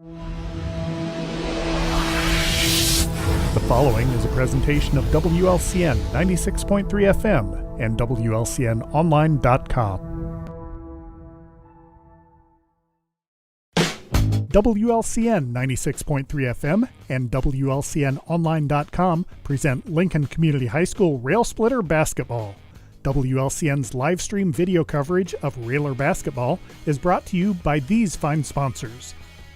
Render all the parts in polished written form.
The following is a presentation of WLCN 96.3 FM and WLCNonline.com. WLCN 96.3 FM and WLCNonline.com present Lincoln Community High School Rail Splitter Basketball. WLCN's live stream video coverage of Railer basketball is brought to you by these fine sponsors.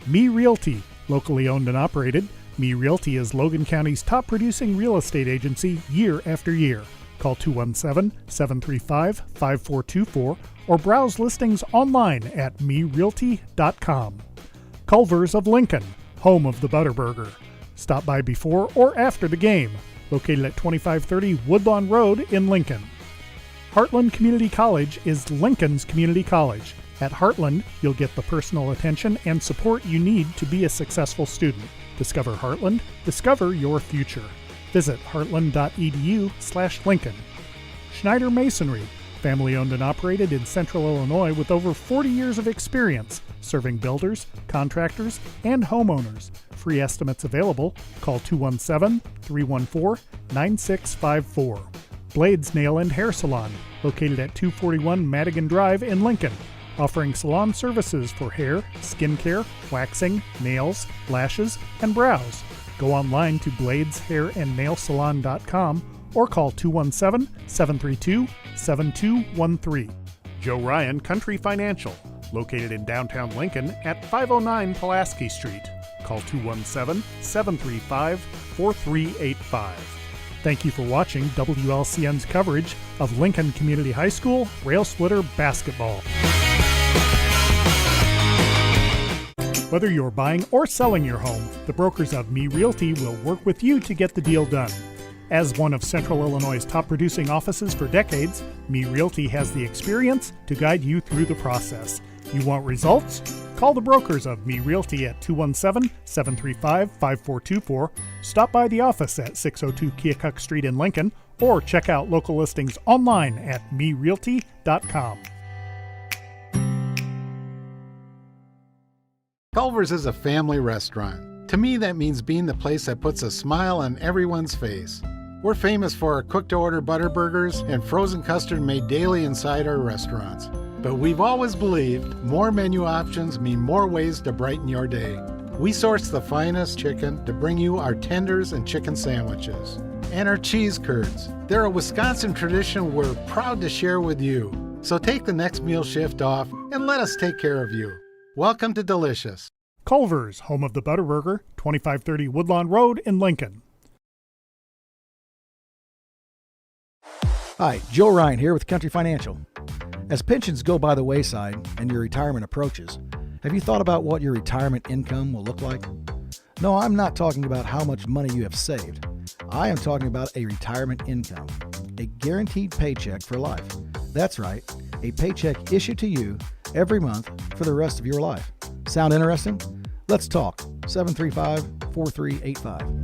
Me Realty, locally owned and operated. Me Realty is Logan County's top producing real estate agency year after year. Call 217-735-5424 or browse listings online at merealty.com. Culver's of Lincoln, home of the Butterburger. Stop by before or after the game, located at 2530 Woodlawn Road in Lincoln. Heartland Community College is Lincoln's community college. At Heartland, you'll get the personal attention and support you need to be a successful student. Discover Heartland, discover your future. Visit heartland.edu/Lincoln. Schneider Masonry, family owned and operated in Central Illinois with over 40 years of experience, serving builders, contractors, and homeowners. Free estimates available. Call 217-314-9654. Blades Nail and Hair Salon, located at 241 Madigan Drive in Lincoln, offering salon services for hair, skincare, waxing, nails, lashes, and brows. Go online to bladeshairandnailsalon.com or call 217-732-7213. Joe Ryan Country Financial, located in downtown Lincoln at 509 Pulaski Street. Call 217-735-4385. Thank you for watching WLCN's coverage of Lincoln Community High School Rail Splitter Basketball. Whether you're buying or selling your home, the brokers of Me Realty will work with you to get the deal done. As one of Central Illinois' top producing offices for decades, Me Realty has the experience to guide you through the process. You want results? Call the brokers of Me Realty at 217-735-5424, stop by the office at 602 Keokuk Street in Lincoln, or check out local listings online at merealty.com. Culver's is a family restaurant. To me, that means being the place that puts a smile on everyone's face. We're famous for our cooked-to-order Butterburgers and frozen custard made daily inside our restaurants. But we've always believed more menu options mean more ways to brighten your day. We source the finest chicken to bring you our tenders and chicken sandwiches. And our cheese curds. They're a Wisconsin tradition we're proud to share with you. So take the next meal shift off and let us take care of you. Welcome to Delicious. Culver's, home of the Butterburger, 2530 Woodlawn Road in Lincoln. Hi, Joe Ryan here with Country Financial. As pensions go by the wayside and your retirement approaches, have you thought about what your retirement income will look like? No, I'm not talking about how much money you have saved. I am talking about a retirement income, a guaranteed paycheck for life. That's right, a paycheck issued to you every month for the rest of your life. Sound interesting? Let's talk. 735-4385.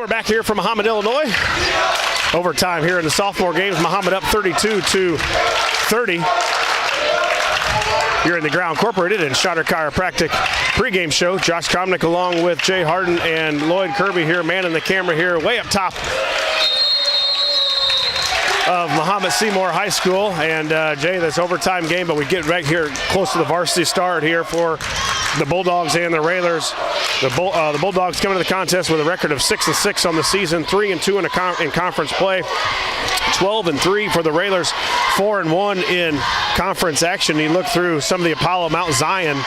we're back here from Mahomet, Illinois. Overtime here in the sophomore games. Mahomet up 32-30. You're in the Ground Incorporated and Shotter Chiropractic pregame show. Josh Komnick along with Jay Harden and Lloyd Kirby here, manning the camera here way up top of Mahomet-Seymour High School. And Jay, this overtime game, but we get right here close to the varsity start here for the Bulldogs and the Railers. The Bulldogs come into the contest with a record of 6-6 on the season, 3-2 in conference play. 12-3 for the Railers, 4-1 in conference action. You look through some of the Apollo Mount Zion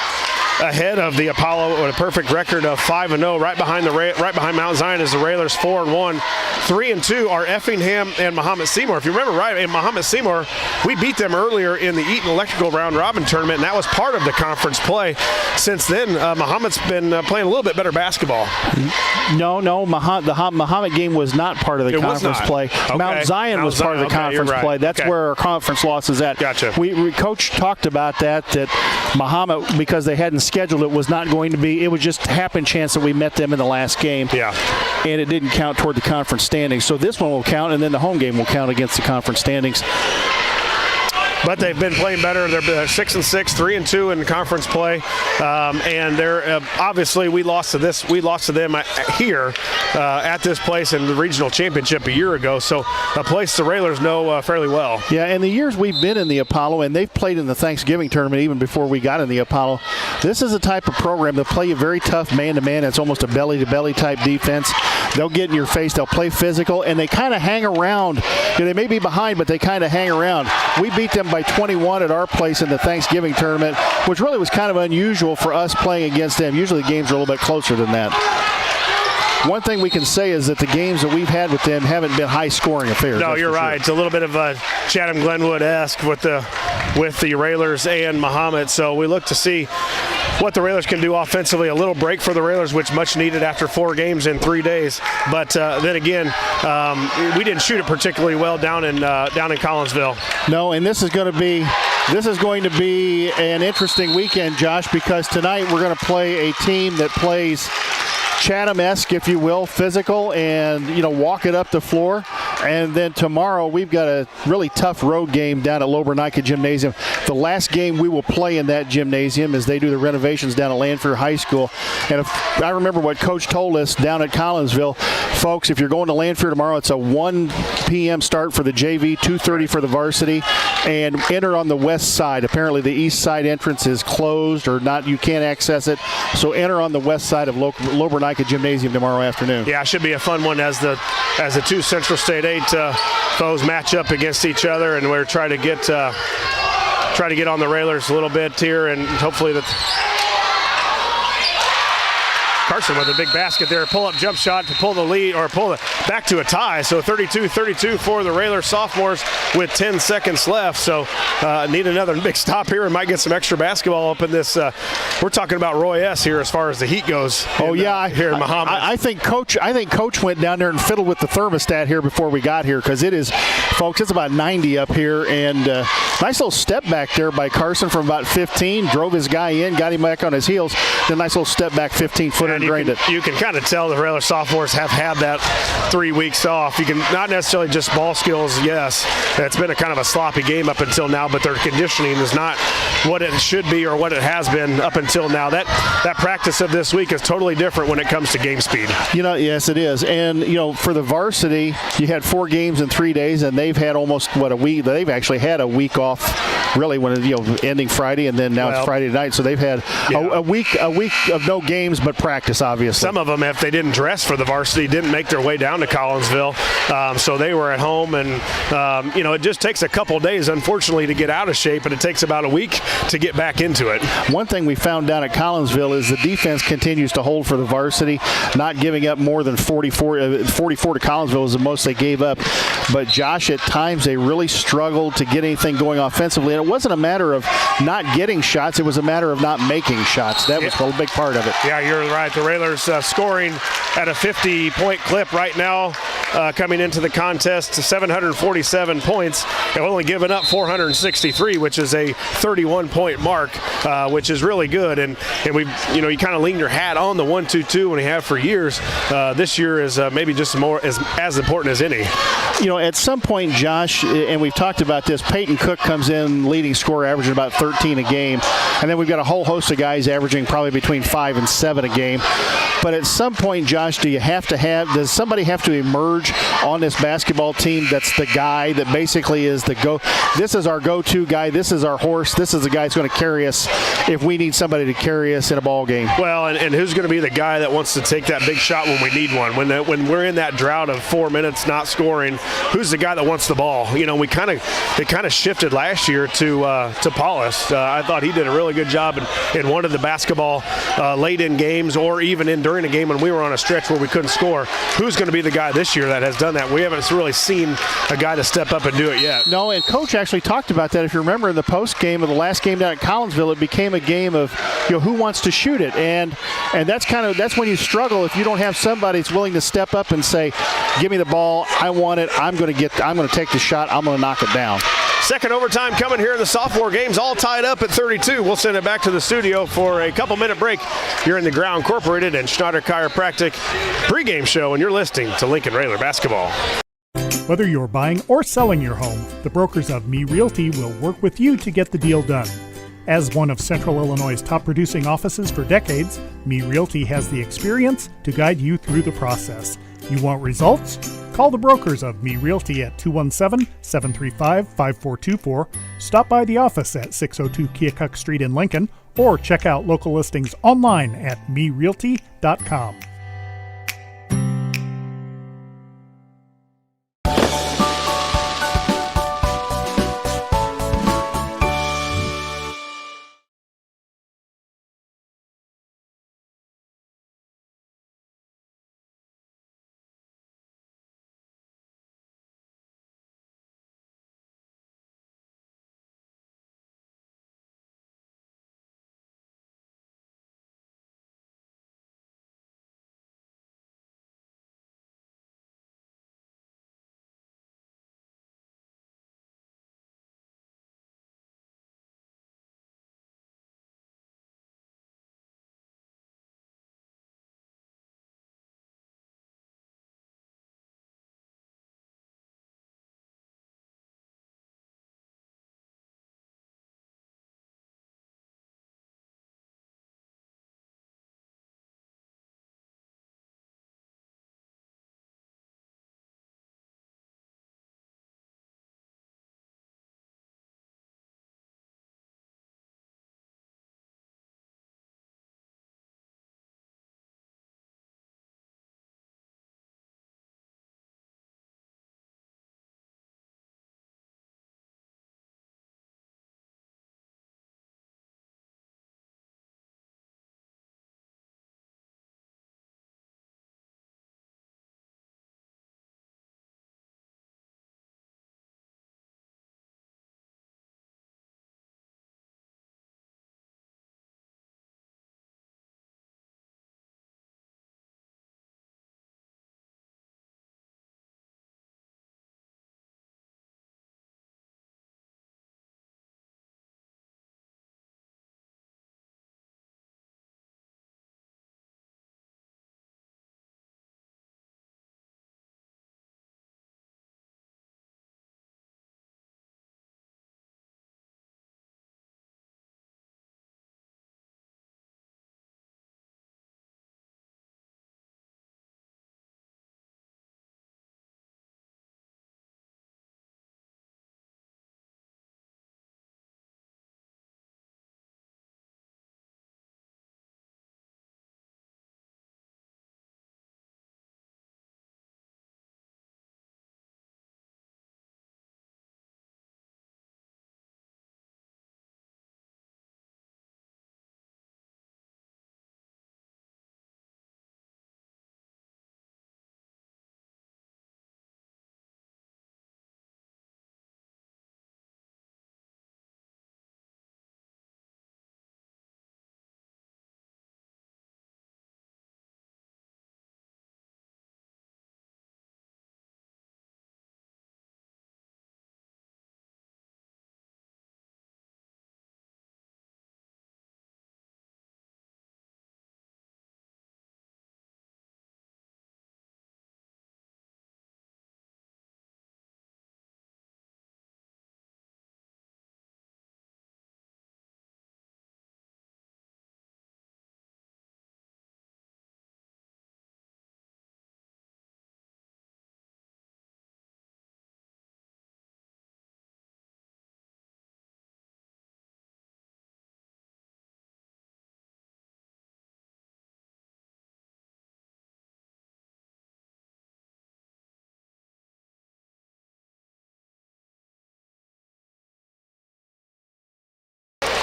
ahead of the Apollo with a perfect record of 5-0. Right behind Mount Zion is the Railers, 4-1. 3-2 are Effingham and Mahomet-Seymour. If you remember right, in Mahomet-Seymour, we beat them earlier in the Eaton Electrical Round Robin tournament, and that was part of the conference play. Since then, Mahomet's been playing a little bit better basketball. No, the Mahomet game was not part of the conference play. Okay. Mount Zion was part of the conference play. That's where our conference loss is at. Gotcha. Coach talked about that Mahomet, because they hadn't scheduled it, was not going to be. It was just happen chance that we met them in the last game. Yeah. And it didn't count toward the conference standings. So this one will count, and then the home game will count against the conference standings. But they've been playing better. They're 6-6, 3-2 in conference play, and they're obviously we lost to them here at this place in the regional championship a year ago. So a place the Railers know fairly well. Yeah, and the years we've been in the Apollo, and they've played in the Thanksgiving tournament even before we got in the Apollo. This is a type of program that play a very tough man-to-man. It's almost a belly-to-belly type defense. They'll get in your face. They'll play physical, and they kind of hang around. They may be behind, but they kind of hang around. We beat them by 21 at our place in the Thanksgiving tournament, which really was kind of unusual for us playing against them. Usually the games are a little bit closer than that. One thing we can say is that the games that we've had with them haven't been high-scoring affairs. No, you're right. Sure. It's a little bit of a Chatham-Glenwood-esque with the Railers and Mahomet. So we look to see what the Railers can do offensively. A little break for the Railers, which much needed after 4 games in 3 days. But then again, we didn't shoot it particularly well down in Collinsville. No, and this is going to be an interesting weekend, Josh, because tonight we're going to play a team that plays Chatham-esque, if you will, physical, and walk it up the floor. And then tomorrow we've got a really tough road game down at Lobernica Gymnasium. The last game we will play in that gymnasium as they do the renovations down at Lanphier High School. And if I remember what Coach told us down at Collinsville, folks, if you're going to Lanphier tomorrow, it's a 1 p.m. start for the JV, 2:30 for the varsity, and enter on the west side. Apparently the east side entrance is closed or not. You can't access it. So enter on the west side of Lobernica Gymnasium tomorrow afternoon. Yeah, it should be a fun one as the two Central State 8 foes match up against each other, and we're trying to get on the Railers a little bit here, and hopefully that Carson with a big basket there, pull-up jump shot to pull the lead or pull it back to a tie. So 32-32 for the Railers sophomores with 10 seconds left. So need another big stop here and might get some extra basketball up in this. We're talking about Roy S. here as far as the heat goes. Oh, yeah. Here in Mahomet. I think Coach went down there and fiddled with the thermostat here before we got here, because it is, folks, it's about 90 up here. And nice little step back there by Carson from about 15. Drove his guy in, got him back on his heels. Then nice little step back 15-footer. You can kind of tell the Railers sophomores have had that 3 weeks off. You can not necessarily just ball skills, yes. It's been a kind of a sloppy game up until now, but their conditioning is not what it should be or what it has been up until now. That practice of this week is totally different when it comes to game speed. Yes, it is. And, for the varsity, you had 4 games in 3 days, and they've had almost, a week. They've actually had a week off, really, when ending Friday, and then now it's Friday night. So they've had a week of no games but practice, obviously. Some of them, if they didn't dress for the varsity, didn't make their way down to Collinsville. So they were at home, and, it just takes a couple days, unfortunately, to get out of shape, and it takes about a week to get back into it. One thing we found down at Collinsville is the defense continues to hold for the varsity, not giving up more than 44 to Collinsville is the most they gave up. But, Josh, at times they really struggled to get anything going offensively, and it wasn't a matter of not getting shots. It was a matter of not making shots. That was a big part of it. Yeah, you're right. The Railers scoring at a 50-point clip right now, coming into the contest to 747 points. They've only given up 463, which is a 31-point mark, which is really good. And we've, you kind of lean your hat on the 1-2-2 when you have for years. This year is maybe just more as important as any. At some point, Josh, and we've talked about this, Peyton Cook comes in leading scorer, averaging about 13 a game. And then we've got a whole host of guys averaging probably between 5 and 7 a game. But at some point, Josh, does somebody have to emerge on this basketball team that's the guy that basically is this is our go-to guy, this is our horse, this is the guy that's going to carry us if we need somebody to carry us in a ball game? Well, and who's going to be the guy that wants to take that big shot when we need one? When we're in that drought of 4 minutes not scoring, who's the guy that wants the ball? It kind of shifted last year to Paulus. I thought he did a really good job in one of the basketball late in games, or even during a game when we were on a stretch where we couldn't score. Who's going to be the guy this year that has done that? We haven't really seen a guy to step up and do it yet. No, and Coach actually talked about that. If you remember in the post game of the last game down at Collinsville, it became a game of who wants to shoot it, and that's when you struggle if you don't have somebody that's willing to step up and say, "Give me the ball, I want it, I'm going to take the shot, I'm going to knock it down." Second overtime coming here in the sophomore games, all tied up at 32. We'll send it back to the studio for a couple-minute break here in the Ground Incorporated and Schneider Chiropractic pregame show, and you're listening to Lincoln Railer Basketball. Whether you're buying or selling your home, the brokers of Me Realty will work with you to get the deal done. As one of Central Illinois' top producing offices for decades, Me Realty has the experience to guide you through the process. You want results? Call the brokers of Me Realty at 217-735-5424, stop by the office at 602 Keokuk Street in Lincoln, or check out local listings online at merealty.com.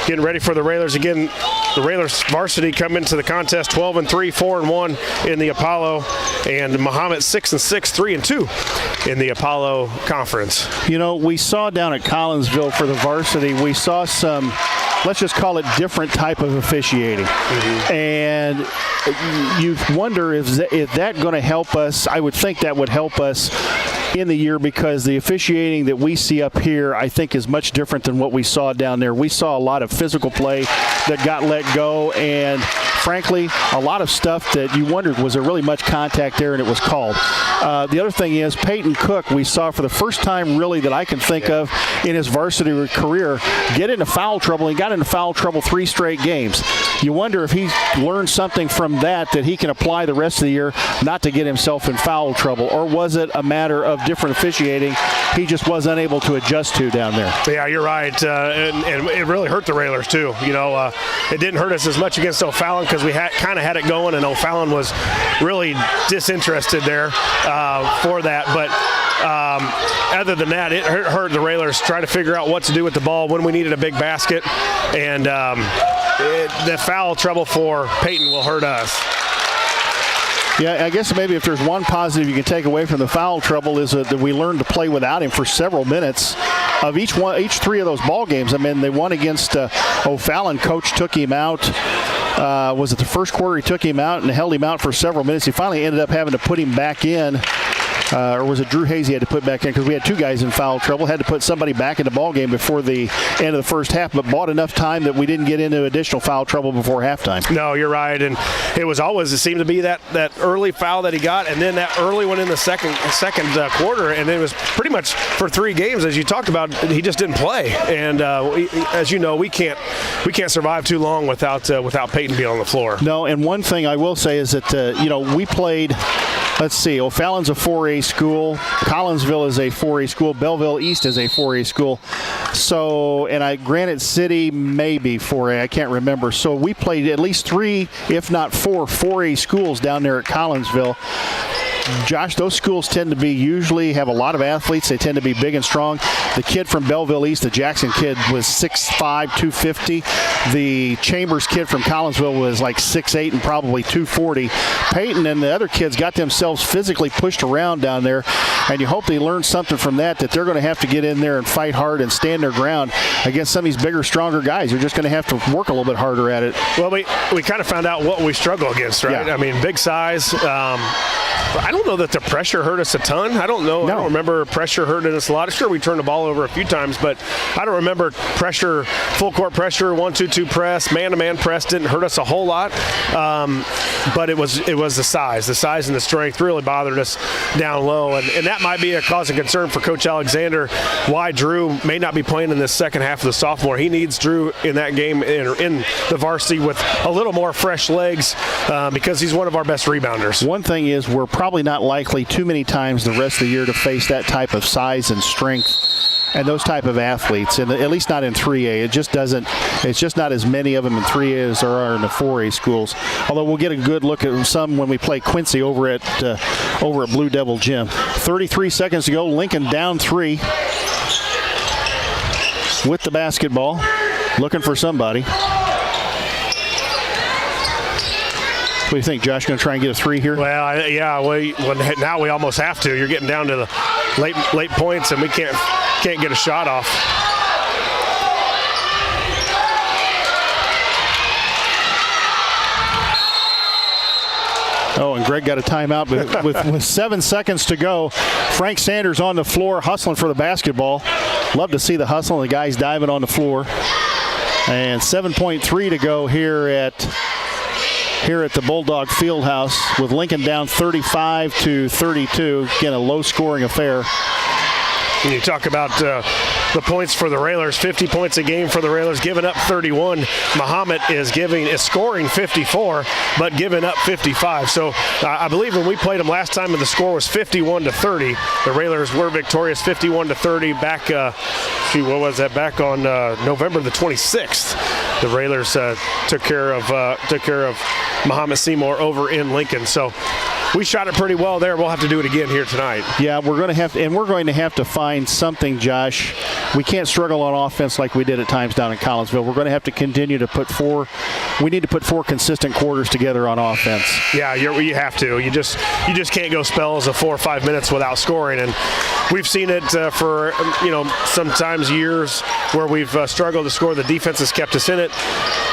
getting ready for the Railers. Again, the Railers varsity come into the contest 12-3, 4-1 in the Apollo, and Mahomet 6-6, 3-2 in the Apollo Conference. You know, we saw down at Collinsville for the varsity, we saw some, let's just call it different type of officiating. And you wonder is that going to help us? I would think that would help us in the year, because the officiating that we see up here, I think, is much different than what we saw down there. We saw a lot of physical play that got let go, and frankly, a lot of stuff that you wondered, was there really much contact there, and it was called. The other thing is Peyton Cook, we saw for the first time really that I can think of in his varsity career, get into foul trouble. He got into foul trouble 3 straight games. You wonder if he learned something from that he can apply the rest of the year not to get himself in foul trouble, or was it a matter of different officiating he just was unable to adjust to down there? Yeah, you're right, and it really hurt the Railers too. You know, it didn't hurt us as much against O'Fallon because we kind of had it going, and O'Fallon was really disinterested there for that. But other than that, it hurt the Railers trying to figure out what to do with the ball when we needed a big basket, and the foul trouble for Peyton will hurt us. Yeah, I guess maybe if there's one positive you can take away from the foul trouble is that we learned to play without him for several minutes of each 3 of those ball games. I mean, they won against O'Fallon. Coach took him out. Was it the first quarter? He took him out and held him out for several minutes. He finally ended up having to put him back in. Or was it Drew Hayes he had to put back in, because we had 2 guys in foul trouble, had to put somebody back in the ball game before the end of the first half, but bought enough time that we didn't get into additional foul trouble before halftime. No, you're right, and it seemed to be that early foul that he got, and then that early one in the second quarter, and it was pretty much for 3 games, as you talked about, he just didn't play, and as you know, we can't survive too long without Peyton being on the floor. No, and one thing I will say is that we played. Let's see, O'Fallon's a 4A school, Collinsville is a 4A school, Belleville East is a 4A school. So, and Granite City maybe 4A, I can't remember. So we played at least 3, if not 4, 4A schools down there at Collinsville. Josh, those schools tend to usually have a lot of athletes. They tend to be big and strong. The kid from Belleville East, the Jackson kid, was 6'5", 250. The Chambers kid from Collinsville was like 6'8" and probably 240. Peyton and the other kids got themselves physically pushed around down there, and you hope they learn something from that they're going to have to get in there and fight hard and stand their ground against some of these bigger, stronger guys. They're just going to have to work a little bit harder at it. Well, we kind of found out what we struggle against, right? Yeah. I mean, big size. I don't know that the pressure hurt us a ton. I don't know. No. I don't remember pressure hurting us a lot. Sure, we turned the ball over a few times, but I don't remember pressure, full court pressure, 1-2-2 press, man-to-man press didn't hurt us a whole lot. But it was the size. The size and the strength really bothered us down low, and that might be a cause of concern for Coach Alexander, why Drew may not be playing in this second half of the sophomore. He needs Drew in that game in the varsity with a little more fresh legs because he's one of our best rebounders. One thing is we're probably not likely too many times the rest of the year to face that type of size and strength and those type of athletes, and at least not in 3A. It's just not as many of them in 3A as there are in the 4A schools. Although we'll get a good look at some when we play Quincy over at Blue Devil Gym. 33 seconds to go. Lincoln down 3 with the basketball, looking for somebody. What do you think, Josh? Going to try and get a 3 here? Well, yeah. Now we almost have to. You're getting down to the late points, and we can't get a shot off. Oh, and Greg got a timeout, but with 7 seconds to go, Frank Sanders on the floor hustling for the basketball. Love to see the hustle and the guys diving on the floor. And 7.3 to go here at the Bulldog Fieldhouse with Lincoln down 35-32. Again, a low-scoring affair. And you talk about the points for the Railers, 50 points a game for the Railers, giving up 31. Mahomet is scoring 54, but giving up 55. So I believe when we played them last time, the score was 51-30. The Railers were victorious, 51-30. Back, what was that? Back on November the 26th, the Railers took care of Mahomet-Seymour over in Lincoln. So we shot it pretty well there. We'll have to do it again here tonight. Yeah, we're going to have to find something, Josh. We can't struggle on offense like we did at times down in Collinsville. We're going to have to continue to put four consistent quarters together on offense. Yeah, you have to. You just can't go spells of 4 or 5 minutes without scoring, and we've seen it for sometimes years where we've struggled to score. The defense has kept us in it.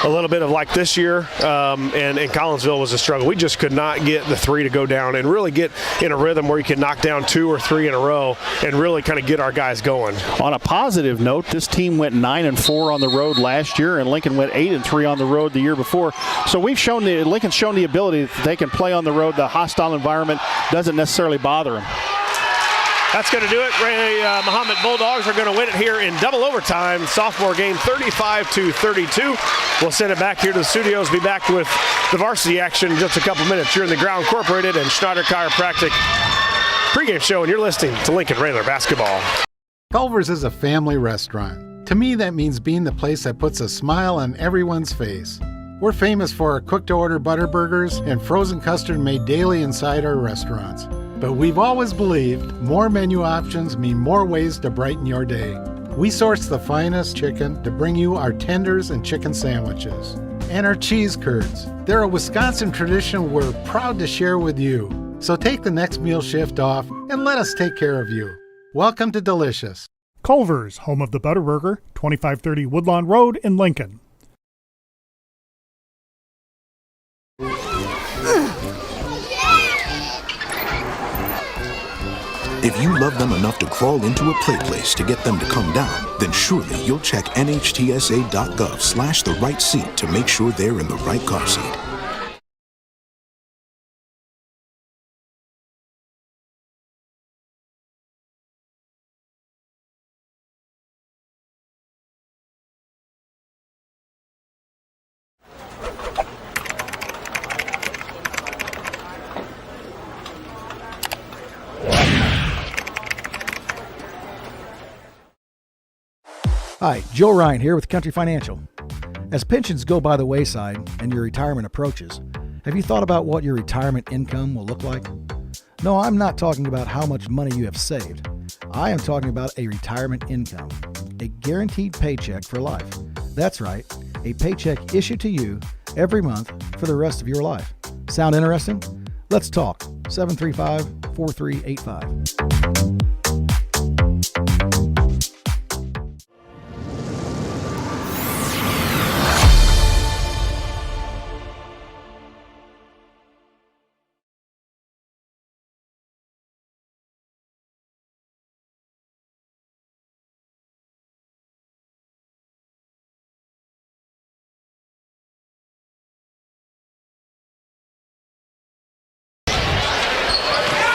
A little bit of like this year, and Collinsville was a struggle. We just could not get the three to go down and really get in a rhythm where you can knock down 2 or 3 in a row and really kind of get our guys going. On a positive note, this team went 9-4 on the road last year, and Lincoln went 8-3 on the road the year before. So Lincoln's shown the ability that they can play on the road. The hostile environment doesn't necessarily bother them. That's going to do it. Mahomet Bulldogs are going to win it here in double overtime. Sophomore game 35-32. We'll send it back here to the studios. Be back with the varsity action in just a couple minutes. You're in the Ground Incorporated and Schneider Chiropractic pregame show, and you're listening to Lincoln Railer basketball. Culver's is a family restaurant. To me, that means being the place that puts a smile on everyone's face. We're famous for our cooked-to-order butter burgers and frozen custard made daily inside our restaurants. But we've always believed more menu options mean more ways to brighten your day. We source the finest chicken to bring you our tenders and chicken sandwiches. And our cheese curds. They're a Wisconsin tradition we're proud to share with you. So take the next meal shift off and let us take care of you. Welcome to Delicious. Culver's, home of the Butterburger, 2530 Woodlawn Road in Lincoln. If you love them enough to crawl into a play place to get them to come down, then surely you'll check nhtsa.gov/the right seat to make sure they're in the right car seat. Hi, Joe Ryan here with Country Financial. As pensions go by the wayside and your retirement approaches, have you thought about what your retirement income will look like? No, I'm not talking about how much money you have saved. I am talking about a retirement income, a guaranteed paycheck for life. That's right, a paycheck issued to you every month for the rest of your life. Sound interesting? Let's talk. 735-4385.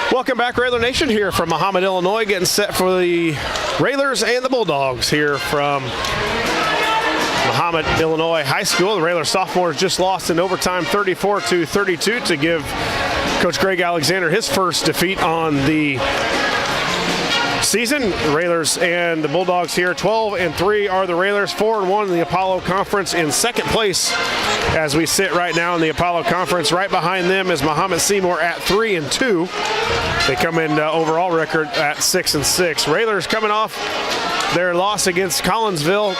Welcome back, Railer Nation, here from Mahomet, Illinois, getting set for the Railers and the Bulldogs here from Mahomet, Illinois High School. The Railer sophomores just lost in overtime 34-32 to give Coach Greg Alexander his first defeat on the season. The Railers and the Bulldogs here, 12-3 are the Railers, 4-1 in the Apollo Conference, in second place as we sit right now in the Apollo Conference. Right behind them is Mahomet-Seymour at 3-2. They come in overall record at 6-6. Railers coming off their loss against Collinsville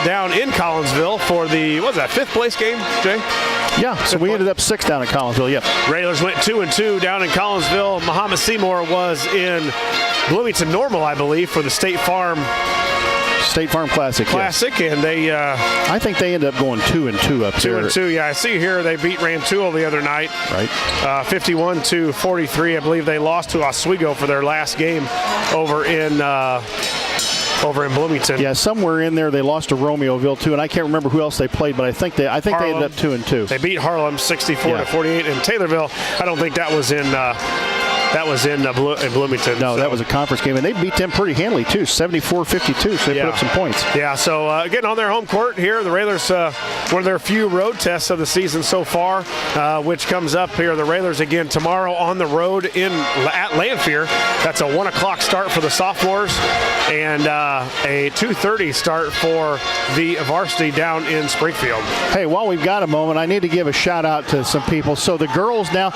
down in Collinsville for the, what was that, 5th place game, Jay? Yeah, so we ended up 6 down in Collinsville, yeah. Railers went 2-2 down in Collinsville. Mahomet-Seymour was in Bloomington Normal, I believe, for the State Farm Classic. Yes. And they I think they ended up going 2-2 up there. 2-2, yeah. I see here they beat Rantoul the other night. Right. 51-43. I believe they lost to Oswego for their last game over in Bloomington. Yeah, somewhere in there they lost to Romeoville too, and I can't remember who else they played, but I think they ended up 2-2. They beat Harlem 64-48, and Taylorville, I don't think that was in Bloomington. No, that was a conference game, and they beat them pretty handily too, 74-52, so they put up some points. Yeah, so getting on their home court here, the Railers, one of their few road tests of the season so far, which comes up here. The Railers again tomorrow on the road at Lanphier. That's a 1 o'clock start for the sophomores, and a 2:30 start for the varsity down in Springfield. Hey, while we've got a moment, I need to give a shout out to some people. So the girls now,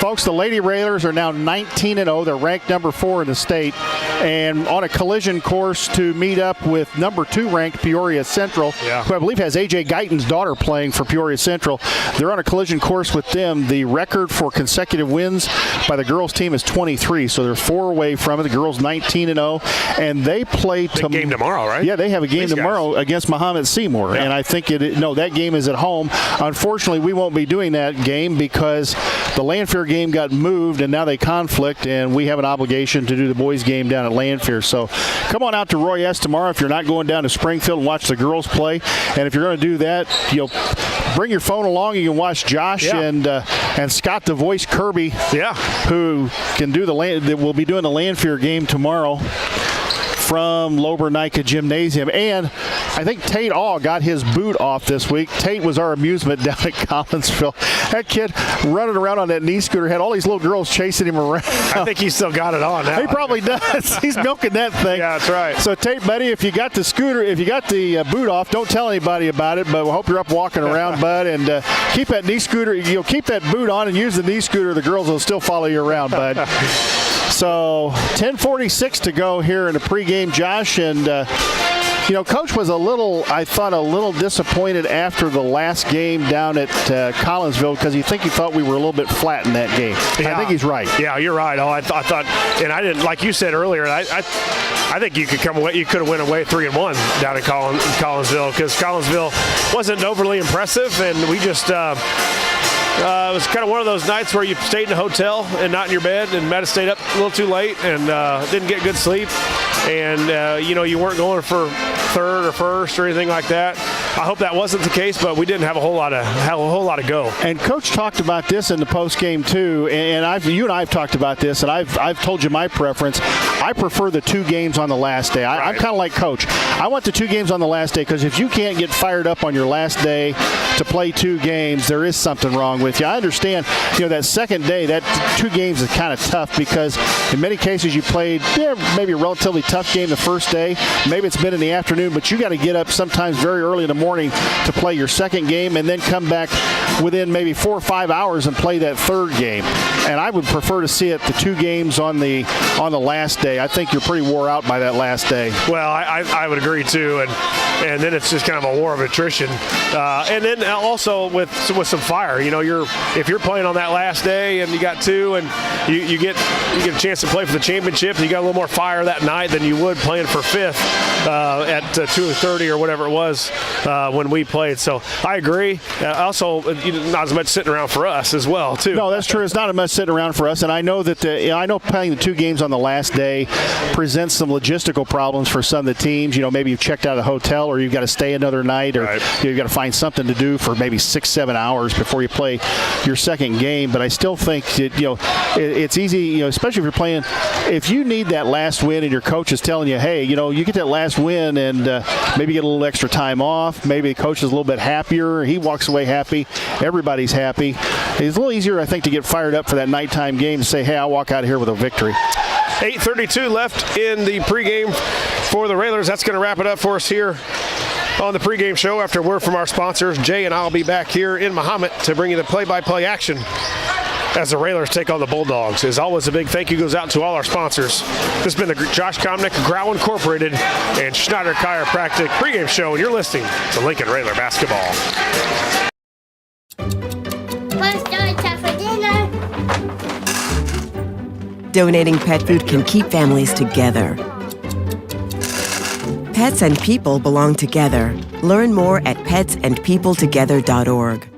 Folks, the Lady Railers are now 19-0. They're ranked number 4 in the state, and on a collision course to meet up with number 2 ranked Peoria Central, who I believe has A.J. Guyton's daughter playing for Peoria Central. They're on a collision course with them. The record for consecutive wins by the girls' team is 23, so they're 4 away from it. The girls 19-0, and they play game tomorrow, right? Yeah, they have a game tomorrow against Mahomet-Seymour, and I think that game is at home. Unfortunately, we won't be doing that game because the Lanphier game got moved, and now they conflict, and we have an obligation to do the boys' game down at Lanphier. So come on out to Roy S. tomorrow if you're not going down to Springfield and watch the girls play. And if you're going to do that, bring your phone along. You can watch Josh and Scott the Voice Kirby, who can do that will be doing the Lanphier game tomorrow from Lobernica Gymnasium. And I think Tate All got his boot off this week. Tate was our amusement down at Collinsville. That kid running around on that knee scooter had all these little girls chasing him around. I think he still got it on now. He probably does. He's milking that thing. Yeah, that's right. So Tate, buddy, if you got the boot off, don't tell anybody about it, but we hope you're up walking around, bud, and keep that knee scooter, keep that boot on and use the knee scooter. The girls will still follow you around, bud. So 10:46 to go here in the pregame, Josh, and Coach was a little disappointed after the last game down at Collinsville because he thought we were a little bit flat in that game. Yeah. I think he's right. Yeah, you're right. I thought, and I didn't, like you said earlier, I think you could went away 3-1 down in Collinsville because Collinsville wasn't overly impressive, and we just. It was kind of one of those nights where you stayed in a hotel and not in your bed and might have stayed up a little too late and didn't get good sleep. And, you weren't going for third or first or anything like that. I hope that wasn't the case, but we didn't have a whole lot of go. And Coach talked about this in the post game too, and you and I have talked about this, and I've told you my preference. I prefer the 2 games on the last day. I'm kind of like Coach. I want the 2 games on the last day because if you can't get fired up on your last day to play 2 games, there is something wrong with you. I understand, that second day, that 2 games is kind of tough because in many cases you played maybe a relatively tough game the first day. Maybe it's been in the afternoon, but you got to get up sometimes very early in the morning to play your second game and then come back within maybe 4 or 5 hours and play that third game. And I would prefer to see it the 2 games on the last day. I think you're pretty wore out by that last day. Well, I would agree too, and then it's just kind of a war of attrition. And then also with some fire. If you're playing on that last day and you got 2 and you get a chance to play for the championship, you got a little more fire that night than you would playing for 5th at 2:30 or whatever it was when we played. So I agree. Also, not as much sitting around for us as well too. No, that's true. It's not as much sitting around for us, and I know that I know playing the 2 games on the last day presents some logistical problems for some of the teams. Maybe you've checked out of the hotel, or you've got to stay another night, or you've got to find something to do for maybe 6-7 hours before you play your second game. But I still think that it's easy, especially if you're playing. If you need that last win, and your coach is telling you, hey, you get that last win, and maybe get a little extra time off. Maybe the coach is a little bit happier. He walks away happy. Everybody's happy. It's a little easier, I think, to get fired up for that nighttime game and say, hey, I'll walk out of here with a victory. 8:32 left in the pregame for the Railers. That's going to wrap it up for us here on the pregame show after a word from our sponsors. Jay and I will be back here in Mahomet to bring you the play-by-play action as the Railers take on the Bulldogs. As always, a big thank you goes out to all our sponsors. This has been the Josh Komnick, Grau Incorporated, and Schneider Chiropractic pregame show, and you're listening to Lincoln Railer Basketball. Donating pet food can keep families together. Pets and people belong together. Learn more at petsandpeopletogether.org.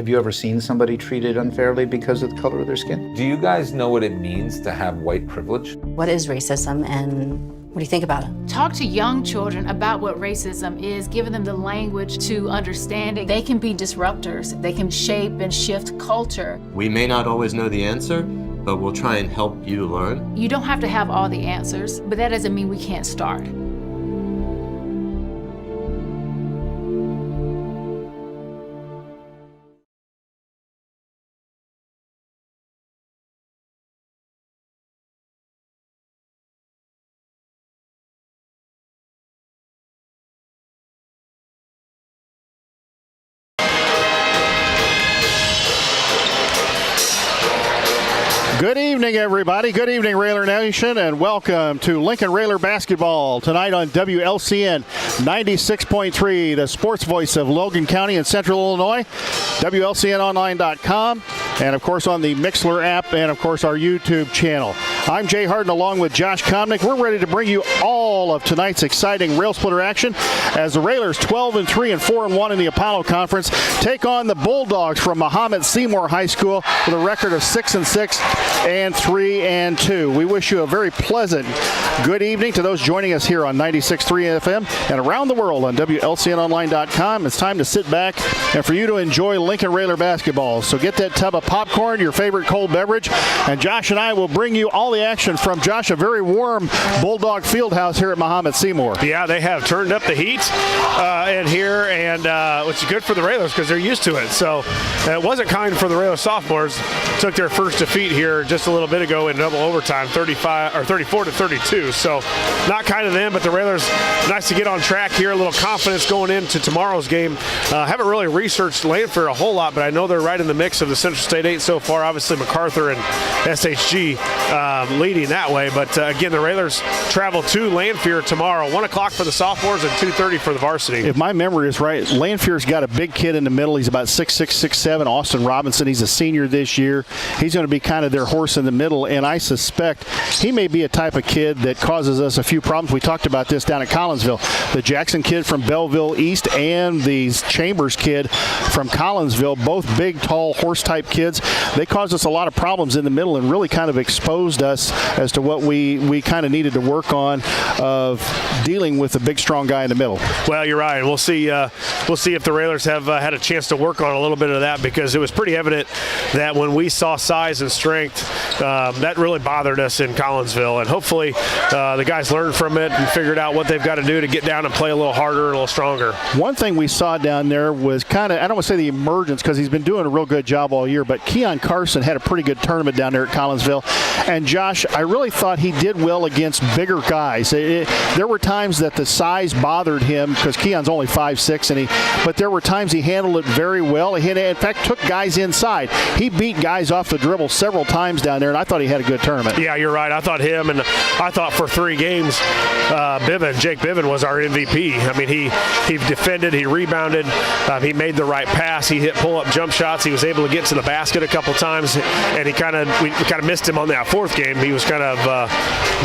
Have you ever seen somebody treated unfairly because of the color of their skin? Do you guys know what it means to have white privilege? What is racism and what do you think about it? Talk to young children about what racism is, giving them the language to understand it. They can be disruptors. They can shape and shift culture. We may not always know the answer, but we'll try and help you learn. You don't have to have all the answers, but that doesn't mean we can't start. Good evening, everybody. Good evening, Railer Nation, and welcome to Lincoln Railer basketball tonight on WLCN 96.3, the sports voice of Logan County and Central Illinois, WLCNonline.com, and, of course, on the Mixler app and, of course, our YouTube channel. I'm Jay Harden along with Josh Komnick. We're ready to bring you all of tonight's exciting rail splitter action as the Railers 12-3 and 4-1 in the Apollo Conference take on the Bulldogs from Mahomet-Seymour High School with a record of 6-6 and 3-2. We wish you a very pleasant good evening to those joining us here on 96.3 FM and around the world on WLCNonline.com. It's time to sit back and for you to enjoy Lincoln Railer basketball. So get that tub of popcorn, your favorite cold beverage, and Josh and I will bring you all the action from, Josh, a very warm Bulldog Fieldhouse here at Mahomet-Seymour. Yeah, they have turned up the heat in here, and which is good for the Railers because they're used to it. So it wasn't kind for the Railer sophomores. Took their first defeat here just a little bit ago in double overtime, 34-32. So not kind of them, but the Railers, nice to get on track here. A little confidence going into tomorrow's game. Haven't really researched Lanphier a whole lot, but I know they're right in the mix of the Central State 8 so far. Obviously, MacArthur and SHG leading that way. But again, the Railers travel to Lanphier tomorrow, 1 o'clock for the sophomores and 2:30 for the varsity. If my memory is right, Lanphier's got a big kid in the middle. He's about 6'6", 6'7", Austin Robinson. He's a senior this year. He's going to be kind of their horse in the middle, and I suspect he may be a type of kid that causes us a few problems. We talked about this down at Collinsville. The Jackson kid from Belleville East and the Chambers kid from Collinsville, both big, tall, horse-type kids. They caused us a lot of problems in the middle and really kind of exposed us as to what we kind of needed to work on of dealing with a big, strong guy in the middle. Well, you're right. We'll see if the Railers have had a chance to work on a little bit of that, because it was pretty evident that when we saw size and strength, that really bothered us in Collinsville. And hopefully the guys learned from it and figured out what they've got to do to get down and play a little harder, a little stronger. One thing we saw down there was kind of, I don't want to say the emergence because he's been doing a real good job all year, but Keon Carson had a pretty good tournament down there at Collinsville. And Josh, I really thought he did well against bigger guys. There were times that the size bothered him because Keon's only 5'6", but there were times he handled it very well. He, in fact, took guys inside. He beat guys off the dribble several times down there, and I thought he had a good tournament. Yeah, you're right. I thought him, and I thought for 3 games, Jake Bivin was our MVP. I mean, he defended, he rebounded, he made the right pass, he hit pull-up jump shots, he was able to get to the basket a couple times, and we kind of missed him on that 4th game. He was kind of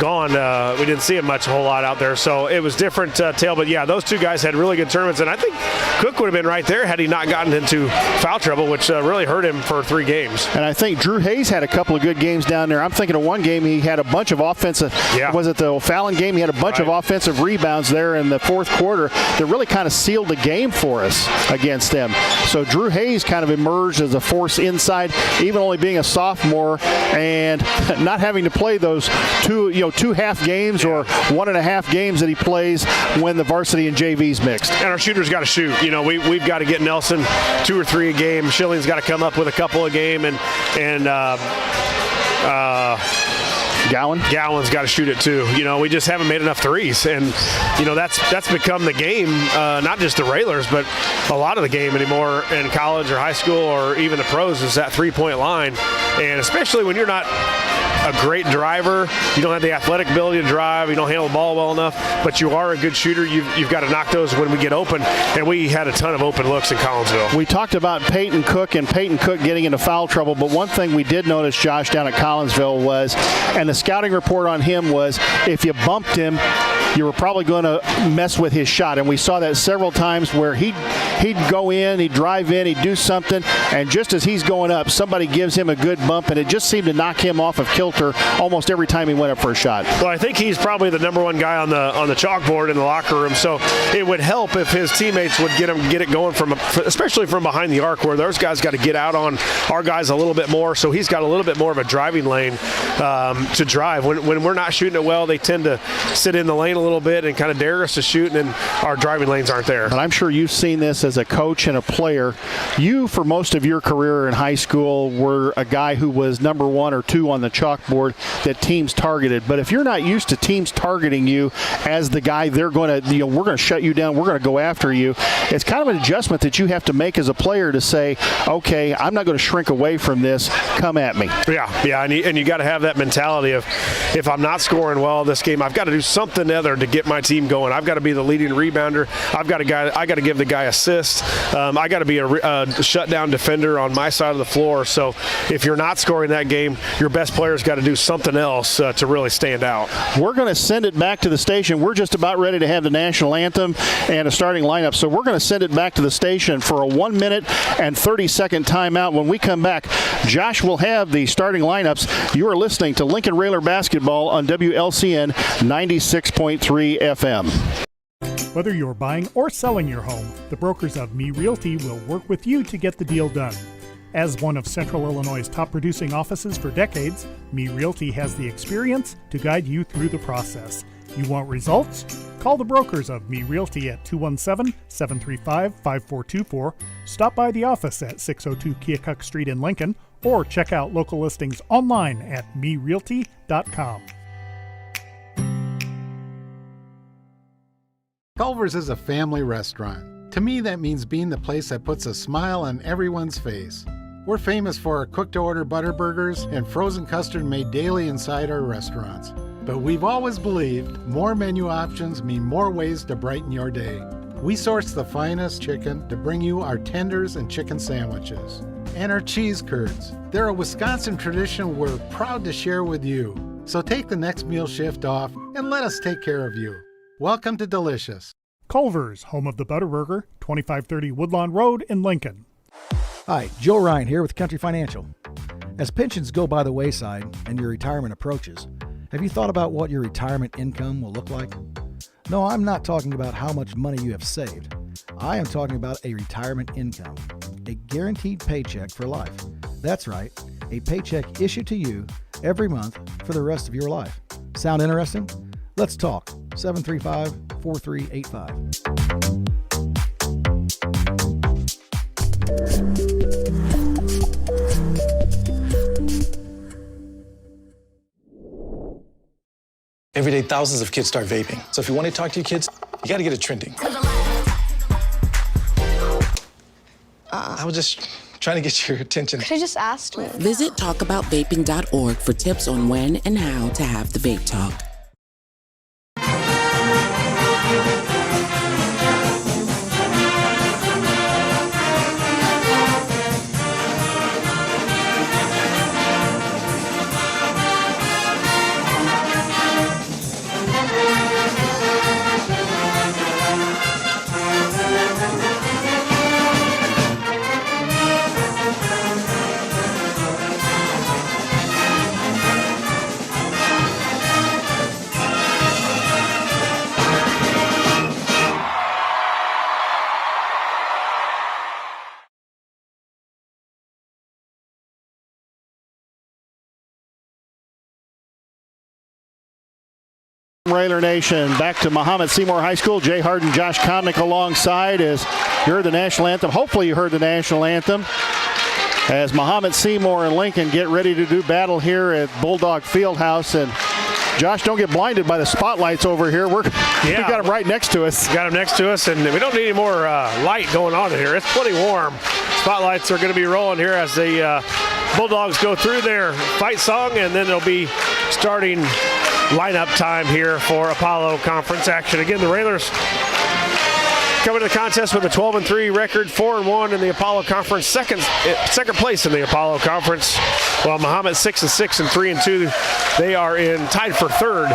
gone. We didn't see him much a whole lot out there, so it was different tale. But yeah, those 2 guys had really good tournaments, and I think Cook would have been right there had he not gotten into foul trouble, which really hurt him for 3 games. And I think Drew Hayes had a couple of good games down there. I'm thinking of one game he had a bunch of offensive. Yeah. Was it the O'Fallon game? He had a bunch of offensive rebounds there in the 4th quarter that really kind of sealed the game for us against them. So Drew Hayes kind of emerged as a force inside, even only being a sophomore and not having to play those 2 half games or 1.5 games that he plays when the varsity and JV's mixed. And our shooters got to shoot. We've got to get Nelson 2 or 3 a game. Schilling's got to come up with a couple a game, and Gowan's got to shoot it too. We just haven't made enough threes, and that's become the game. Not just the Railers, but a lot of the game anymore in college or high school or even the pros is that 3-point line, and especially when you're not a great driver, you don't have the athletic ability to drive, you don't handle the ball well enough, but you are a good shooter. You've got to knock those when we get open, and we had a ton of open looks in Collinsville. We talked about Peyton Cook getting into foul trouble, but one thing we did notice, Josh, down at Collinsville was, and scouting report on him was if you bumped him, you were probably going to mess with his shot. And we saw that several times where he'd go in, he'd drive in, he'd do something, and just as he's going up, somebody gives him a good bump, and it just seemed to knock him off of kilter almost every time he went up for a shot. Well, I think he's probably the number one guy on the chalkboard in the locker room, so it would help if his teammates would get it going especially from behind the arc, where those guys got to get out on our guys a little bit more, so he's got a little bit more of a driving lane to drive. When we're not shooting it well, they tend to sit in the lane a little bit and kind of dare us to shoot, and then our driving lanes aren't there. But I'm sure you've seen this as a coach and a player. You, for most of your career in high school, were a guy who was number 1 or 2 on the chalkboard that teams targeted. But if you're not used to teams targeting you as the guy they're going to, we're going to shut you down, we're going to go after you, it's kind of an adjustment that you have to make as a player to say, okay, I'm not going to shrink away from this, come at me. Yeah, and you got to have that mentality of, if I'm not scoring well this game, I've got to do something other to get my team going. I've got to be the leading rebounder. I got to give the guy assists. I got to be a shutdown defender on my side of the floor. So if you're not scoring that game, your best player's got to do something else to really stand out. We're going to send it back to the station. We're just about ready to have the national anthem and a starting lineup. So we're going to send it back to the station for a 1 minute and 30-second timeout. When we come back, Josh will have the starting lineups. You are listening to Lincoln Railer Basketball on WLCN 96.3 FM. Whether you're buying or selling your home, the brokers of Me Realty will work with you to get the deal done. As one of Central Illinois' top producing offices for decades, Me Realty has the experience to guide you through the process. You want results? Call the brokers of Me Realty at 217-735-5424, stop by the office at 602 Keokuk Street in Lincoln, or check out local listings online at merealty.com. Culver's is a family restaurant. To me, that means being the place that puts a smile on everyone's face. We're famous for our cooked-to-order butter burgers and frozen custard made daily inside our restaurants. But we've always believed more menu options mean more ways to brighten your day. We source the finest chicken to bring you our tenders and chicken sandwiches. And our cheese curds. They're a Wisconsin tradition we're proud to share with you. So take the next meal shift off and let us take care of you. Welcome to Delicious. Culver's, home of the Butterburger, 2530 Woodlawn Road in Lincoln. Hi, Joe Ryan here with Country Financial. As pensions go by the wayside and your retirement approaches, have you thought about what your retirement income will look like? No, I'm not talking about how much money you have saved. I am talking about a retirement income, a guaranteed paycheck for life. That's right, a paycheck issued to you every month for the rest of your life. Sound interesting? Let's talk. 735-4385. Every day, thousands of kids start vaping. So if you want to talk to your kids, you got to get it trending. I was just trying to get your attention. Could I just ask me? Visit talkaboutVaping.org for tips on when and how to have the vape talk. Railer Nation, back to Mahomet-Seymour High School. Jay Harden, Josh Komnick alongside as you heard the national anthem. Hopefully you heard the national anthem as Mahomet-Seymour and Lincoln get ready to do battle here at Bulldog Fieldhouse. And Josh, don't get blinded by the spotlights over here. We got them right next to us. Got them next to us, and we don't need any more light going on in here. It's plenty warm. Spotlights are going to be rolling here as the Bulldogs go through their fight song, and then they'll be starting lineup time here for Apollo Conference action. Again, the Railers coming to the contest with a 12-3 record, 4-1 in the Apollo Conference, second place in the Apollo Conference, while Mahomet 6-6 and 3-2. They are tied for third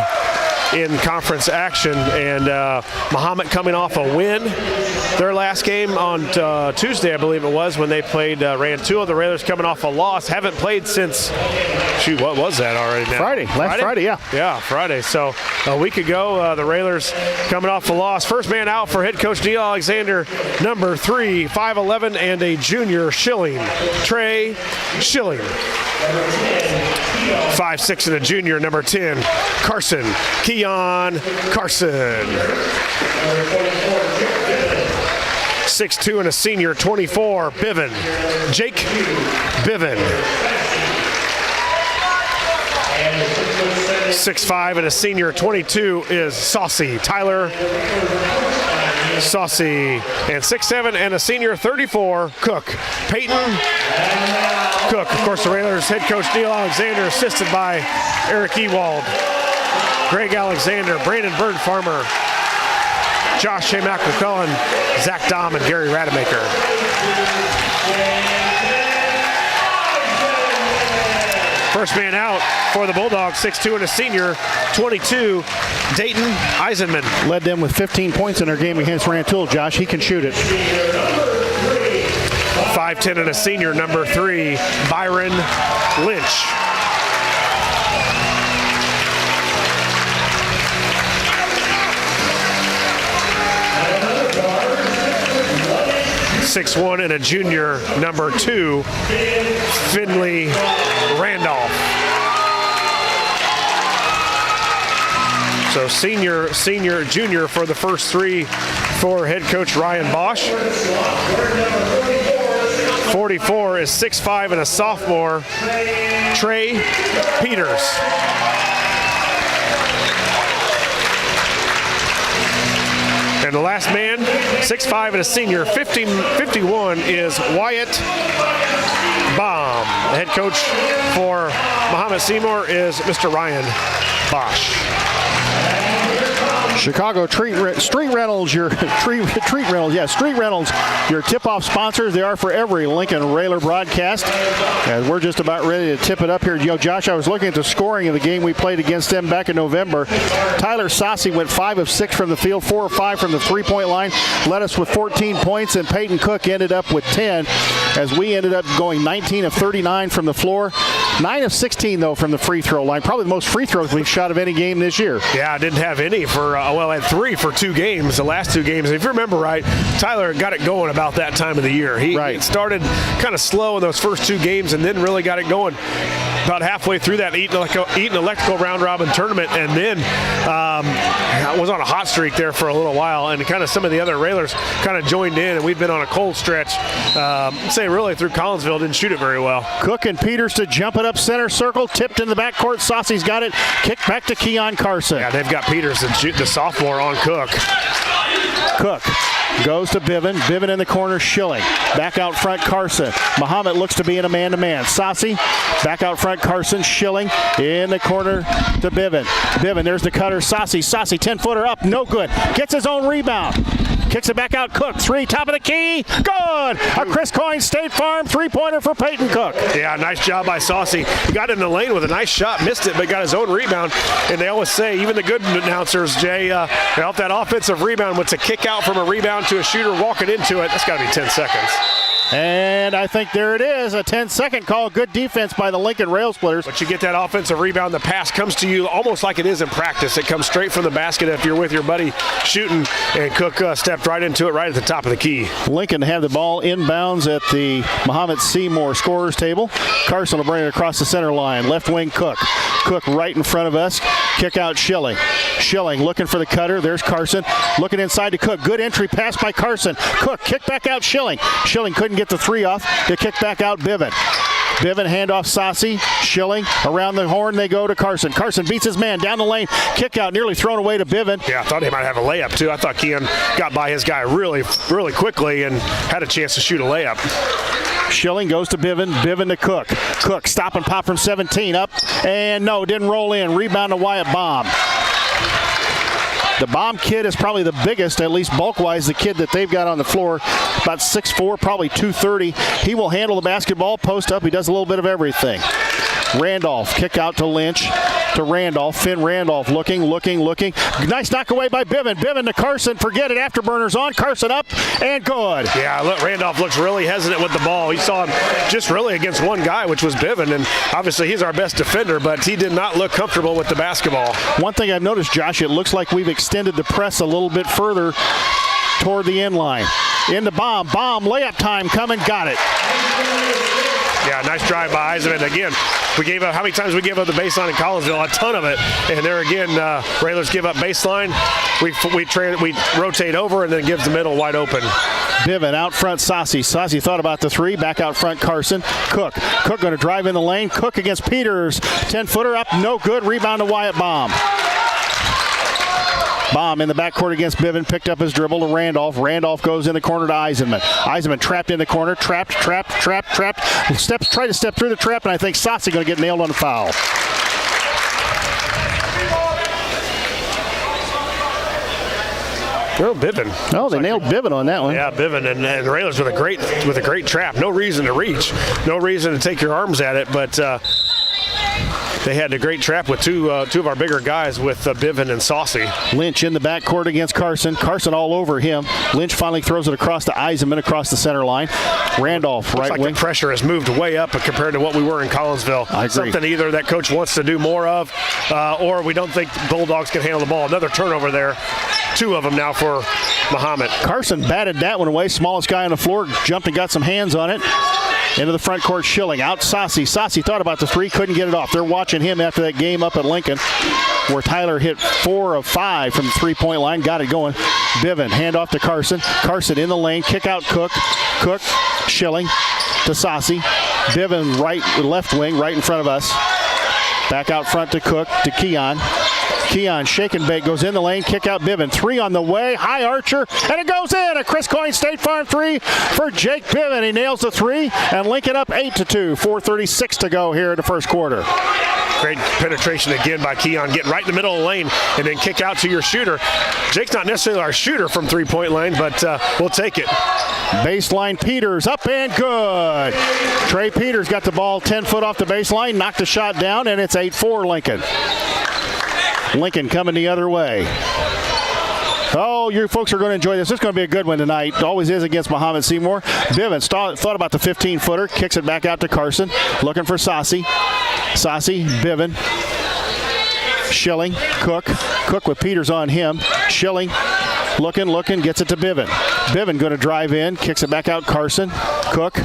in conference action, and Mahomet coming off a win their last game on Tuesday, I believe it was, when they played Rantoul. The Railers coming off a loss, haven't played since, what was that already now? Last Friday, yeah. Yeah, Friday. So a week ago, the Railers coming off a loss. First man out for head coach Neil Alexander, number 3, 5'11", and a junior, Schilling. Trey Schilling. 5'6" and a junior, number 10, Carson. Keon Carson. 6'2" and a senior, 24, Biven. Jake Biven. 6'5" and a senior, 22, is Saucy. Tyler Saucy. And 6'7" and a senior, 34, Cook. Peyton Cook. Of course, the Railers head coach Neil Alexander, assisted by Eric Ewald, Greg Alexander, Brandon Bird Farmer, Josh J. McCullen, Zach Dahm, and Gary Rademacher. First man out for the Bulldogs, 6'2" and a senior, 22, Dayton Eisenman. Led them with 15 points in their game against Rantoul, Josh. He can shoot it. 5'10" and a senior, number 3, Byron Lynch. .6'1" and a junior, number 2, Finley Randolph. So senior, junior for the first 3 for head coach Ryan Bosch. 44 is 6'5" and a sophomore, Trey Peters. And the last man, 6'5" and a senior, 51, is Wyatt Baum. The head coach for Mahomet-Seymour is Mr. Ryan Bosch. Chicago Street Rentals, your tip-off sponsors. They are for every Lincoln Railer broadcast. And we're just about ready to tip it up here. Josh, I was looking at the scoring of the game we played against them back in November. Tyler Saucy went 5 of 6 from the field, 4 of 5 from the three-point line, led us with 14 points, and Peyton Cook ended up with 10, as we ended up going 19 of 39 from the floor, 9 of 16, though, from the free throw line. Probably the most free throws we've shot of any game this year. Yeah, I didn't have any for, I had 3 for 2 games, the last 2 games. And if you remember right, Tyler got it going about that time of the year. He started kind of slow in those first 2 games and then really got it going about halfway through that Eaton Electrical round-robin tournament, and then was on a hot streak there for a little while, and kind of some of the other Railers kind of joined in, and we've been on a cold stretch, say really through Collinsville. Didn't shoot it very well. Cook and Peters to jump it up center circle, tipped in the backcourt. Saucy's got it, kicked back to Keon Carson. Yeah, they've got Peters, the sophomore, on Cook. Cook goes to Biven. Biven in the corner, Schilling. Back out front, Carson. Mahomet looks to be in a man-to-man. Saucy, back out front, Carson. Schilling in the corner to Biven. Biven, there's the cutter. Saucy, 10-footer up, no good. Gets his own rebound. Kicks it back out, Cook. 3, top of the key. Good! A Chris Coyne State Farm three-pointer for Peyton Cook. Yeah, nice job by Saucy. He got in the lane with a nice shot, missed it, but got his own rebound. And they always say, even the good announcers, Jay, help that offensive rebound. What's a kick out from a rebound to a shooter walking into it? That's got to be 10 seconds. And I think there it is, a 10-second call. Good defense by the Lincoln Rail Splitters. But you get that offensive rebound, the pass comes to you almost like it is in practice. It comes straight from the basket if you're with your buddy shooting, and Cook stepped right into it right at the top of the key. Lincoln have the ball inbounds at the Mahomet-Seymour scorers table. Carson will bring it across the center line. Left wing, Cook. Cook right in front of us. Kick out Schilling. Schilling looking for the cutter. There's Carson. Looking inside to Cook. Good entry pass by Carson. Cook kick back out Schilling. Schilling couldn't get the 3 off. They kick back out Biven. Biven handoff Saucy. Schilling around the horn. They go to Carson. Carson beats his man down the lane. Kick out nearly thrown away to Biven. Yeah, I thought he might have a layup too. I thought Keon got by his guy really, really quickly and had a chance to shoot a layup. Schilling goes to Biven. Biven to Cook. Cook stop and pop from 17 up. And no, didn't roll in. Rebound to Wyatt Baum. The Bomb kid is probably the biggest, at least bulk-wise, the kid that they've got on the floor. About 6'4", probably 230. He will handle the basketball, post up. He does a little bit of everything. Randolph, kick out to Lynch, to Randolph. Finn Randolph looking. Nice knock away by Bivin. Bivin to Carson. Forget it. Afterburners on. Carson up and good. Yeah, look, Randolph looks really hesitant with the ball. He saw him just really against one guy, which was Bivin, and obviously he's our best defender, but he did not look comfortable with the basketball. One thing I've noticed, Josh, it looks like we've extended the press a little bit further toward the end line. Into Bomb, layup time coming, got it. Yeah, nice drive by Eisenman. Again, we gave up, how many times we gave up the baseline in Collinsville? A ton of it. And there again, Railers give up baseline. We rotate over and then gives the middle wide open. Bivin out front, Saucy. Saucy thought about the three. Back out front, Carson. Cook going to drive in the lane. Cook against Peters. 10-footer up, no good. Rebound to Wyatt Bomb. Bomb in the backcourt against Bivin, picked up his dribble to Randolph. Randolph goes in the corner to Eisenman. Eisenman trapped in the corner, trapped. Try to step through the trap, and I think Saucy going to get nailed on the foul. Well, Bivin. Oh, they nailed Bivin on that one. Yeah, Bivin, and the Railers with a great trap. No reason to reach, no reason to take your arms at it, but they had a great trap with two of our bigger guys with Bivin and Saucy. Lynch in the backcourt against Carson. Carson all over him. Lynch finally throws it across to Eisenman across the center line. Randolph right like wing. The pressure has moved way up compared to what we were in Collinsville. I agree. Something either that coach wants to do more of, or we don't think Bulldogs can handle the ball. Another turnover there. 2 of them now for Mahomet. Carson batted that one away. Smallest guy on the floor jumped and got some hands on it. Into the front court, Schilling. Out Saucy. Saucy thought about the three, couldn't get it off. They're watching him after that game up at Lincoln where Tyler hit 4 of 5 from the three-point line. Got it going. Bivin, hand off to Carson. Carson in the lane, kick out Cook. Cook, Schilling to Saucy. Bivin left wing, right in front of us. Back out front to Cook, to Keon. Keon, shake and bake, goes in the lane, kick out Bivin. 3 on the way, high archer, and it goes in. A Chris Coyne State Farm 3 for Jake Bivin. He nails the 3, and Lincoln up 8-2. 4:36 to go here in the first quarter. Great penetration again by Keon, getting right in the middle of the lane and then kick out to your shooter. Jake's not necessarily our shooter from three-point line, but we'll take it. Baseline Peters, up and good. Trey Peters got the ball 10 foot off the baseline, knocked the shot down, and it's 8-4 Lincoln. Lincoln coming the other way. Oh, you folks are going to enjoy this. This is going to be a good one tonight. Always is against Mahomet-Seymour. Bivin thought about the 15-footer, kicks it back out to Carson, looking for Saucy. Saucy, Bivin. Schilling, Cook with Peters on him. Schilling, looking, gets it to Bivin. Bivin going to drive in, kicks it back out Carson. Cook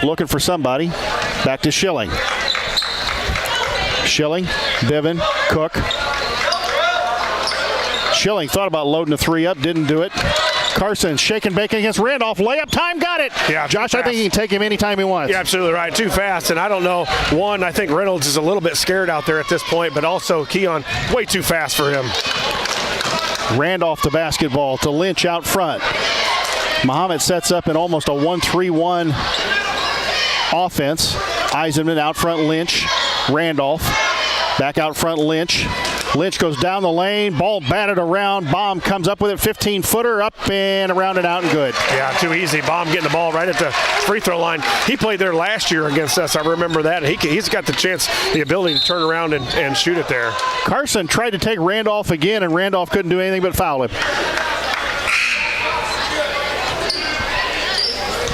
looking for somebody. Back to Schilling. Schilling, Bivin, Cook. Schilling thought about loading the 3 up, didn't do it. Carson shaking, baking against Randolph. Layup time, got it. Yeah, Josh, I think he can take him anytime he wants. Yeah, absolutely right. Too fast, and I don't know. One, I think Reynolds is a little bit scared out there at this point, but also Keon, way too fast for him. Randolph the basketball to Lynch out front. Mahomet sets up in almost a 1-3-1 offense. Eisenman out front, Lynch. Randolph back out front, Lynch. Lynch goes down the lane, ball batted around. Bomb comes up with it, 15-footer, up and around and out and good. Yeah, too easy. Bomb getting the ball right at the free throw line. He played there last year against us. I remember that. He's got the ability to turn around and shoot it there. Carson tried to take Randolph again, and Randolph couldn't do anything but foul him.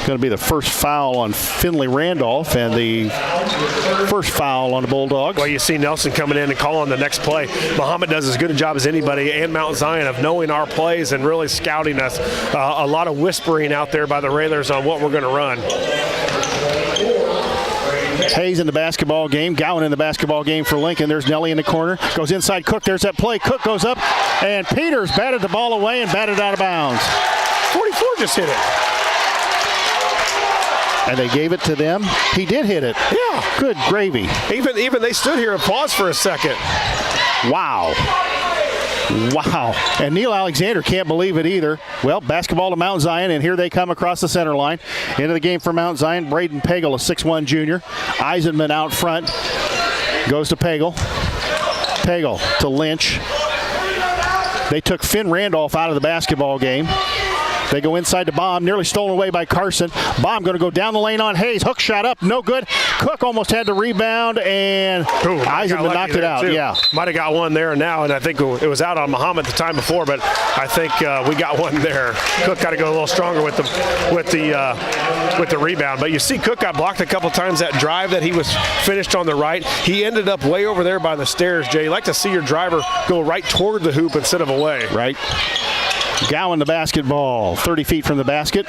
Going to be the first foul on Finley Randolph and the first foul on the Bulldogs. Well, you see Nelson coming in and calling the next play. Mahomet does as good a job as anybody, and Mount Zion, of knowing our plays and really scouting us. A lot of whispering out there by the Railers on what we're going to run. Hayes in the basketball game. Gowan in the basketball game for Lincoln. There's Nelly in the corner. Goes inside Cook. There's that play. Cook goes up, and Peters batted the ball away and batted out of bounds. 44 just hit it. And they gave it to them. He did hit it. Yeah. Good gravy. Even they stood here and paused for a second. Wow. And Neil Alexander can't believe it either. Well, basketball to Mount Zion, and here they come across the center line. Into the game for Mount Zion. Braden Pagel, a 6'1 junior. Eisenman out front. Goes to Pagel. Pagel to Lynch. They took Finn Randolph out of the basketball game. They go inside to Baum, nearly stolen away by Carson. Baum going to go down the lane on Hayes. Hook shot up, no good. Cook almost had the rebound, and Eisenman knocked it out. Yeah, might have got one there now, and I think it was out on Mahomet the time before, but I think we got one there. Cook got to go a little stronger with the rebound. But you see, Cook got blocked a couple times. That drive that he was finished on the right, he ended up way over there by the stairs. Jay, you like to see your driver go right toward the hoop instead of away. Right. Gowan the basketball, 30 feet from the basket.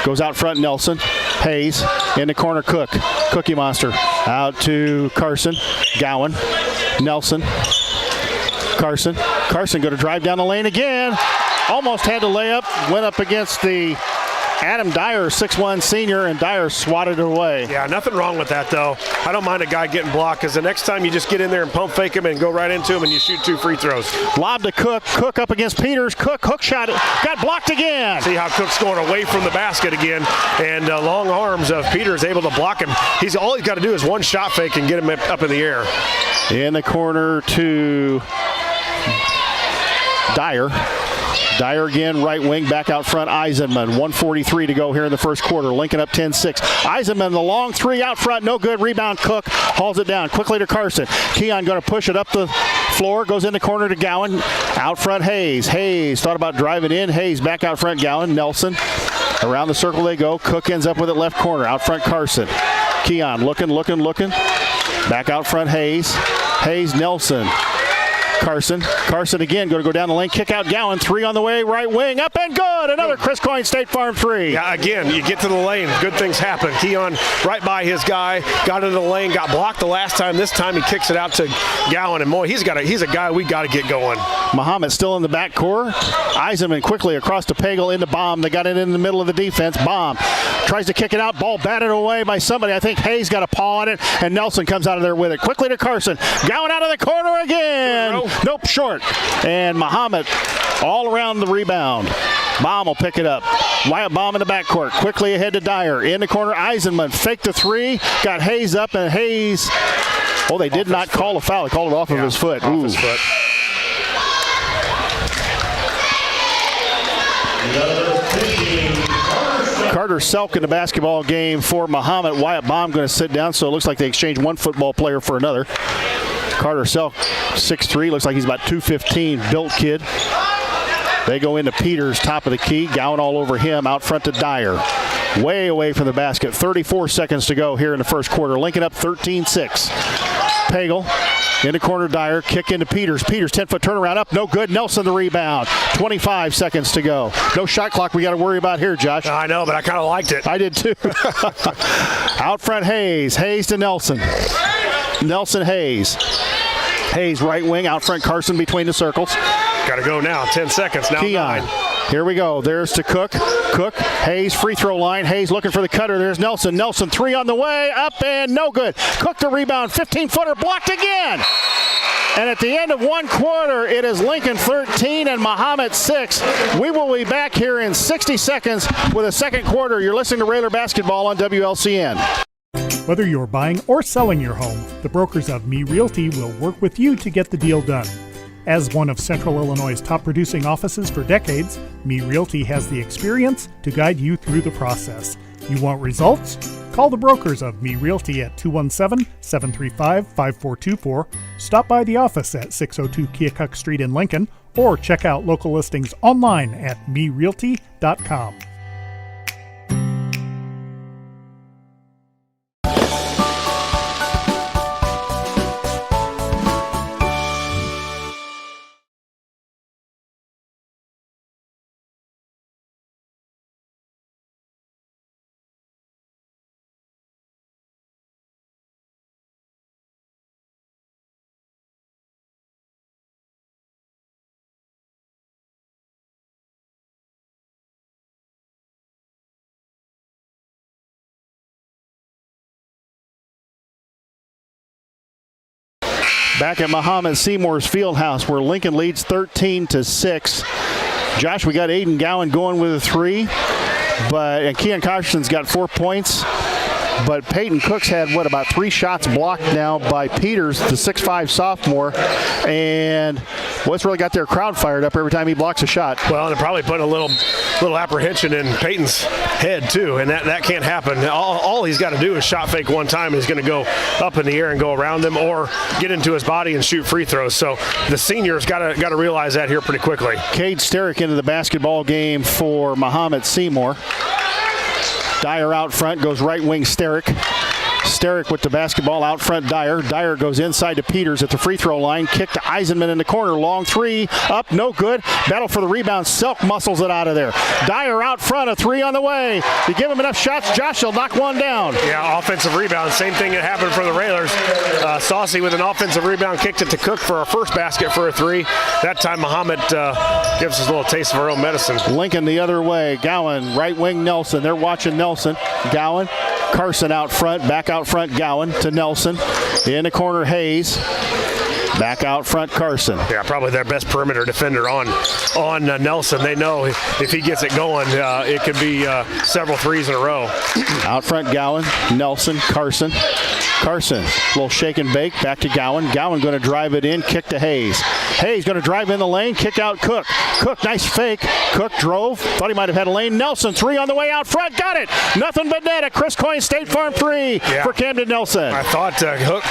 Goes out front, Nelson. Hayes in the corner, Cook. Cookie Monster out to Carson. Gowan, Nelson, Carson. Carson going to drive down the lane again. Almost had to lay up. Went up against the Adam Dyer, 6'1 senior, and Dyer swatted it away. Yeah, nothing wrong with that, though. I don't mind a guy getting blocked, because the next time you just get in there and pump fake him and go right into him and you shoot 2 free throws. Lob to Cook. Cook up against Peters. Cook, hook shot, got blocked again. See how Cook's going away from the basket again, and long arms of Peters able to block him. All he's got to do is one shot fake and get him up in the air. In the corner to Dyer. Dyer again, right wing, back out front, Eisenman. 1:43 to go here in the first quarter. Lincoln up 10-6. Eisenman, the long three out front, no good. Rebound, Cook hauls it down quickly to Carson. Keon going to push it up the floor, goes in the corner to Gowan. Out front, Hayes. Hayes thought about driving in. Hayes back out front, Gowan. Nelson. Around the circle they go. Cook ends up with it left corner. Out front, Carson. Keon looking. Back out front, Hayes. Hayes, Nelson. Carson again, going to go down the lane, kick out Gowan, 3 on the way, right wing, up and good. Another Chris Coyne State Farm 3. Yeah, again, you get to the lane, good things happen. Keon right by his guy, got into the lane, got blocked the last time. This time he kicks it out to Gowan, and boy, he's a guy we got to get going. Mahomet still in the back core. Eisenman quickly across to Pagel into Baum. They got it in the middle of the defense. Baum tries to kick it out, ball batted away by somebody. I think Hayes got a paw on it, and Nelson comes out of there with it. Quickly to Carson. Gowan out of the corner again. Nope, short. And Mahomet all around the rebound. Baum will pick it up. Wyatt Baum in the backcourt. Quickly ahead to Dyer. In the corner, Eisenman faked the 3. Got Hayes up, and Hayes, they did not call a foul. They called it off of his foot. Off his foot. Carter Selk in the basketball game for Mahomet. Wyatt Baum going to sit down, so it looks like they exchanged one football player for another. Carter Selk, 6'3", looks like he's about 215, built kid. They go into Peters, top of the key. Gowan all over him, out front to Dyer. Way away from the basket. 34 seconds to go here in the first quarter. Lincoln up 13-6. Pagel in the corner, Dyer, kick into Peters. Peters, 10-foot turnaround up, no good. Nelson the rebound. 25 seconds to go. No shot clock we got to worry about here, Josh. I know, but I kind of liked it. I did too. Out front, Hayes. Hayes to Nelson. Nelson, Hayes. Hayes right wing, out front, Carson between the circles. Got to go now. 10 seconds now. Keon. 9. Here we go. There's to Cook. Cook. Hayes, free throw line. Hayes looking for the cutter. There's Nelson. Nelson, 3 on the way. Up and no good. Cook the rebound. 15-footer blocked again. And at the end of one quarter, it is Lincoln 13 and Mahomet 6. We will be back here in 60 seconds with a second quarter. You're listening to Railer Basketball on WLCN. Whether you're buying or selling your home, the brokers of Me Realty will work with you to get the deal done. As one of Central Illinois' top producing offices for decades, Me Realty has the experience to guide you through the process. You want results? Call the brokers of Me Realty at 217-735-5424, stop by the office at 602 Keokuk Street in Lincoln, or check out local listings online at merealty.com. Back at Mahomet-Seymour's Fieldhouse, where Lincoln leads 13-6. Josh, we got Aiden Gowan going with a 3, and Keon Carson's got 4 points. but Peyton Cook's had, about 3 shots blocked now by Peters, the 6'5 sophomore, and what's really got their crowd fired up every time he blocks a shot. Well, they're probably putting a little apprehension in Peyton's head, too, and that can't happen. All he's got to do is shot fake one time, and he's going to go up in the air and go around him or get into his body and shoot free throws. So the seniors got to realize that here pretty quickly. Cade Sterick into the basketball game for Mahomet-Seymour. Dyer out front, goes right wing Sterick. Sterick with the basketball out front, Dyer. Dyer goes inside to Peters at the free throw line. Kick to Eisenman in the corner. Long 3, up, no good. Battle for the rebound. Selk muscles it out of there. Dyer out front, a 3 on the way. You give him enough shots, Josh, he'll knock one down. Yeah, offensive rebound. Same thing that happened for the Railers. Saucy with an offensive rebound, kicked it to Cook for our first basket for a 3. That time Mahomet gives us a little taste of our own medicine. Lincoln the other way. Gowan, right wing Nelson. They're watching Nelson. Gowan. Carson out front, back out front, Gowan to Nelson. In the corner, Hayes. Back out front, Carson. Yeah, probably their best perimeter defender on Nelson. They know if he gets it going, it could be several 3s in a row. Out front, Gowan, Nelson, Carson. Carson, a little shake and bake, back to Gowan. Gowan going to drive it in, kick to Hayes. Hayes going to drive in the lane, kick out Cook. Cook, nice fake. Cook drove, thought he might have had a lane. Nelson, 3 on the way out front, got it. Nothing but net. A Chris Coyne State Farm 3 for Camden Nelson. I thought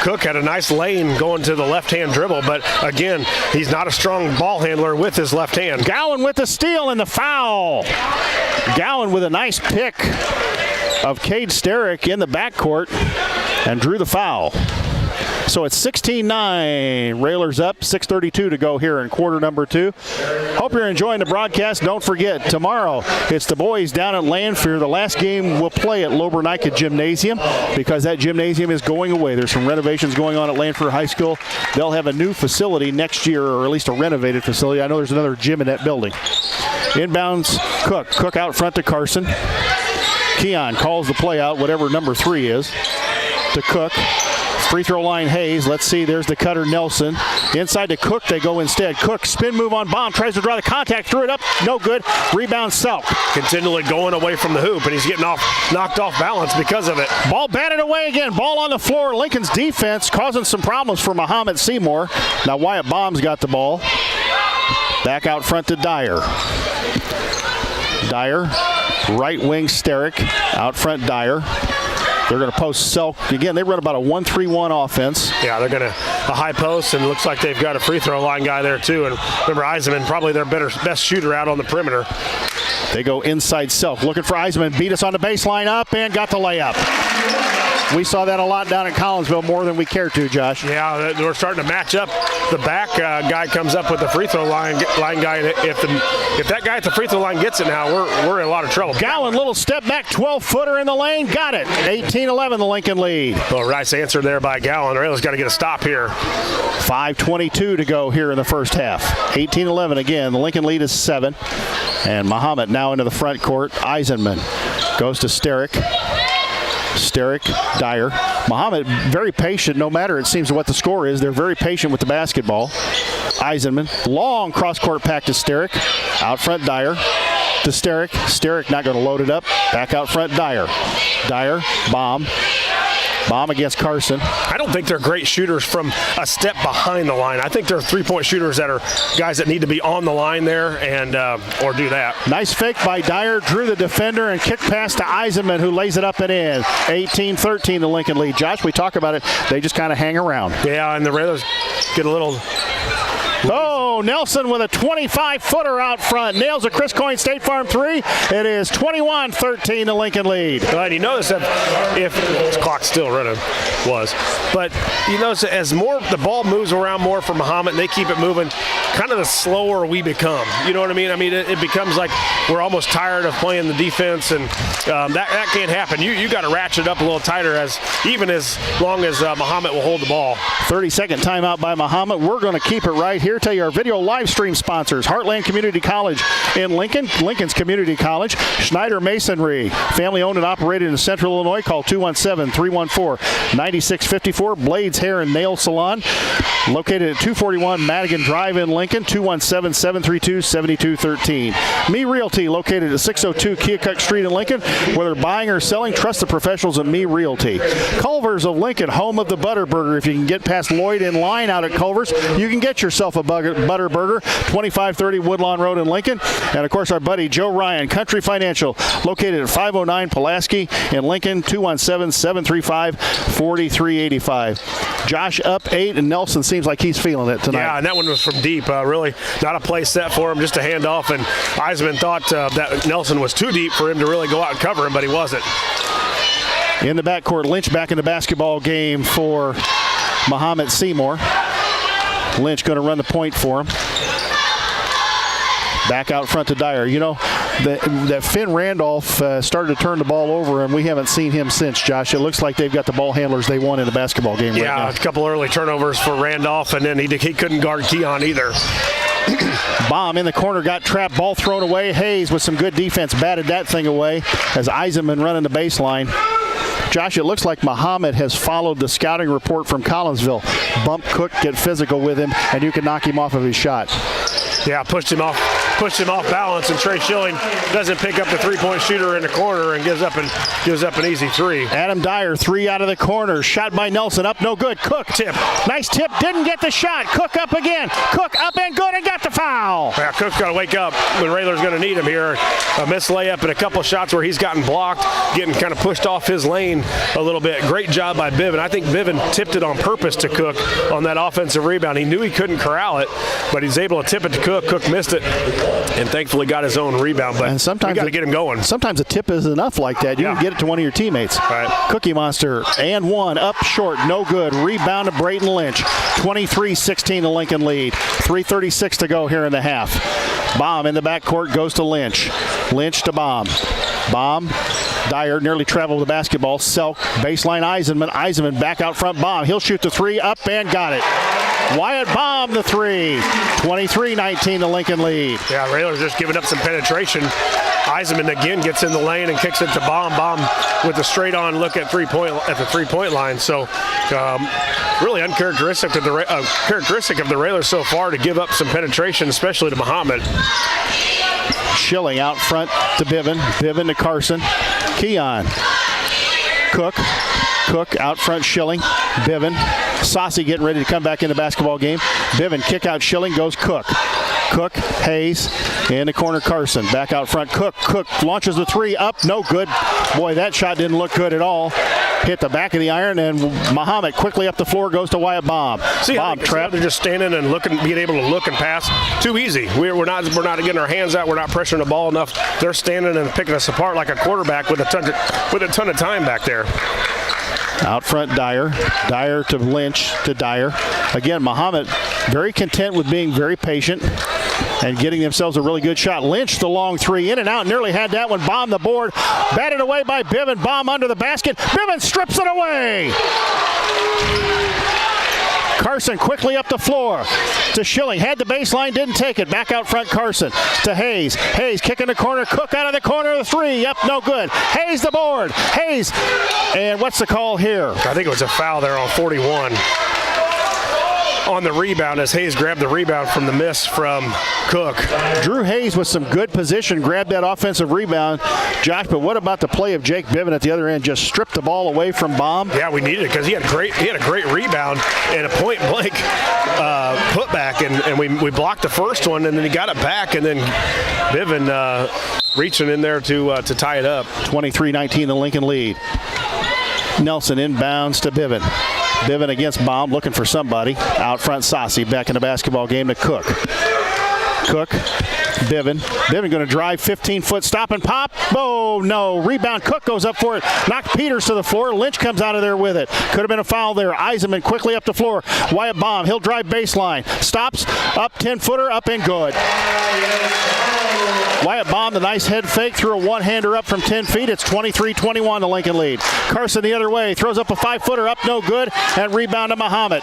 Cook had a nice lane going to the left-hand dribble, but again, he's not a strong ball handler with his left hand. Gowan with the steal and the foul. Gowan with a nice pick of Cade Sterick in the backcourt and drew the foul. So it's 16-9. Railers up, 6:32 to go here in quarter number 2. Hope you're enjoying the broadcast. Don't forget, tomorrow it's the boys down at Lanphier. The last game we'll play at Lobernica Gymnasium because that gymnasium is going away. There's some renovations going on at Lanphier High School. They'll have a new facility next year, or at least a renovated facility. I know there's another gym in that building. Inbounds Cook. Cook out front to Carson. Keon calls the play out, whatever number 3 is, to Cook. Free throw line, Hayes. Let's see, there's the cutter, Nelson. Inside to Cook, they go instead. Cook, spin move on bomb, tries to draw the contact, threw it up, no good. Rebound, Selk. Continually going away from the hoop, and he's getting knocked off balance because of it. Ball batted away again, ball on the floor. Lincoln's defense causing some problems for Mahomet-Seymour. Now Wyatt Baum's got the ball. Back out front to Dyer. Dyer, right wing Sterick, out front Dyer. They're going to post Selk. Again, they run about a 1-3-1 offense. Yeah, they're going to a high post, and it looks like they've got a free throw line guy there too. And remember, Eisenman, probably their best shooter out on the perimeter. They go inside Selk. Looking for Eisenman. Beat us on the baseline up and got the layup. We saw that a lot down in Collinsville, more than we care to, Josh. Yeah, we're starting to match up. The back guy comes up with the free throw line guy. If that guy at the free throw line gets it now, we're in a lot of trouble. Gowan, little step back, 12-footer in the lane, got it. 18-11, the Lincoln lead. Well, nice answer there by Gowan. Railers got to get a stop here. 5:22 to go here in the first half. 18-11 again. The Lincoln lead is 7. And Mahomet now into the front court. Eisenman goes to Sterick. Sterick, Dyer. Mahomet very patient, no matter it seems what the score is. They're very patient with the basketball. Eisenman, long cross-court pack to Sterick. Out front, Dyer to Sterick. Sterick not going to load it up. Back out front, Dyer. Dyer, bomb. Bomb against Carson. I don't think they're great shooters from a step behind the line. I think they're three-point shooters that are guys that need to be on the line there and or do that. Nice fake by Dyer, drew the defender, and kick pass to Eisenman, who lays it up and in. 18-13, the Lincoln lead. Josh, we talk about it. They just kind of hang around. Yeah, and the Railers get a little... Oh, Nelson with a 25-footer out front. Nails a Chris Coyne State Farm 3. It is 21-13, the Lincoln lead. And you notice that if this clock's still running, but you notice that as more the ball moves around more for Mahomet and they keep it moving, kind of the slower we become. You know what I mean? I mean, it becomes like we're almost tired of playing the defense, and that can't happen. You got to ratchet up a little tighter as long as Mahomet will hold the ball. 30-second timeout by Mahomet. We're going to keep it right here. Tell you our video live stream sponsors: Heartland Community College in Lincoln, Lincoln's Community College, Schneider Masonry, family owned and operated in Central Illinois. Call 217-314-9654. Blades Hair and Nail Salon, located at 241 Madigan Drive in Lincoln. Lincoln, 217-732-7213. Me Realty, located at 602 Keokuk Street in Lincoln. Whether buying or selling, trust the professionals at Me Realty. Culver's of Lincoln, home of the Butter Burger. If you can get past Lloyd in line out at Culver's, you can get yourself a Butter Burger, 2530 Woodlawn Road in Lincoln. And, of course, our buddy Joe Ryan, Country Financial, located at 509 Pulaski in Lincoln, 217-735-4385. Josh up 8, and Nelson seems like he's feeling it tonight. Yeah, and that one was from deep. Really not a play set for him, just a handoff. And Eisman thought that Nelson was too deep for him to really go out and cover him, but he wasn't. In the backcourt, Lynch back in the basketball game for Mahomet-Seymour. Lynch going to run the point for him. Back out front to Dyer. You know, that Finn Randolph started to turn the ball over, and we haven't seen him since, Josh. It looks like they've got the ball handlers they want in the basketball game right now. Yeah, a couple early turnovers for Randolph, and then he couldn't guard Keon either. Bomb in the corner, got trapped, ball thrown away. Hayes with some good defense batted that thing away as Eisenman running the baseline. Josh, it looks like Mahomet has followed the scouting report from Collinsville. Bump Cook, get physical with him, and you can knock him off of his shot. Yeah, pushed him off balance, and Trey Schilling doesn't pick up the three-point shooter in the corner and gives up an easy three. Adam Dyer, 3 out of the corner, shot by Nelson, up no good. Cook, tip, nice tip, didn't get the shot. Cook up again, Cook up and good, and got the foul. Yeah, Cook's got to wake up when Railer's going to need him here. A missed layup and a couple shots where he's gotten blocked, getting kind of pushed off his lane a little bit. Great job by Biven. I think Biven tipped it on purpose to Cook on that offensive rebound. He knew he couldn't corral it, but he's able to tip it to Cook. Cook missed it and thankfully got his own rebound. But sometimes we got to get him going. Sometimes a tip is enough like that. You can get it to one of your teammates. Right. Cookie Monster and one up short, no good. Rebound to Brayton Lynch. 23-16 the Lincoln lead. 3:36 to go here in the half. Bomb in the backcourt goes to Lynch. Lynch to Bomb. Bomb. Dyer nearly traveled the basketball. Selk, baseline Eisenman. Eisenman back out front. Bomb. He'll shoot the three up and got it. Wyatt Bomb the three. 23-19 the Lincoln lead. Yeah, Railer's just giving up some penetration. Eisenman again gets in the lane and kicks it to Bomb. Bomb with a straight-on look at the three-point line. So really uncharacteristic of the Railers so far to give up some penetration, especially to Mahomet. Schilling out front to Biven. Biven to Carson. Keon. Cook out front, Schilling. Biven. Saucy getting ready to come back in the basketball game. Biven kick out Schilling, goes Cook. Hayes, in the corner Carson. Back out front, Cook launches the three, up, no good. Boy, that shot didn't look good at all. Hit the back of the iron, and Mahomet quickly up the floor, goes to Wyatt Bomb. Bomb trapped. They're just standing and looking, being able to look and pass. Too easy. We're not getting our hands out. We're not pressuring the ball enough. They're standing and picking us apart like a quarterback with a ton of time back there. Out front, Dyer. Dyer to Lynch to Dyer. Again, Mahomet very content with being very patient and getting themselves a really good shot. Lynch, the long three, in and out, nearly had that one. Bomb the board, batted away by Biven. Bomb under the basket. Biven strips it away. Carson quickly up the floor to Schilling. Had the baseline, didn't take it. Back out front, Carson to Hayes. Hayes kicking the corner. Cook out of the corner of the three. Up, no good. Hayes the board. Hayes. And what's the call here? I think it was a foul there on 41. On the rebound as Hayes grabbed the rebound from the miss from Cook. Drew Hayes with some good position, grabbed that offensive rebound, Josh, but what about the play of Jake Biven at the other end? Just stripped the ball away from Bomb. Yeah, we needed it because he had a great rebound and a point blank putback, and we blocked the first one, and then he got it back, and then Biven reaching in there to tie it up. 23-19 the Lincoln lead. Nelson inbounds to Biven. Biven against Bomb, looking for somebody. Out front, Saucy back in the basketball game to Cook. Biven. Biven going to drive, 15-foot stop and pop. Oh, no. Rebound. Cook goes up for it. Knocked Peters to the floor. Lynch comes out of there with it. Could have been a foul there. Eisenman quickly up the floor. Wyatt Bomb. He'll drive baseline. Stops. Up 10-footer. Up and good. Wyatt Bomb, the nice head fake, threw a one-hander up from 10 feet. It's 23-21 the Lincoln lead. Carson the other way. Throws up a 5-footer. Up no good. And rebound to Mahomet.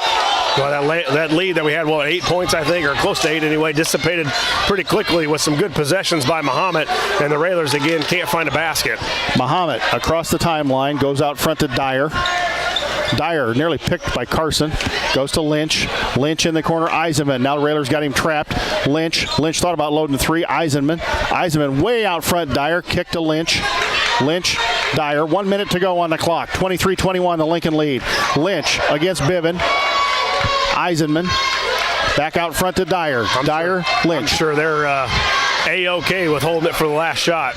Well, that lead that we had, 8 points, I think, or close to 8 anyway, dissipated pretty quickly with some good possessions by Mahomet, and the Railers, again, can't find a basket. Mahomet across the timeline, goes out front to Dyer. Dyer nearly picked by Carson. Goes to Lynch. Lynch in the corner. Eisenman. Now the Railers got him trapped. Lynch thought about loading 3. Eisenman way out front. Dyer kick to Lynch. Dyer, 1 minute to go on the clock. 23-21, the Lincoln lead. Lynch against Biven. Eisenman back out front to Dyer. Lynch. I'm sure they're A-OK with holding it for the last shot.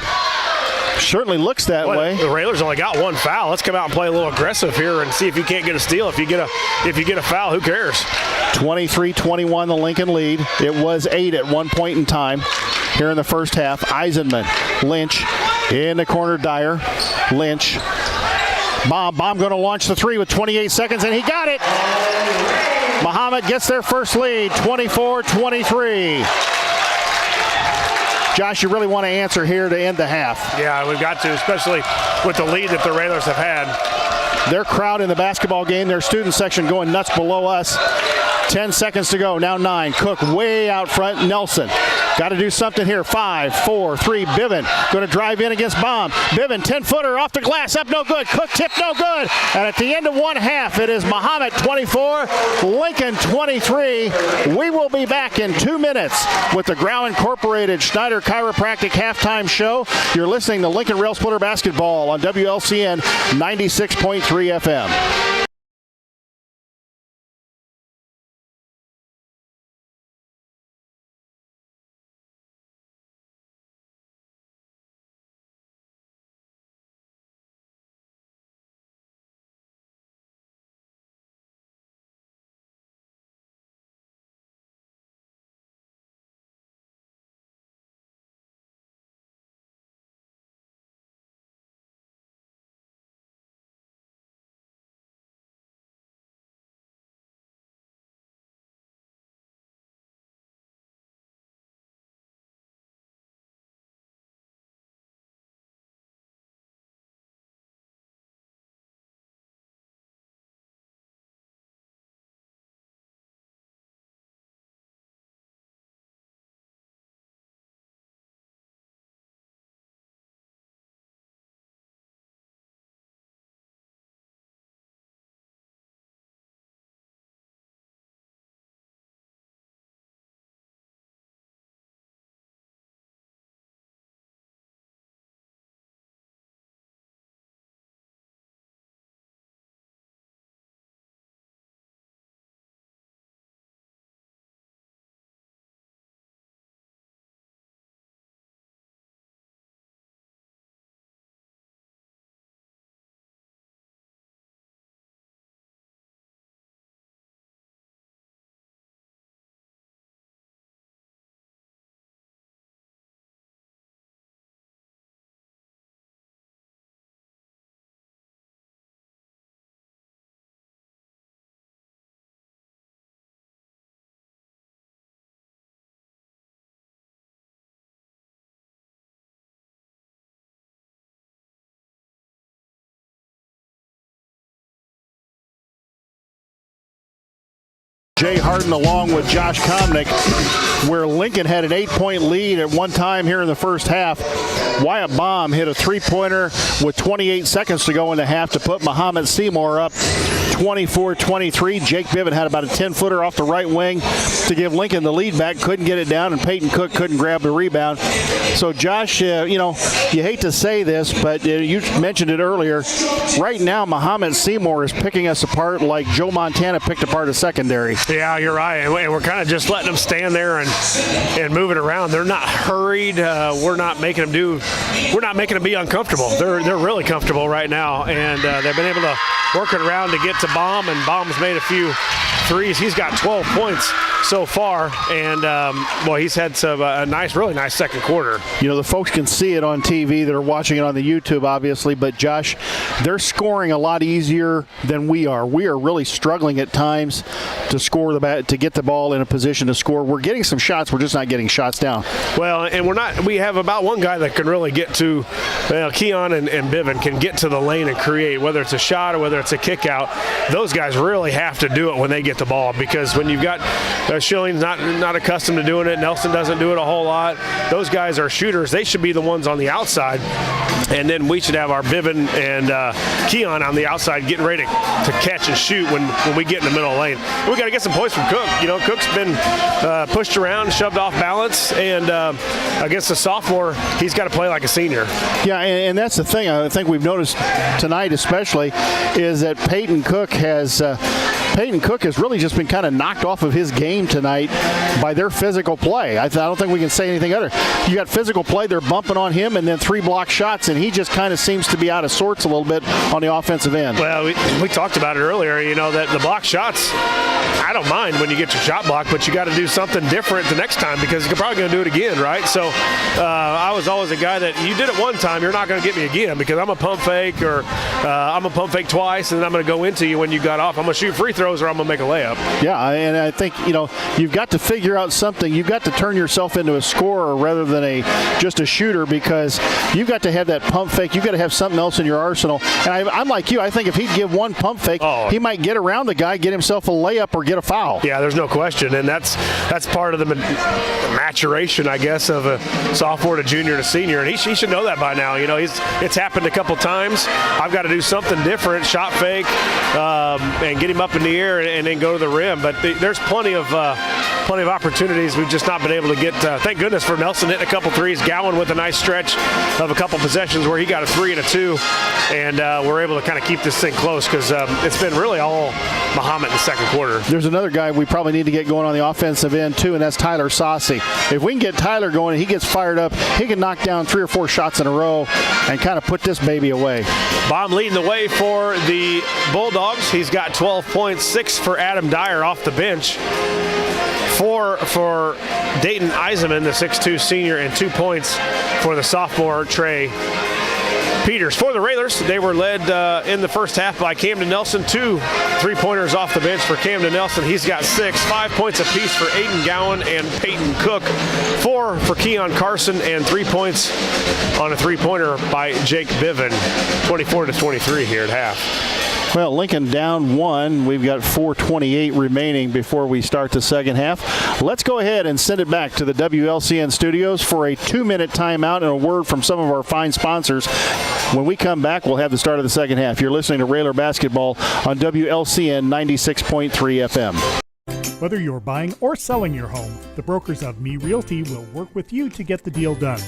Certainly looks that way. The Railers only got 1 foul. Let's come out and play a little aggressive here and see if you can't get a steal. If you get a foul, who cares? 23-21, the Lincoln lead. It was 8 at one point in time here in the first half. Eisenman, Lynch in the corner. Dyer, Lynch. Bomb going to launch the 3 with 28 seconds, and he got it. Mahomet gets their first lead, 24-23. Josh, you really want to answer here to end the half. Yeah, we've got to, especially with the lead that the Railers have had. Their crowd in the basketball game, their student section going nuts below us. 10 seconds to go, now 9. Cook way out front. Nelson got to do something here. 5, 4, 3. Biven going to drive in against Baum. Biven, 10-footer off the glass, up no good. Cook tip no good. And at the end of one half, it is Mahomet 24, Lincoln 23. We will be back in 2 minutes with the Grau Incorporated Schneider Chiropractic halftime show. You're listening to Lincoln Rail Splitter Basketball on WLCN 96.3 FM. Jay Harden along with Josh Komnick, where Lincoln had an 8-point lead at one time here in the first half. Wyatt Baum hit a three-pointer with 28 seconds to go in the half to put Mahomet-Seymour up 24-23. Jake Biven had about a 10-footer off the right wing to give Lincoln the lead back. Couldn't get it down, and Peyton Cook couldn't grab the rebound. So, Josh, you hate to say this, but you mentioned it earlier. Right now, Mahomet-Seymour is picking us apart like Joe Montana picked apart a secondary. Yeah, you're right. And we're kind of just letting them stand there and move it around. They're not hurried. We're not making them be uncomfortable. They're really comfortable right now, and they've been able to work it around to get to Baum, and Baum's made a few threes. He's got 12 points so far, and he's had some really nice second quarter. The folks can see it on TV that are watching it on the YouTube, obviously, but Josh, they're scoring a lot easier than we are. We are really struggling at times to score to get the ball in a position to score. We're getting some shots, we're just not getting shots down. Well, and we have about one guy that can really get to, Keon and Biven can get to the lane and create, whether it's a shot or whether it's a kick out. those guys really have to do it when they get the ball, because when you've got Schilling's not accustomed to doing it, Nelson doesn't do it a whole lot. Those guys are shooters. They should be the ones on the outside, and then we should have our Bivin and Keon on the outside getting ready to catch and shoot when we get in the middle lane. And we got to get some points from Cook. You know, Cook's been pushed around, shoved off balance, and against the sophomore, he's got to play like a senior. Yeah, and that's the thing I think we've noticed tonight especially is that Peyton Cook has really just been kind of knocked off of his game tonight by their physical play. I don't think we can say anything other. You got physical play, they're bumping on him, and then 3 block shots, and he just kind of seems to be out of sorts a little bit on the offensive end. Well, we talked about it earlier, you know, that the block shots, I don't mind when you get your shot block, but you got to do something different the next time, because you're probably going to do it again, right? So I was always a guy that you did it one time, you're not going to get me again, because I'm a pump fake, or I'm a pump fake twice, and then I'm going to go into you when you got off. I'm going to shoot free throws, or I'm going to make a layup. Yeah, and I think, you know, you've got to figure out something. You've got to turn yourself into a scorer rather than just a shooter, because you've got to have that pump fake. You've got to have something else in your arsenal. And I'm like you. I think if he'd give one pump fake, he might get around the guy, get himself a layup, or get a foul. Yeah, there's no question. And that's part of the maturation, I guess, of a sophomore to junior to senior. And he should know that by now. You know, it's happened a couple times. I've got to do something different, shot fake, and get him up in the air and then go to the rim. But there's plenty of opportunities. We've just not been able to get. Thank goodness for Nelson hitting a couple threes. Gowan with a nice stretch of a couple possessions where he got a 3 and a 2, and we're able to kind of keep this thing close, because it's been really all Mahomet in the second quarter. There's another guy we probably need to get going on the offensive end too, and that's Tyler Saucy. If we can get Tyler going and he gets fired up, he can knock down 3 or 4 shots in a row and kind of put this baby away. Baum leading the way for the Bulldogs. He's got 12 points, 6 for Adam Dyer off the bench, 4 for Dayton Eisenman, the 6'2 senior, and 2 points for the sophomore Trey Peters. For the Railers, they were led in the first half by Camden Nelson. 2 3-pointers off the bench for Camden Nelson. He's got 6. 5 points apiece for Aiden Gowan and Peyton Cook. 4 for Keon Carson, and 3 points on a 3-pointer by Jake Bivin. 24-23 here at half. Well, Lincoln down 1. We've got 4:28 remaining before we start the second half. Let's go ahead and send it back to the WLCN studios for a 2-minute timeout and a word from some of our fine sponsors. When we come back, we'll have the start of the second half. You're listening to Railer Basketball on WLCN 96.3 FM. Whether you're buying or selling your home, the brokers of Me Realty will work with you to get the deal done.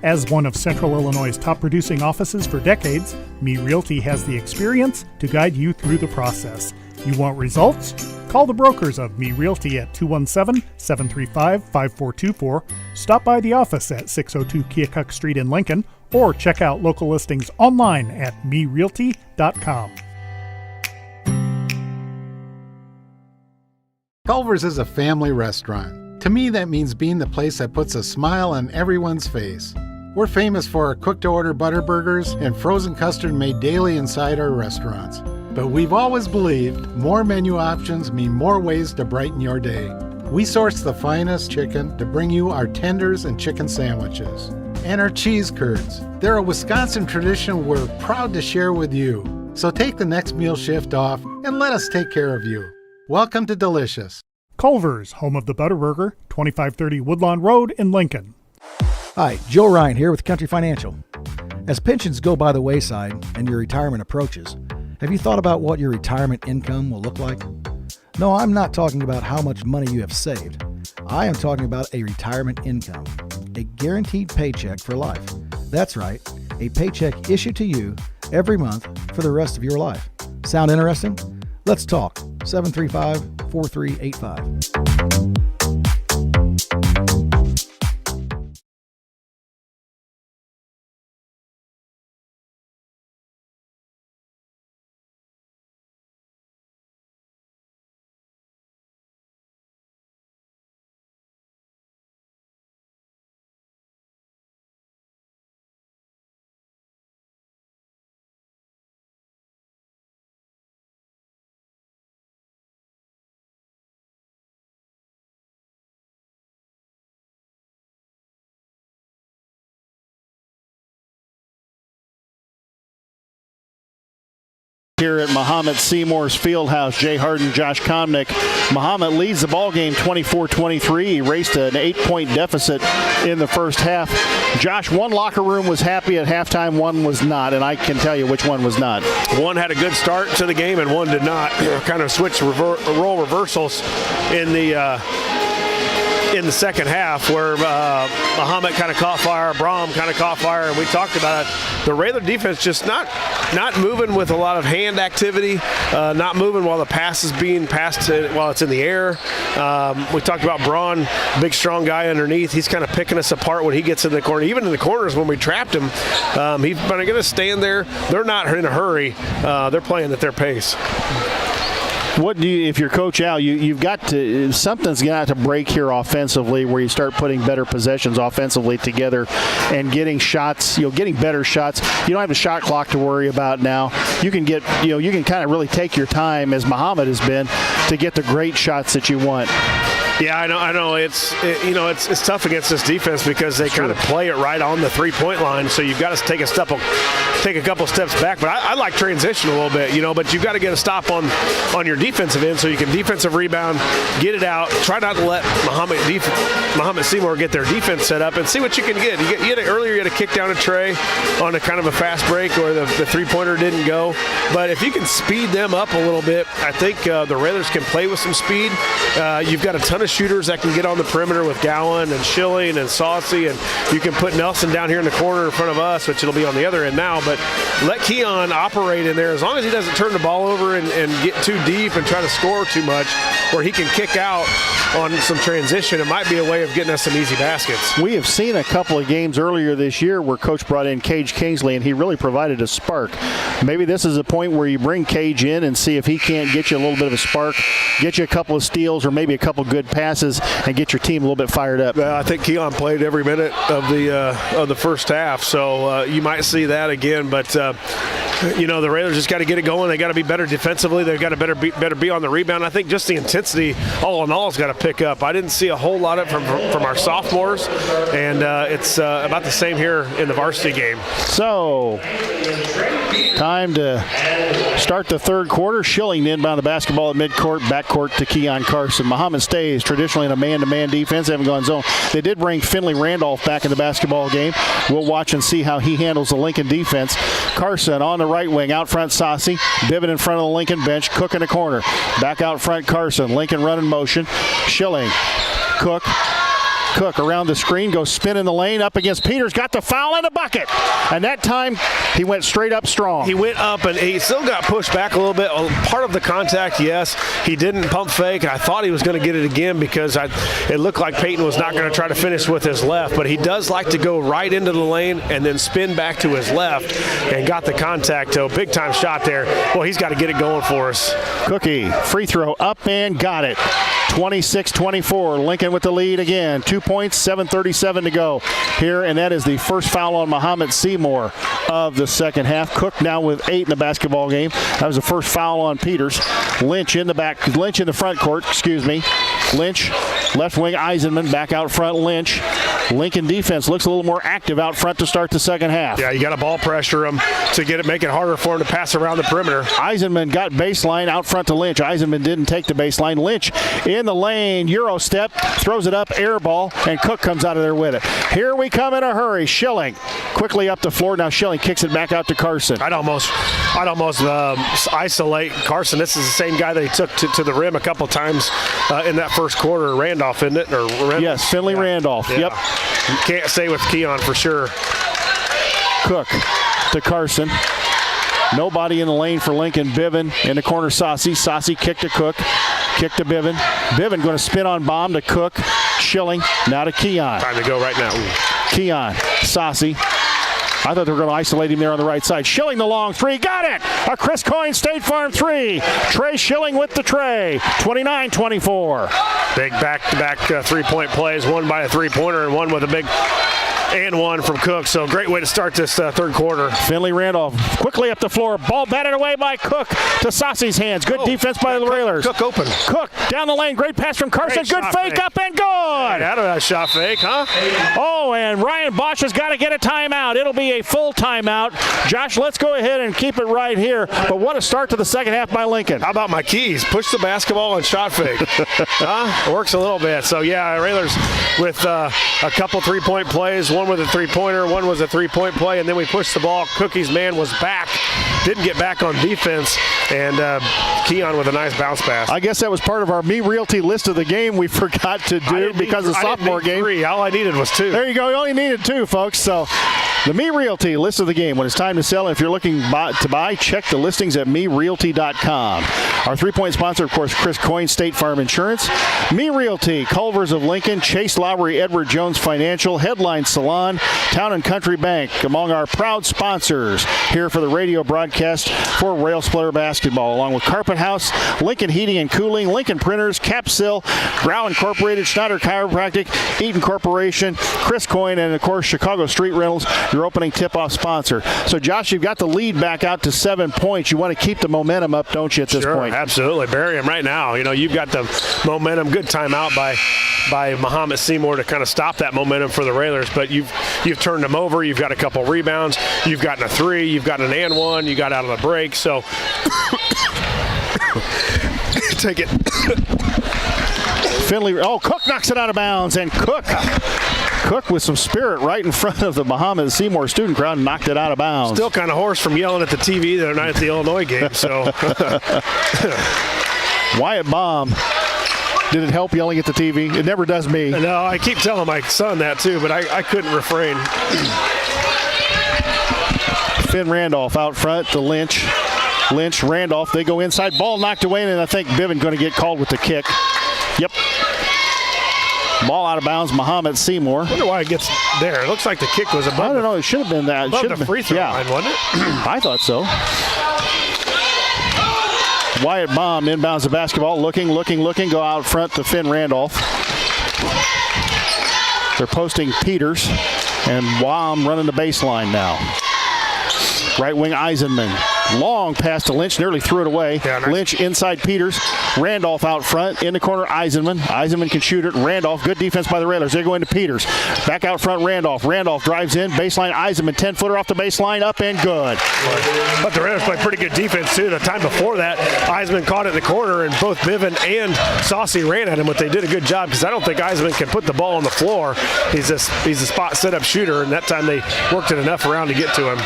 As one of Central Illinois' top producing offices for decades, Me Realty has the experience to guide you through the process. You want results? Call the brokers of Me Realty at 217-735-5424, stop by the office at 602 Keokuk Street in Lincoln, or check out local listings online at merealty.com. Culver's is a family restaurant. To me, that means being the place that puts a smile on everyone's face. We're famous for our cooked-to-order butter burgers and frozen custard made daily inside our restaurants. But we've always believed more menu options mean more ways to brighten your day. We source the finest chicken to bring you our tenders and chicken sandwiches. And our cheese curds. They're a Wisconsin tradition we're proud to share with you. So take the next meal shift off and let us take care of you. Welcome to Delicious. Culver's, home of the Butterburger, 2530 Woodlawn Road in Lincoln. Hi, Joe Ryan here with Country Financial. As pensions go by the wayside and your retirement approaches, have you thought about what your retirement income will look like? No, I'm not talking about how much money you have saved. I am talking about a retirement income, a guaranteed paycheck for life. That's right, a paycheck issued to you every month for the rest of your life. Sound interesting? Let's talk. 735-4385. here at Mahomet-Seymour's Fieldhouse. Jay Harden, Josh Komnick. Mahomet leads the ballgame 24-23. He raced an 8-point deficit in the first half. Josh, one locker room was happy at halftime, one was not, and I can tell you which one was not. One had a good start to the game and one did not. Kind of switched role reversals in the second half, where Mahomet kind of caught fire, Brahm kind of caught fire, and we talked about it. The Railer defense just not moving with a lot of hand activity, not moving while the pass is being passed while it's in the air. We talked about Braun, big strong guy underneath. He's kind of picking us apart when he gets in the corner. Even in the corners when we trapped him, he's going to stand there. They're not in a hurry. They're playing at their pace. What do you, if you're Coach Al, you've got to, something's got to break here offensively where you start putting better possessions offensively together and getting shots, getting better shots. You don't have a shot clock to worry about now. You can get, you can kind of really take your time, as Mahomet has been, to get the great shots that you want. Yeah, I know. It's tough against this defense because they kind of play it right on the three-point line. So you've got to take a couple steps back. But I like transition a little bit, But you've got to get a stop on your defensive end so you can defensive rebound, get it out. Try not to let Mahomet-Seymour get their defense set up and see what you can get. Earlier you had a kick down a tray on a kind of a fast break where the three-pointer didn't go. But if you can speed them up a little bit, I think the Railers can play with some speed. You've got a ton of shooters that can get on the perimeter with Gowan and Schilling and Saucy, and you can put Nelson down here in the corner in front of us, which it'll be on the other end now, but let Keon operate in there as long as he doesn't turn the ball over and get too deep and try to score too much, where he can kick out on some transition. It might be a way of getting us some easy baskets. We have seen a couple of games earlier this year where Coach brought in Cage Kingsley, and he really provided a spark. Maybe this is a point where you bring Cage in and see if he can't get you a little bit of a spark, get you a couple of steals or maybe a couple good passes, and get your team a little bit fired up. I think Keon played every minute of the first half, so you might see that again. But the Raiders just got to get it going. They got to be better defensively. They've got to better be on the rebound. I think just the intensity, all in all, has got to pick up. I didn't see a whole lot of it from our sophomores, and it's about the same here in the varsity game. So, time to start the third quarter. Schilling inbound the basketball at midcourt, backcourt to Keon Carson. Mahomet stays traditionally in a man-to-man defense. They haven't gone zone. They did bring Finley Randolph back in the basketball game. We'll watch and see how he handles the Lincoln defense. Carson on the right wing, out front Saucy. Biven in front of the Lincoln bench. Cook in the corner. Back out front Carson. Lincoln running motion. Schilling. Cook around the screen, goes spin in the lane, up against Peters, got the foul and a bucket. And that time, he went straight up strong. He went up and he still got pushed back a little bit. Part of the contact, yes. He didn't pump fake. I thought he was going to get it again because it looked like Peyton was not going to try to finish with his left, but he does like to go right into the lane and then spin back to his left and got the contact. So big time shot there. Well, he's got to get it going for us. Cookie, free throw up and got it. 26-24, Lincoln with the lead again. 2 points, 7:37 to go here, and that is the first foul on Mahomet-Seymour of the second half. Cook now with 8 in the basketball game. That was the first foul on Peters. Lynch in the front court, Lynch, left wing, Eisenman back out front, Lynch. Lincoln defense looks a little more active out front to start the second half. Yeah, you got to ball pressure him to make it harder for him to pass around the perimeter. Eisenman got baseline out front to Lynch. Eisenman didn't take the baseline. Lynch in the lane, Euro step, throws it up, air ball, and Cook comes out of there with it. Here we come in a hurry. Schilling quickly up the floor. Now Schilling kicks it back out to Carson. I'd almost isolate Carson. This is the same guy that he took to the rim a couple times in that first quarter. Randolph, isn't it? Yes, Finley Randolph. Yeah. Yep. You can't say with Keon for sure. Cook to Carson. Nobody in the lane for Lincoln. Biven in the corner, Saucy. Saucy kick to Cook. Kick to Biven. Biven going to spin on bomb to Cook. Schilling. Now to Keon. Time to go right now. Keon. Saucy. I thought they were going to isolate him there on the right side. Schilling the long three. Got it! A Chris Coyne State Farm three. Trey Schilling with the tray. 29-24. Big back-to-back three-point plays. One by a three-pointer and one with a big and one from Cook. So great way to start this third quarter. Finley Randolph quickly up the floor. Ball batted away by Cook to Saucy's hands. Good defense by the Railers. Cook open. Cook down the lane. Great pass from Carson. Good fake up and good. Out of that shot fake, huh? Oh, and Ryan Bosch has got to get a timeout. It'll be a full timeout. Josh, let's go ahead and keep it right here. But what a start to the second half by Lincoln. How about my keys? Push the basketball and shot fake. Works a little bit. So, yeah, Railers with a couple three-point plays. One with a three-pointer, one was a three-point play, and then we pushed the ball. Cookie's man was back. Didn't get back on defense, and Keon with a nice bounce pass. I guess that was part of our Me Realty list of the game we forgot to do because of sophomore game. 3. All I needed was 2. There you go. You only needed 2, folks. So the Me Realty list of the game. When it's time to sell, if you're looking to buy, check the listings at MeRealty.com. Our three-point sponsor, of course, Chris Coyne, State Farm Insurance. Me Realty, Culvers of Lincoln, Chase Lowry, Edward Jones Financial, Headline Salon, Town and Country Bank, among our proud sponsors here for the radio broadcast for Rail Splitter basketball, along with Carpet House, Lincoln Heating and Cooling, Lincoln Printers, Capsil, Grau Incorporated, Schneider Chiropractic, Eaton Corporation, Chris Coyne, and, of course, Chicago Street Rentals, your opening tip-off sponsor. So, Josh, you've got the lead back out to 7 points. You want to keep the momentum up, don't you, at this point? Absolutely. Bury him right now. You know, you've got the momentum. Good timeout by Mahomet-Seymour to kind of stop that momentum for the Railers, but you've turned them over. You've got a couple rebounds. You've gotten a 3. You've gotten an and 1. You got out of the break. So take it. Finley. Oh, Cook knocks it out of bounds, and Cook with some spirit right in front of the Mahomet-Seymour student crowd, knocked it out of bounds. Still kind of hoarse from yelling at the TV the other night at the Illinois game. So Wyatt Baum. Did it help yelling at the TV? It never does me. No, I keep telling my son that too, but I couldn't refrain. Finn Randolph out front to Lynch. Lynch, Randolph, they go inside. Ball knocked away, and I think Biven going to get called with the kick. Yep. Ball out of bounds, Mahomet-Seymour. I wonder why it gets there. It looks like the kick was above. I don't know. It should have been that. Above the free throw line, wasn't it? I thought so. Wyatt Baum inbounds the basketball. Looking. Go out front to Finn Randolph. They're posting Peters. And Baum running the baseline now. Right wing Eisenman. Long pass to Lynch, nearly threw it away. Yeah, nice. Lynch inside Peters. Randolph out front. In the corner, Eisenman. Eisenman can shoot it. Randolph, good defense by the Railers. They go into Peters. Back out front, Randolph. Randolph drives in. Baseline, Eisenman. 10-footer off the baseline. Up and good. But the Railers played pretty good defense, too. The time before that, Eisenman caught it in the corner, and both Biven and Saucy ran at him, but they did a good job because I don't think Eisenman can put the ball on the floor. He's a spot set-up shooter, and that time they worked it enough around to get to him.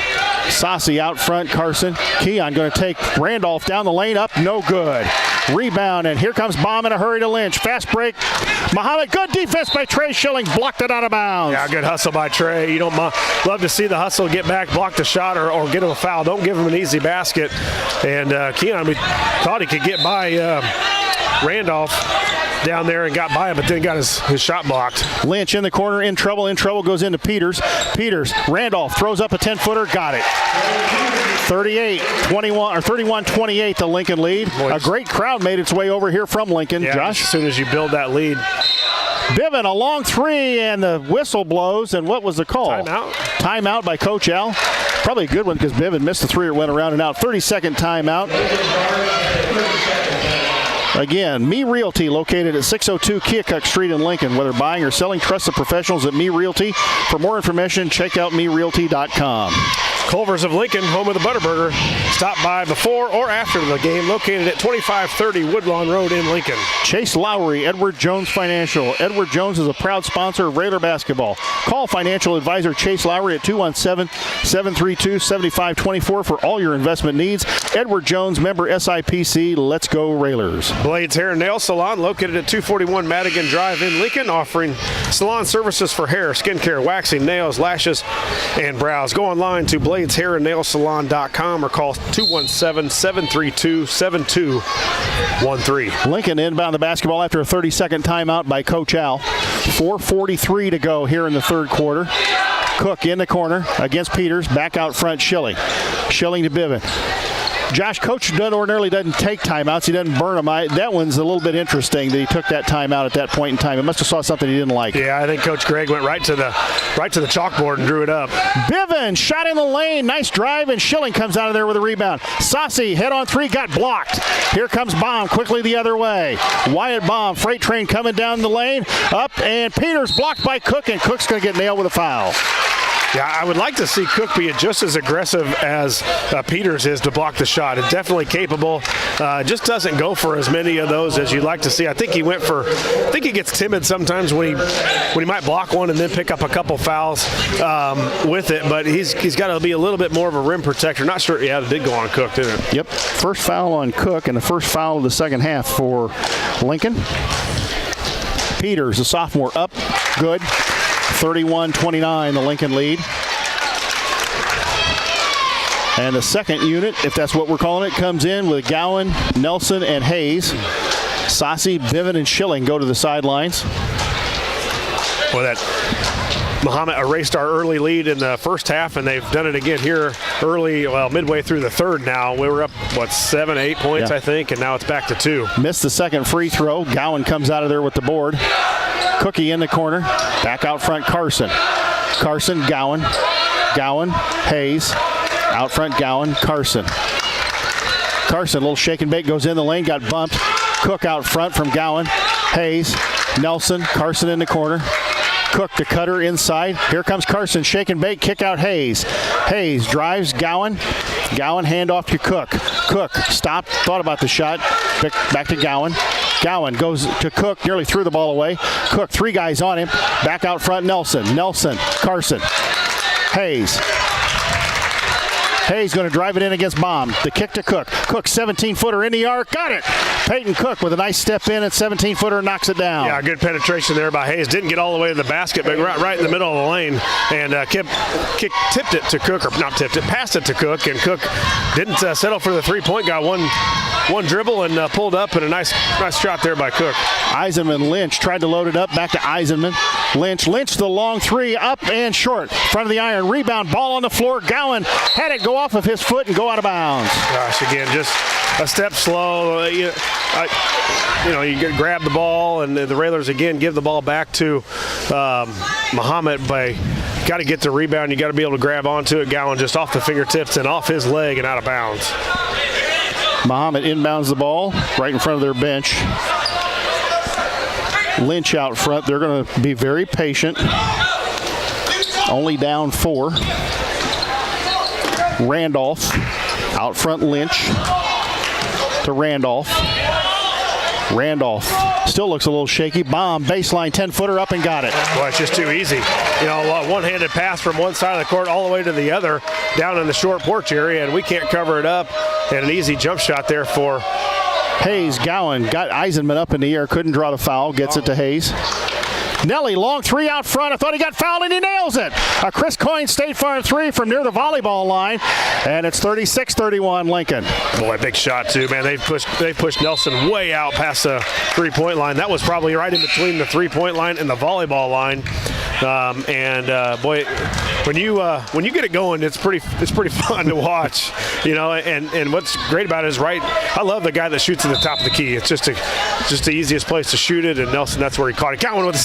Saucy out front, Carson. Keon going to take Randolph down the lane, up, no good. Rebound, and here comes Baum in a hurry to Lynch. Fast break. Mahomet, good defense by Trey Schilling, blocked it out of bounds. Yeah, good hustle by Trey. You don't love to see the hustle, get back, block the shot, or get him a foul. Don't give him an easy basket. And Keon, we thought he could get by Randolph down there and got by him, but then got his shot blocked. Lynch in the corner, in trouble, goes into Peters. Randolph throws up a 10-footer, got it. 31-28, the Lincoln lead. A great crowd made its way over here from Lincoln. Yeah, Josh? As soon as you build that lead. Biven, a long 3, and the whistle blows, and what was the call? Timeout by Coach Al. Probably a good one because Biven missed the 3 or went around and out. 30-second timeout. Again, Me Realty, located at 602 Keokuk Street in Lincoln. Whether buying or selling, trust the professionals at Me Realty. For more information, check out MeRealty.com. Culvers of Lincoln, home of the Butterburger. Stop by before or after the game, located at 2530 Woodlawn Road in Lincoln. Chase Lowry, Edward Jones Financial. Edward Jones is a proud sponsor of Railer basketball. Call financial advisor Chase Lowry at 217-732-7524 for all your investment needs. Edward Jones, member SIPC. Let's go Railers. Blades Hair and Nail Salon, located at 241 Madigan Drive in Lincoln, offering salon services for hair, skincare, waxing, nails, lashes, and brows. Go online to bladeshairandnailsalon.com or call 217-732-7213. Lincoln inbound the basketball after a 30-second timeout by Coach Al. 4:43 to go here in the third quarter. Cook in the corner against Peters. Back out front, Schilling. Schilling to Biven. Josh, Coach ordinarily doesn't take timeouts. He doesn't burn them. That one's a little bit interesting that he took that timeout at that point in time. He must have saw something he didn't like. Yeah, I think Coach Gregg went right to the chalkboard and drew it up. Bivens shot in the lane. Nice drive, and Schilling comes out of there with a rebound. Saucy head on three, got blocked. Here comes Baum quickly the other way. Wyatt Baum, freight train coming down the lane. Up, and Peters blocked by Cook, and Cook's going to get nailed with a foul. Yeah, I would like to see Cook be just as aggressive as Peters is to block the shot. It's definitely capable. Just doesn't go for as many of those as you'd like to see. I think he gets timid sometimes when he might block one and then pick up a couple fouls with it. But he's got to be a little bit more of a rim protector. Not sure. Yeah, it did go on Cook, didn't it? Yep. First foul on Cook, and the first foul of the second half for Lincoln. Peters, the sophomore, up. Good. 31-29, the Lincoln lead. And the second unit, if that's what we're calling it, comes in with Gowan, Nelson, and Hayes. Saucy, Biven, and Schilling go to the sidelines. Well, that Mahomet erased our early lead in the first half, and they've done it again here midway through the third now. We were up, 7, 8 points, I think, and now it's back to 2. Missed the second free throw. Gowan comes out of there with the board. Cookie in the corner. Back out front, Carson. Carson, Gowan. Gowan, Hayes. Out front, Gowan, Carson. Carson, a little shake and bake, goes in the lane, got bumped. Cook out front from Gowan. Hayes, Nelson, Carson in the corner. Cook to Cutter inside. Here comes Carson, shake and bake, kick out Hayes. Hayes drives, Gowan. Gowan handoff to Cook. Cook stopped, thought about the shot. Back to Gowan. Gowan goes to Cook, nearly threw the ball away. Cook, 3 guys on him. Back out front, Nelson. Nelson, Carson. Hayes. Hayes going to drive it in against Baum. The kick to Cook. Cook, 17-footer in the arc. Got it. Peyton Cook with a nice step in at 17-footer, knocks it down. Yeah, good penetration there by Hayes. Didn't get all the way to the basket, but right in the middle of the lane. And tipped it to Cook, or not tipped it, passed it to Cook. And Cook didn't settle for the three-point. Got one dribble and pulled up, and a nice shot there by Cook. Eisenman, Lynch tried to load it up. Back to Eisenman. Lynch the long three, up and short. Front of the iron. Rebound, ball on the floor. Gowan had it go off of his foot and go out of bounds. Gosh, again, just a step slow. You grab the ball, and the Railers again give the ball back to Mahomet by. Got to get the rebound. You got to be able to grab onto it. Gowan just off the fingertips and off his leg and out of bounds. Mahomet inbounds the ball right in front of their bench. Lynch out front. They're going to be very patient. Only down 4. Randolph out front. Lynch to Randolph. Randolph still looks a little shaky. Baum, baseline 10-footer up and got it. Well, it's just too easy. A one-handed pass from one side of the court all the way to the other down in the short porch area, and we can't cover it up. And an easy jump shot there for Hayes. Gowan got Eisenman up in the air, couldn't draw the foul, gets it to Hayes. Nelly, long three out front. I thought he got fouled, and he nails it. A Chris Coyne State Farm three from near the volleyball line, and it's 36-31 Lincoln. Boy, big shot too, man. They've pushed Nelson way out past the three-point line. That was probably right in between the three-point line and the volleyball line. Boy, when you get it going, it's pretty fun to watch, And what's great about it is I love the guy that shoots at the top of the key. It's just the easiest place to shoot it, and Nelson, that's where he caught it. Gowan with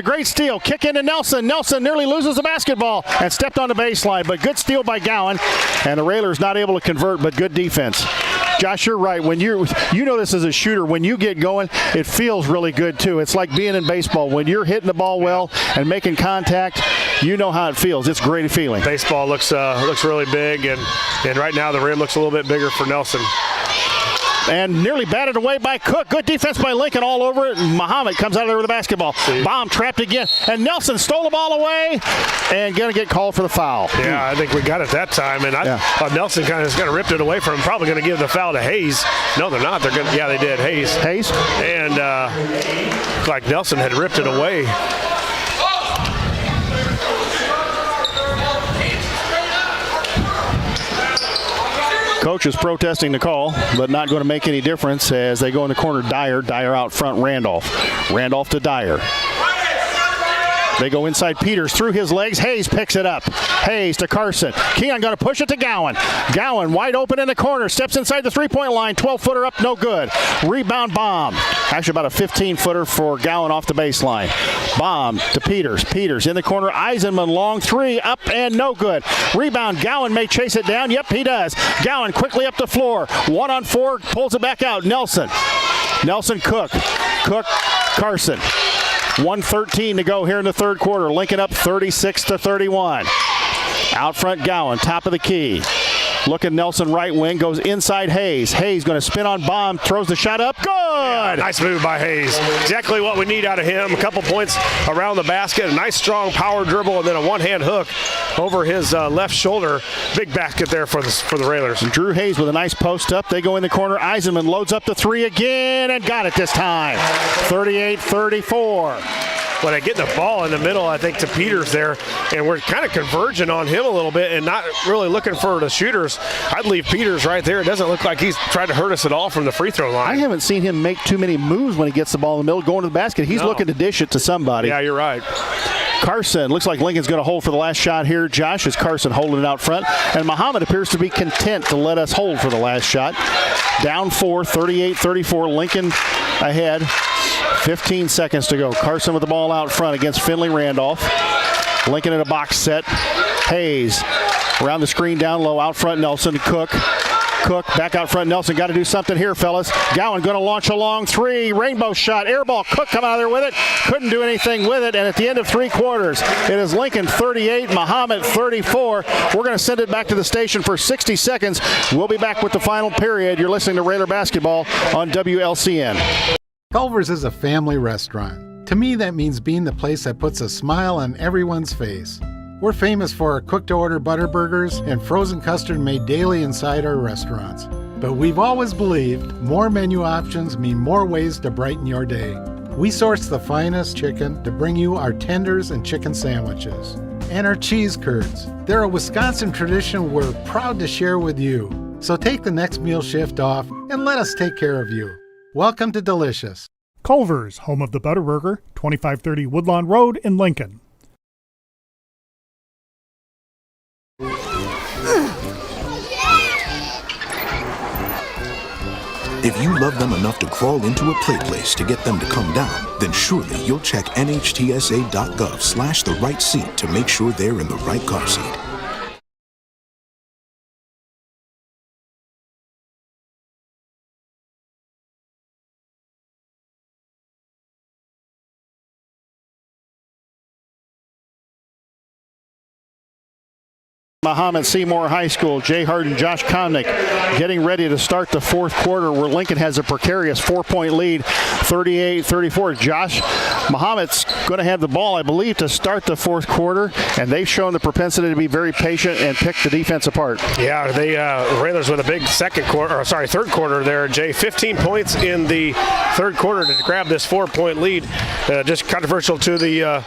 a great steal, kick into Nelson. Nelson nearly loses the basketball and stepped on the baseline, but good steal by Gowan, and the Railers not able to convert, but good defense. Josh, you're right. When this as a shooter, when you get going, it feels really good too. It's like being in baseball. When you're hitting the ball well and making contact, you know how it feels. It's a great feeling. Baseball looks really big, and right now the rim looks a little bit bigger for Nelson. And nearly batted away by Cook. Good defense by Lincoln all over it. Mahomet comes out of there with a basketball. Baum trapped again. And Nelson stole the ball away and going to get called for the foul. Yeah, I think we got it that time. And I thought Nelson kind of ripped it away from him. Probably going to give the foul to Hayes. No, they're not. They did. Hayes. And like Nelson had ripped it away. Coach is protesting the call, but not going to make any difference as they go in the corner. Dyer out front, Randolph to Dyer. They go inside Peters through his legs. Hayes picks it up. Hayes to Carson. Keon going to push it to Gowan. Gowan wide open in the corner. Steps inside the three-point line. 12-footer up, no good. Rebound Bomb. Actually about a 15-footer for Gowan off the baseline. Bomb to Peters. Peters in the corner. Eisenman long three up and no good. Rebound. Gowan may chase it down. Yep, he does. Gowan quickly up the floor. 1-on-4. Pulls it back out. Nelson. Cook. Carson. 1:13 to go here in the third quarter. Lincoln up 36-31. Out front Gowan, top of the key. Looking Nelson right wing, goes inside Hayes. Hayes going to spin on Bomb, throws the shot up. Good! Yeah, nice move by Hayes. Exactly what we need out of him. A couple points around the basket. A nice strong power dribble and then a one-hand hook over his left shoulder. Big basket there for the Railers. And Drew Hayes with a nice post up. They go in the corner. Eisenman loads up the three again and got it this time. 38-34. When I get the ball in the middle, I think, to Peters there, and we're kind of converging on him a little bit and not really looking for the shooters. I'd leave Peters right there. It doesn't look like he's trying to hurt us at all from the free throw line. I haven't seen him make too many moves when he gets the ball in the middle, going to the basket. He's looking to dish it to somebody. Yeah, you're right. Carson, looks like Lincoln's going to hold for the last shot here. Josh is Carson holding it out front. And Mahomet appears to be content to let us hold for the last shot. Down 4, 38-34. Lincoln ahead. 15 seconds to go. Carson with the ball out front against Finley Randolph. Lincoln in a box set. Hayes around the screen down low. Out front Nelson. Cook back out front. Nelson got to do something here, fellas. Gowan going to launch a long three. Rainbow shot. Air ball. Cook come out of there with it. Couldn't do anything with it. And at the end of three quarters, it is Lincoln 38, Mahomet 34. We're going to send it back to the station for 60 seconds. We'll be back with the final period. You're listening to Raider Basketball on WLCN. Culver's is a family restaurant. To me, that means being the place that puts a smile on everyone's face. We're famous for our cooked-to-order butter burgers and frozen custard made daily inside our restaurants. But we've always believed more menu options mean more ways to brighten your day. We source the finest chicken to bring you our tenders and chicken sandwiches. And our cheese curds. They're a Wisconsin tradition we're proud to share with you. So take the next meal shift off and let us take care of you. Welcome to Delicious. Culver's, home of the Butterburger, 2530 Woodlawn Road in Lincoln. If you love them enough to crawl into a play place to get them to come down, then surely you'll check nhtsa.gov/the right seat to make sure they're in the right car seat. Mahomet-Seymour High School, Jay Harden, Josh Connick getting ready to start the fourth quarter where Lincoln has a precarious 4-point lead, 38-34. Josh, Mahomet's going to have the ball, I believe, to start the fourth quarter, and they've shown the propensity to be very patient and pick the defense apart. Yeah, they Railers with a big third quarter there, Jay. 15 points in the third quarter to grab this 4-point lead. Just controversial to the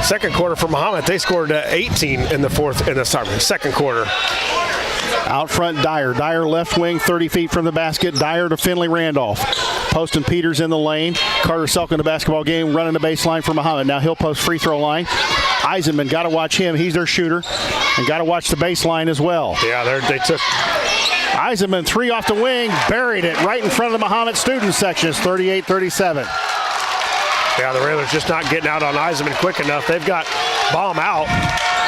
second quarter for Mahomet. They scored 18 in the second quarter. Out front, Dyer. Dyer left wing, 30 feet from the basket. Dyer to Finley Randolph. Posting Peters in the lane. Carter Selk in the basketball game, running the baseline for Mahomet. Now he'll post free throw line. Eisenman, got to watch him. He's their shooter. And got to watch the baseline as well. Yeah, they took... Eisenman, three off the wing, buried it right in front of the Mahomet student section. It's 38-37. Yeah, the Railers just not getting out on Eisenman quick enough. They've got Bomb out.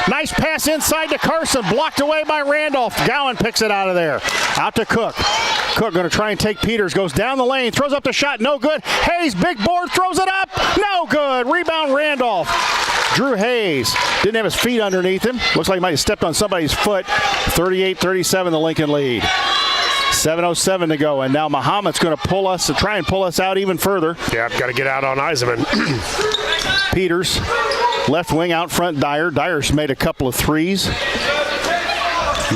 Nice pass inside to Carson, blocked away by Randolph. Gowan picks it out of there. Out to Cook. Cook going to try and take Peters, goes down the lane, throws up the shot, no good. Hayes, big board, throws it up, no good. Rebound Randolph. Drew Hayes didn't have his feet underneath him. Looks like he might have stepped on somebody's foot. 38-37, the Lincoln lead. 7:07 to go, and now Mahomet's going to try and pull us out even further. Yeah, I've got to get out on Eisenman. Peters, left wing out front, Dyer. Dyer's made a couple of threes.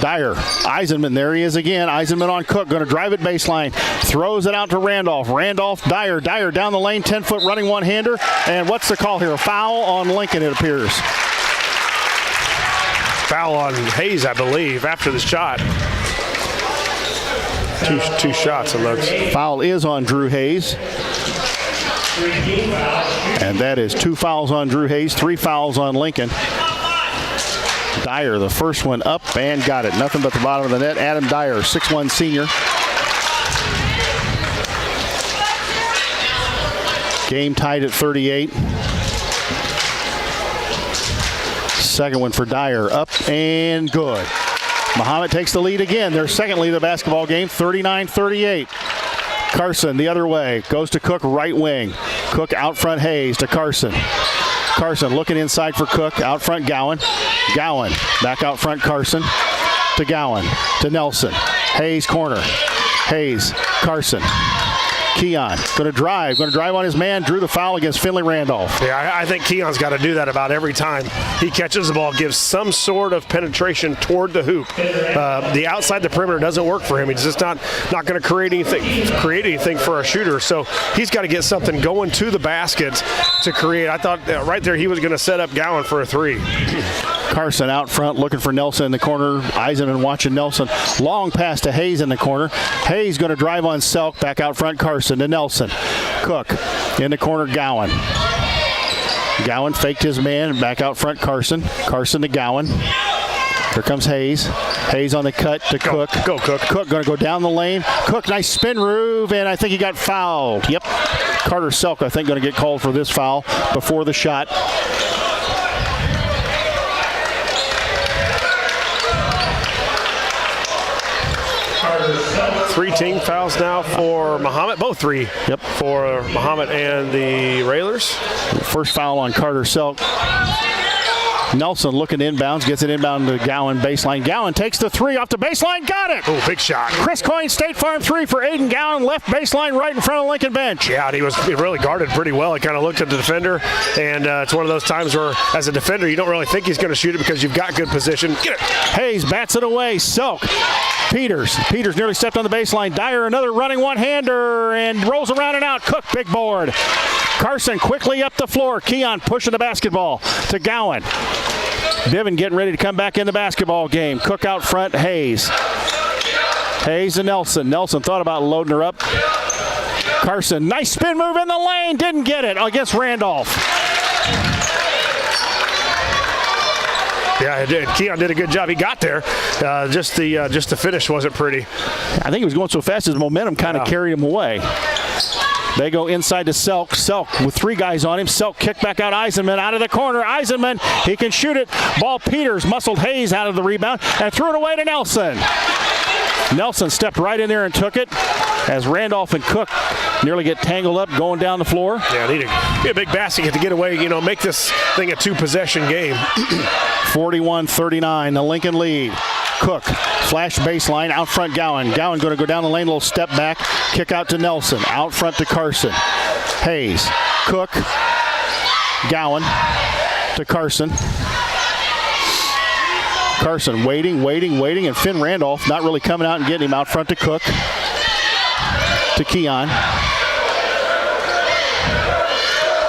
Dyer, Eisenman, there he is again. Eisenman on Cook, going to drive it baseline. Throws it out to Randolph. Randolph, Dyer. Dyer down the lane, 10-foot running one-hander. And what's the call here? A foul on Lincoln, it appears. Foul on Hayes, I believe, after the shot. Two shots, it looks. Foul is on Drew Hayes. And that is 2 fouls on Drew Hayes, 3 fouls on Lincoln. Dyer, the first one up and got it. Nothing but the bottom of the net. Adam Dyer, 6'1" senior. Game tied at 38. Second one for Dyer, up and good. Mahomet takes the lead again. Their second lead of the basketball game, 39-38. Carson the other way, goes to Cook, right wing. Cook out front, Hayes to Carson. Carson looking inside for Cook, out front Gowan. Gowan back out front, Carson to Gowan, to Nelson. Hayes corner. Hayes, Carson. Keon going to drive on his man, drew the foul against Finley Randolph. Yeah, I think Keon's got to do that about every time he catches the ball, gives some sort of penetration toward the hoop. The outside the perimeter doesn't work for him. He's just not going to create anything for a shooter. So he's got to get something going to the basket to create. I thought right there he was going to set up Gowan for a three. Carson out front looking for Nelson in the corner. Eisenman watching Nelson. Long pass to Hayes in the corner. Hayes going to drive on Selk. Back out front, Carson to Nelson. Cook in the corner, Gowan. Gowan faked his man. Back out front, Carson. Carson to Gowan. Here comes Hayes. Hayes on the cut to Cook. Go Cook. Cook going to go down the lane. Cook, nice spin move, and I think he got fouled. Yep. Carter Selk, I think, going to get called for this foul before the shot. Three team fouls now for Mahomet, both three. Yep. For Mahomet and the Railers. First foul on Carter Selk. Nelson looking inbounds, gets it inbound to Gowan, baseline. Gowan takes the three off the baseline, got it! Oh, big shot. Chris Coyne, State Farm three for Aiden Gowan, left baseline right in front of Lincoln bench. Yeah, and he really guarded pretty well. He kind of looked at the defender, and it's one of those times where, as a defender, you don't really think he's going to shoot it because you've got good position. Get it! Hayes bats it away. Selk. Peters nearly stepped on the baseline. Dyer, another running one-hander, and rolls around and out. Cook, big board. Carson quickly up the floor. Keon pushing the basketball to Gowan. Bivin getting ready to come back in the basketball game. Cook out front, Hayes. Hayes and Nelson. Nelson thought about loading her up. Carson, nice spin move in the lane. Didn't get it against Randolph. Yeah, Keon did a good job. He got there. Just the finish wasn't pretty. I think he was going so fast his momentum kind of carried him away. They go inside to Selk. Selk with three guys on him. Selk kick back out Eisenman out of the corner. Eisenman, he can shoot it. Ball Peters muscled Hayes out of the rebound and threw it away to Nelson. Nelson stepped right in there and took it as Randolph and Cook nearly get tangled up going down the floor. Yeah, need a big basket to get away, make this thing a two-possession game. 41-39, the Lincoln lead. Cook, flash baseline, out front Gowan. Gowan going to go down the lane, little step back, kick out to Nelson, out front to Carson. Hayes, Cook, Gowan to Carson. Carson waiting, and Finn Randolph not really coming out and getting him out front to Cook. To Keon.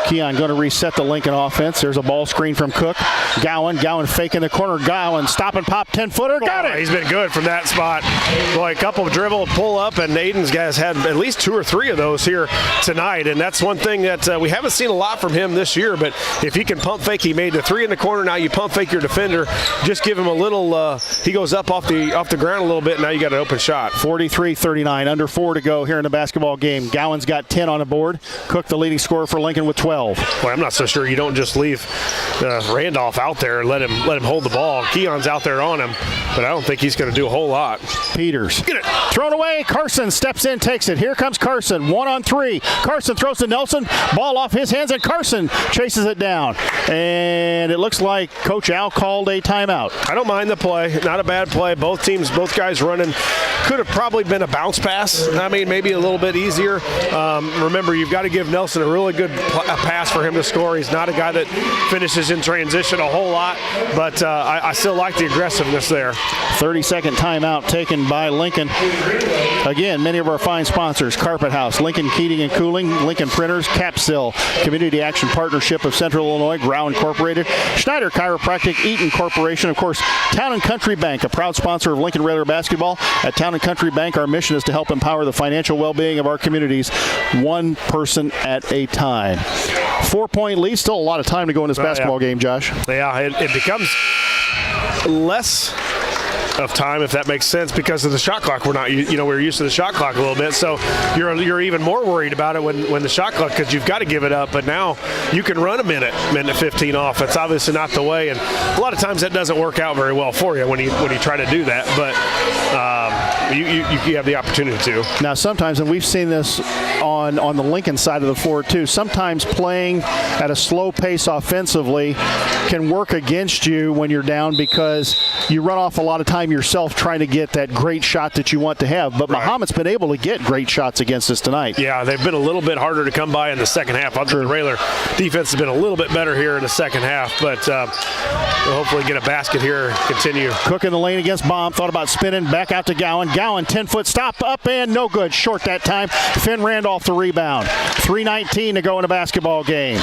Keon going to reset the Lincoln offense. There's a ball screen from Cook. Gowan faking the corner. Gowan stop and pop 10-footer. Got it. He's been good from that spot. Boy, a couple of dribble, pull up, and Aiden's guys had at least 2 or 3 of those here tonight. And that's one thing that we haven't seen a lot from him this year. But if he can pump fake, he made the 3 in the corner. Now you pump fake your defender. Just give him a little. He goes up off the ground a little bit. Now you got an open shot. 43-39, under 4 to go here in the basketball game. Gowan's got 10 on the board. Cook, the leading scorer for Lincoln, with 12. Boy, I'm not so sure you don't just leave Randolph out there and let him hold the ball. Keon's out there on him, but I don't think he's going to do a whole lot. Peters. Get it. Thrown away. Carson steps in, takes it. Here comes Carson. 1-on-3. Carson throws to Nelson. Ball off his hands, and Carson chases it down. And it looks like Coach Al called a timeout. I don't mind the play. Not a bad play. Both guys running. Could have probably been a bounce pass. I mean, maybe a little bit easier. Remember, you've got to give Nelson a really good pass for him to score. He's not a guy that finishes in transition a whole lot, but I still like the aggressiveness there. 30-second timeout taken by Lincoln. Again, many of our fine sponsors: Carpet House, Lincoln Heating and Cooling, Lincoln Printers, Capsil, Community Action Partnership of Central Illinois, Grau Incorporated, Schneider Chiropractic, Eaton Corporation, of course, Town & Country Bank, a proud sponsor of Lincoln Railer basketball. At Town & Country Bank, our mission is to help empower the financial well-being of our communities, one person at a time. 4-point lead, still a lot of time to go in this basketball game, Josh. Yeah, it becomes less of time, if that makes sense, because of the shot clock. We're used to the shot clock a little bit, so you're even more worried about it when the shot clock, because you've got to give it up. But now you can run a minute 15 off. It's obviously not the way, and a lot of times that doesn't work out very well for you when you try to do that. But you have the opportunity to. Now, sometimes, and we've seen this on the Lincoln side of the floor too, sometimes playing at a slow pace offensively can work against you when you're down, because you run off a lot of time yourself trying to get that great shot that you want to have. But Mahomet's been able to get great shots against us tonight. Yeah, they've been a little bit harder to come by in the second half. I think the Railer defense has been a little bit better here in the second half, but we'll hopefully get a basket here and continue. Cook in the lane against Baum, thought about spinning, back out to Gowan. Gowan, 10-foot stop, up and no good. Short that time. Finn Randolph the rebound. 3:19 to go in a basketball game.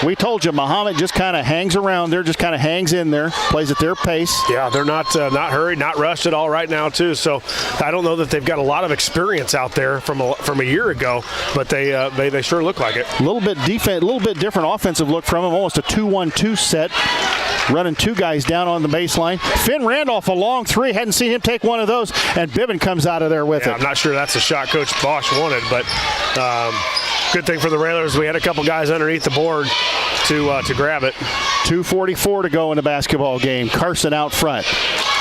We told you, Mahomet just kind of hangs around there, just kind of hangs in there, plays at their pace. Yeah, they're not hurried, not rushed at all right now, too. So I don't know that they've got a lot of experience out there from a year ago, but they sure look like it. A little bit different offensive look from them, almost a 2-1-2 set. Running two guys down on the baseline. Finn Randolph, a long three. Hadn't seen him take one of those, and Bibbin comes out of there with it. I'm not sure that's a shot Coach Bosch wanted, but good thing for the Railers, we had a couple guys underneath the board to grab it. 2:44 to go in the basketball game. Carson out front.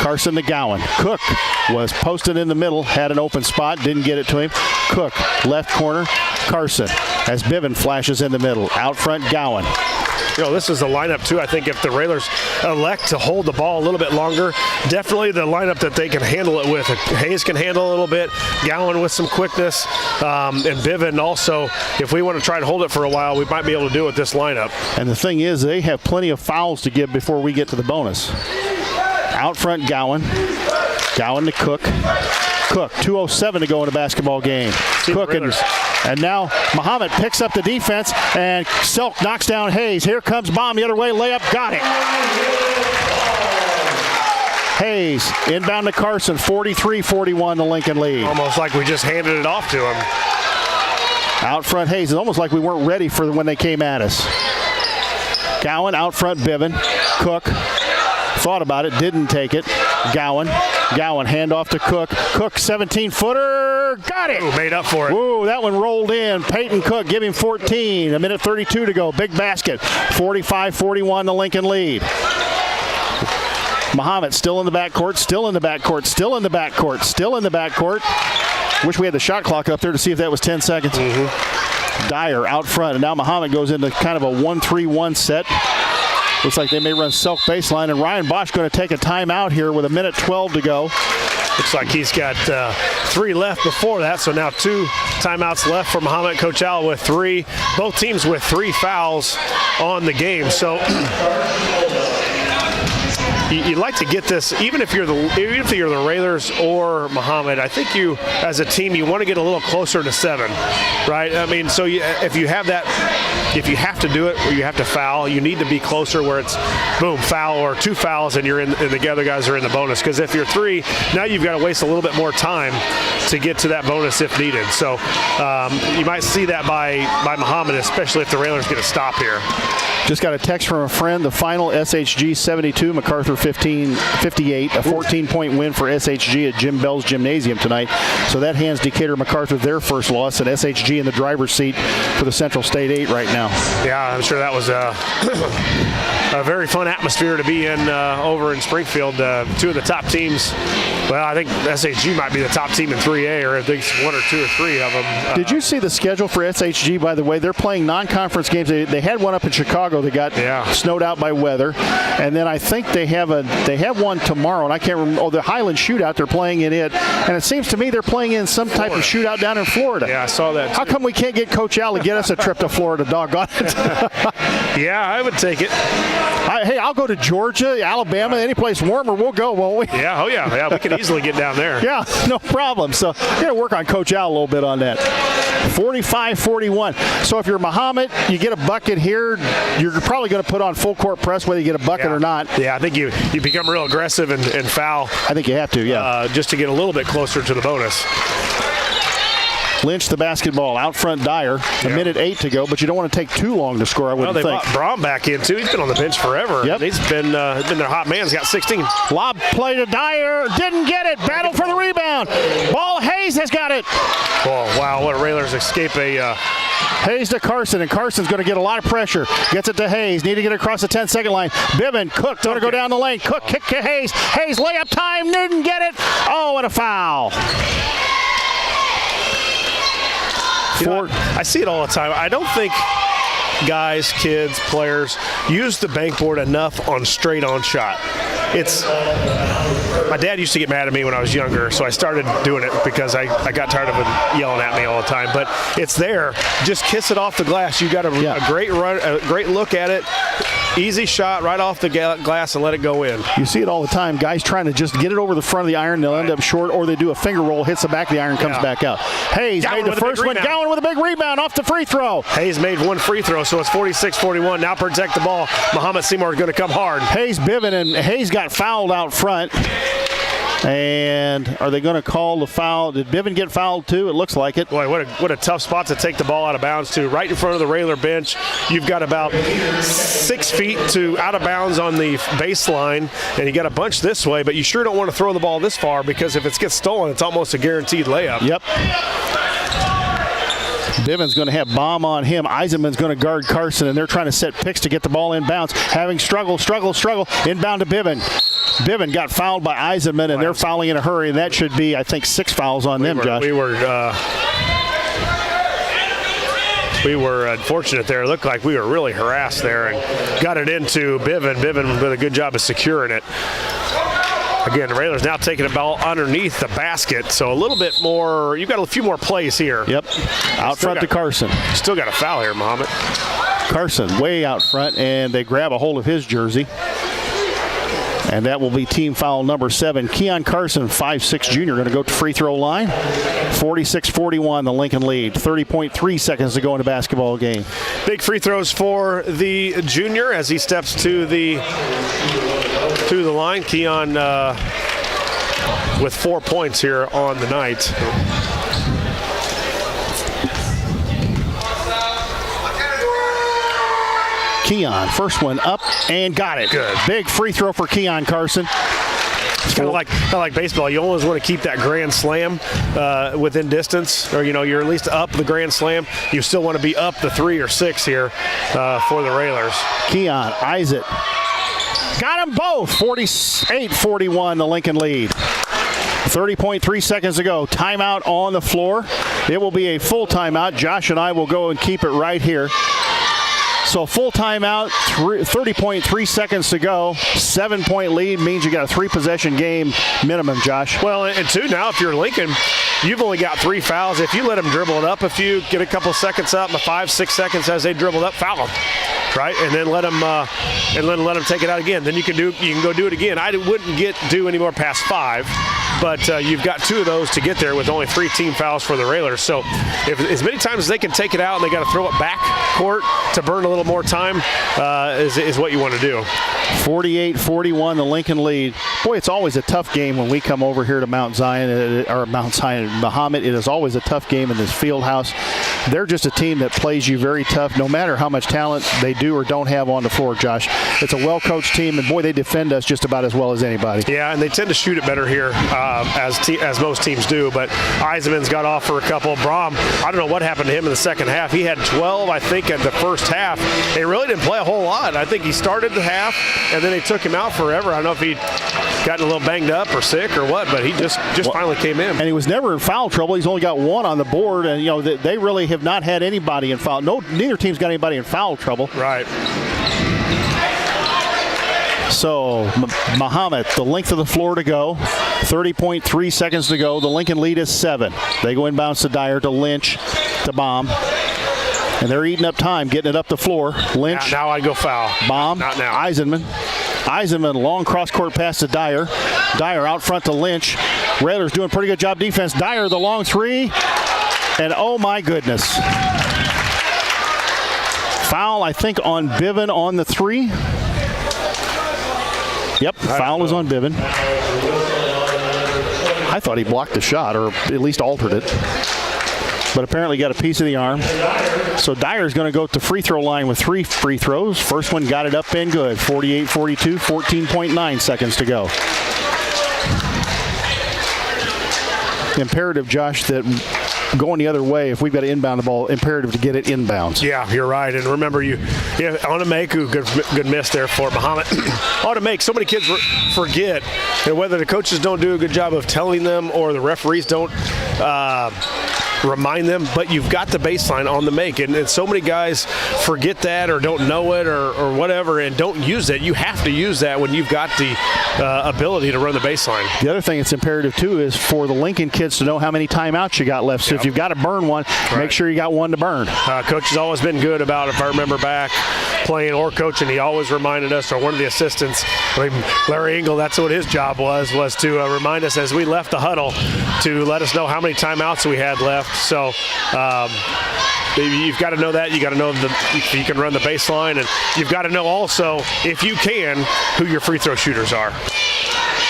Carson to Gowan. Cook was posted in the middle, had an open spot, didn't get it to him. Cook, left corner. Carson, as Bibbin flashes in the middle. Out front, Gowan. This is a lineup, too. I think if the Railers elect to hold the ball a little bit longer, definitely the lineup that they can handle it with. Hayes can handle a little bit, Gowan with some quickness, and Biven also. If we want to try to hold it for a while, we might be able to do it with this lineup. And the thing is, they have plenty of fouls to give before we get to the bonus. Out front, Gowan. Gowan to Cook. Cook, 2:07 to go in a basketball game. Cook and now Mahomet picks up the defense, and Selk knocks down Hayes. Here comes Baum the other way, layup, got it. Hayes inbound to Carson, 43-41 the Lincoln lead. Almost like we just handed it off to him. Out front Hayes, it's almost like we weren't ready for when they came at us. Gowan out front, Biven. Cook thought about it, didn't take it. Gowan, handoff to Cook. Cook, 17-footer, got it. Ooh, made up for it. Ooh, that one rolled in. Peyton Cook, give him 14. A minute 32 to go. Big basket. 45-41 the Lincoln lead. Mahomet still in the backcourt, still in the backcourt, still in the backcourt, still in the backcourt. Wish we had the shot clock up there to see if that was 10 seconds. Dyer out front, and now Mahomet goes into kind of a 1-3-1 set. Looks like they may run Selk baseline, and Ryan Bosch going to take a timeout here with a minute 12 to go. Looks like he's got 3 left before that, so now 2 timeouts left for Mahomet. Coach Al with 3. Both teams with 3 fouls on the game. So you'd like to get this, even if you're the Railers or Mahomet. I think you, as a team, you want to get a little closer to 7, right? I mean, so if you have that, if you have to do it or you have to foul, you need to be closer where it's boom, foul or 2 fouls, and and the other guys are in the bonus. Because if you're 3, now you've got to waste a little bit more time to get to that bonus if needed. So you might see that by Mahomet, especially if the Railers get a stop here. Just got a text from a friend. The final SHG 72, MacArthur 58. A 14-point win for SHG at Jim Bell's Gymnasium tonight. So that hands Decatur MacArthur their first loss, and SHG in the driver's seat for the Central State 8 right now. Yeah, I'm sure that was a a very fun atmosphere to be in over in Springfield. Two of the top teams. Well, I think SHG might be the top team in 3A, or at least 1 or 2 or 3 of them. Did you see the schedule for SHG, by the way? They're playing non-conference games. They had one up in Chicago that got snowed out by weather. And then I think they have one tomorrow, and I can't remember. Oh, the Highland Shootout, they're playing in it. And it seems to me they're playing in some type of shootout down in Florida. Yeah, I saw that too. How come we can't get Coach Al to get us a trip to Florida, doggone it? Yeah, I would take it. Hey, I'll go to Georgia, Alabama, any place warmer, we'll go, won't we? Yeah, yeah, we can easily get down there. Yeah, no problem. So we're going to work on Coach Al a little bit on that. 45-41. So if you're Mahomet, you get a bucket here, you're probably going to put on full court press whether you get a bucket or not. Yeah, I think you become real aggressive and foul. I think you have to, yeah. Just to get a little bit closer to the bonus. Lynch the basketball out front. Dyer. A minute 8 to go, but you don't want to take too long to score, I wouldn't think. They brought Braun back in, too. He's been on the bench forever. Yep. He's been their hot man. He's got 16. Lob play to Dyer. Didn't get it. Battle for the rebound. Ball, Hayes has got it. Oh, wow. What a Railers escape a... Hayes to Carson, and Carson's going to get a lot of pressure. Gets it to Hayes. Need to get it across the 10-second line. Biven, Cook, going to go down the lane. Cook, kick to Hayes. Hayes, layup time. Didn't get it. Oh, and a foul. I see it all the time. I don't think guys, kids, players use the bankboard enough on straight-on shot. My dad used to get mad at me when I was younger, so I started doing it because I got tired of him yelling at me all the time. But it's there. Just kiss it off the glass. You got a great run, a great look at it. Easy shot right off the glass and let it go in. You see it all the time. Guys trying to just get it over the front of the iron. They'll end up short, or they do a finger roll, hits the back of the iron, comes back out. Hayes made the first one. Gowan with a big rebound off the free throw. Hayes made one free throw, so it's 46-41. Now protect the ball. Mahomet-Seymour is going to come hard. Hayes, Biven, and Hayes got fouled out front. And are they going to call the foul? Did Biven get fouled too? It looks like it. Boy, what a tough spot to take the ball out of bounds to. Right in front of the Railer bench. You've got about 6 feet to out of bounds on the baseline, and you got a bunch this way, but you sure don't want to throw the ball this far because if it gets stolen, it's almost a guaranteed layup. Yep. Biven's going to have bomb on him. Eisenman's going to guard Carson, and they're trying to set picks to get the ball inbounds. Having struggle, inbound to Biven. Biven got fouled by Eisenman, and they're fouling in a hurry, and that should be, I think, 6 fouls on them, Josh. We were unfortunate there. It looked like we were really harassed there and got it into Biven. Biven did a good job of securing it. Again, the Railers now taking the ball underneath the basket, so a little bit more. You've got a few more plays here. Yep. Out front to Carson. Still got a foul here, Mahomet. Carson way out front, and they grab a hold of his jersey. And that will be team foul number 7. Keon Carson, 5'6" junior, going to go to free throw line. 46-41, the Lincoln lead. 30.3 seconds to go in the basketball game. Big free throws for the junior as he steps to the line. Keon with 4 points here on the night. Keon, first one up and got it. Good. Big free throw for Keon Carson. It's kind of like baseball. You always want to keep that grand slam within distance, or you're at least up the grand slam. You still want to be up the 3 or 6 here for the Railers. Keon eyes it. Got them both. 48-41, the Lincoln lead. 30.3 seconds to go. Timeout on the floor. It will be a full timeout. Josh and I will go and keep it right here. So full timeout, 30.3 seconds to go. 7-point lead means you got a 3-possession game minimum, Josh. Well, and 2 now, if you're Lincoln, you've only got 3 fouls. If you let them dribble it up, if you get a couple seconds up, 5-6 seconds as they dribble it up, foul them, right? And then let them take it out again. Then you can go do it again. I wouldn't do any more past 5. But you've got 2 of those to get there with only 3 team fouls for the Railers. So if as many times as they can take it out and they got to throw it back court to burn a little more time is what you want to do. 48-41, the Lincoln lead. Boy, it's always a tough game when we come over here to Mount Zion, Mahomet. It is always a tough game in this field house. They're just a team that plays you very tough, no matter how much talent they do or don't have on the floor, Josh. It's a well-coached team, and boy, they defend us just about as well as anybody. Yeah, and they tend to shoot it better here. as most teams do. But Eisenman's got off for a couple. Braum, I don't know what happened to him in the second half. He had 12, I think, at the first half. He really didn't play a whole lot. I think he started the half, and then they took him out forever. I don't know if he'd gotten a little banged up or sick or what, but he just finally came in. And he was never in foul trouble. He's only got one on the board, and they really have not had anybody in foul. Neither team's got anybody in foul trouble. Right. So Mahomet, the length of the floor to go, 30.3 seconds to go. The Lincoln lead is 7. They go inbounds to Dyer, to Lynch, to Baum. And they're eating up time, getting it up the floor. Lynch. Now I'd go foul. Baum. Not now. Eisenman, long cross-court pass to Dyer. Dyer out front to Lynch. Railers doing a pretty good job defense. Dyer, the long three. And oh my goodness. Foul, I think, on Bivin on the 3. Yep, foul was on Bivin. I thought he blocked the shot, or at least altered it. But apparently got a piece of the arm. So Dyer's going to go to free throw line with 3 free throws. First one got it up and good. 48-42, 14.9 seconds to go. Imperative, Josh, that going the other way, if we've got to inbound the ball, imperative to get it inbounds. Yeah, you're right. And remember, on a make, good miss there for Mahomet. On a make, so many kids forget, and whether the coaches don't do a good job of telling them or the referees don't remind them, but you've got the baseline on the make, and so many guys forget that or don't know it or whatever and don't use it. You have to use that when you've got the ability to run the baseline. The other thing that's imperative too is for the Lincoln kids to know how many timeouts you got left. So if you've got to burn one, make sure you got one to burn. Coach has always been good about, if I remember back, playing or coaching, he always reminded us, or one of the assistants, Larry Engel, that's what his job was to remind us as we left the huddle to let us know how many timeouts we had left. So you've got to know that. You got to know that you can run the baseline, and you've got to know also, if you can, who your free throw shooters are.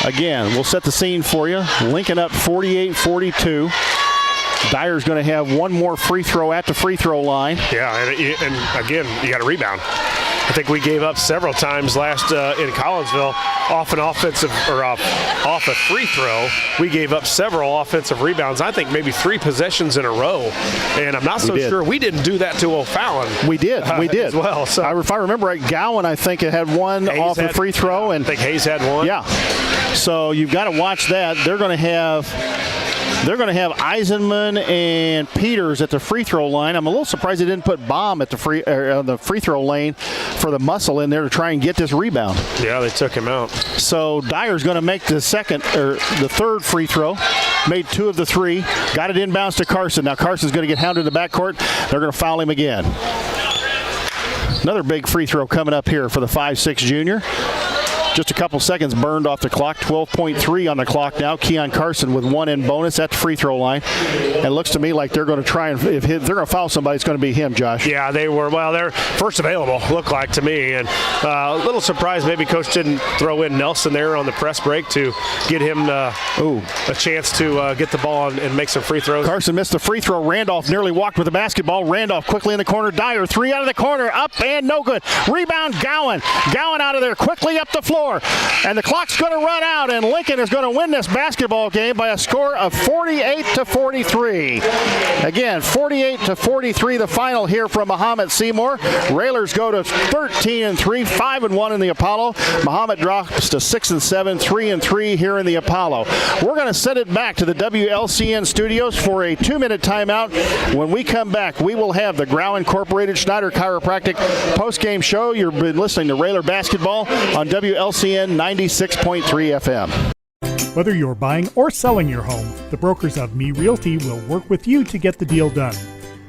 Again, we'll set the scene for you. Lincoln up 48-42. Dyer's going to have one more free throw at the free throw line. Yeah, and again, you got to rebound. I think we gave up several times last in Collinsville off a free throw. We gave up several offensive rebounds. I think maybe 3 possessions in a row, and I'm not so sure we didn't do that to O'Fallon. We did as well. So if I remember right, Gowan, I think, had one off a free throw, and I think Hayes had one. Yeah. So you've got to watch that. They're going to have Eisenman and Peters at the free throw line. I'm a little surprised they didn't put Baum at the free throw lane for the muscle in there to try and get this rebound. Yeah, they took him out. So Dyer's going to make the third free throw. Made 2 of the 3. Got it inbounds to Carson. Now Carson's going to get hounded in the backcourt. They're going to foul him again. Another big free throw coming up here for the 5'6" junior. Just a couple seconds burned off the clock. 12.3 on the clock now. Keon Carson with 1 in bonus at the free throw line. And it looks to me like they're going to try and, if they're going to foul somebody, it's going to be him, Josh. Yeah, they're first available, looked like to me. And a little surprised maybe Coach didn't throw in Nelson there on the press break to get him a chance to get the ball and make some free throws. Carson missed the free throw. Randolph nearly walked with the basketball. Randolph quickly in the corner. Dyer, 3 out of the corner. Up and no good. Rebound, Gowan. Gowan out of there quickly up the floor. And the clock's going to run out, and Lincoln is going to win this basketball game by a score of 48-43. Again, 48-43, the final here from Mahomet-Seymour. Railers go to 13-3, 5-1 in the Apollo. Mahomet drops to 6-7, 3-3 here in the Apollo. We're going to send it back to the WLCN studios for a 2-minute timeout. When we come back, we will have the Grau Incorporated Schneider Chiropractic post-game show. You've been listening to Railer Basketball on WLCN 96.3 FM. Whether you're buying or selling your home, the brokers of Me Realty will work with you to get the deal done.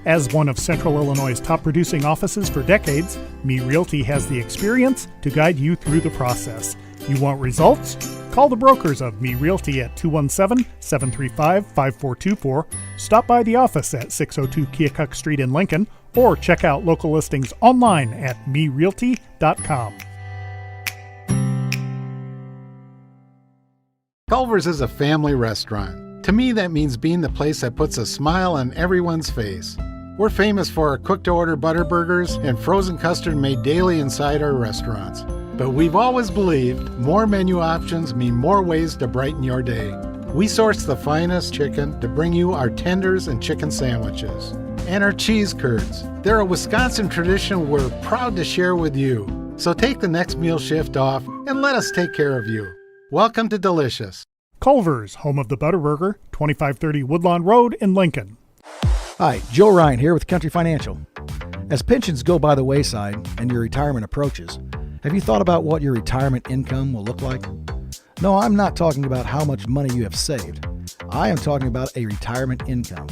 As one of Central Illinois' top producing offices for decades, Me Realty has the experience to guide you through the process. You want results? Call the brokers of Me Realty at 217-735-5424, stop by the office at 602 Keokuk Street in Lincoln, or check out local listings online at merealty.com. Culver's is a family restaurant. To me, that means being the place that puts a smile on everyone's face. We're famous for our cooked-to-order butter burgers and frozen custard made daily inside our restaurants. But we've always believed more menu options mean more ways to brighten your day. We source the finest chicken to bring you our tenders and chicken sandwiches. And our cheese curds. They're a Wisconsin tradition we're proud to share with you. So take the next meal shift off and let us take care of you. Welcome to Delicious. Culver's, home of the Butterburger, 2530 Woodlawn Road in Lincoln. Hi, Joe Ryan here with Country Financial. As pensions go by the wayside and your retirement approaches, have you thought about what your retirement income will look like? No, I'm not talking about how much money you have saved. I am talking about a retirement income,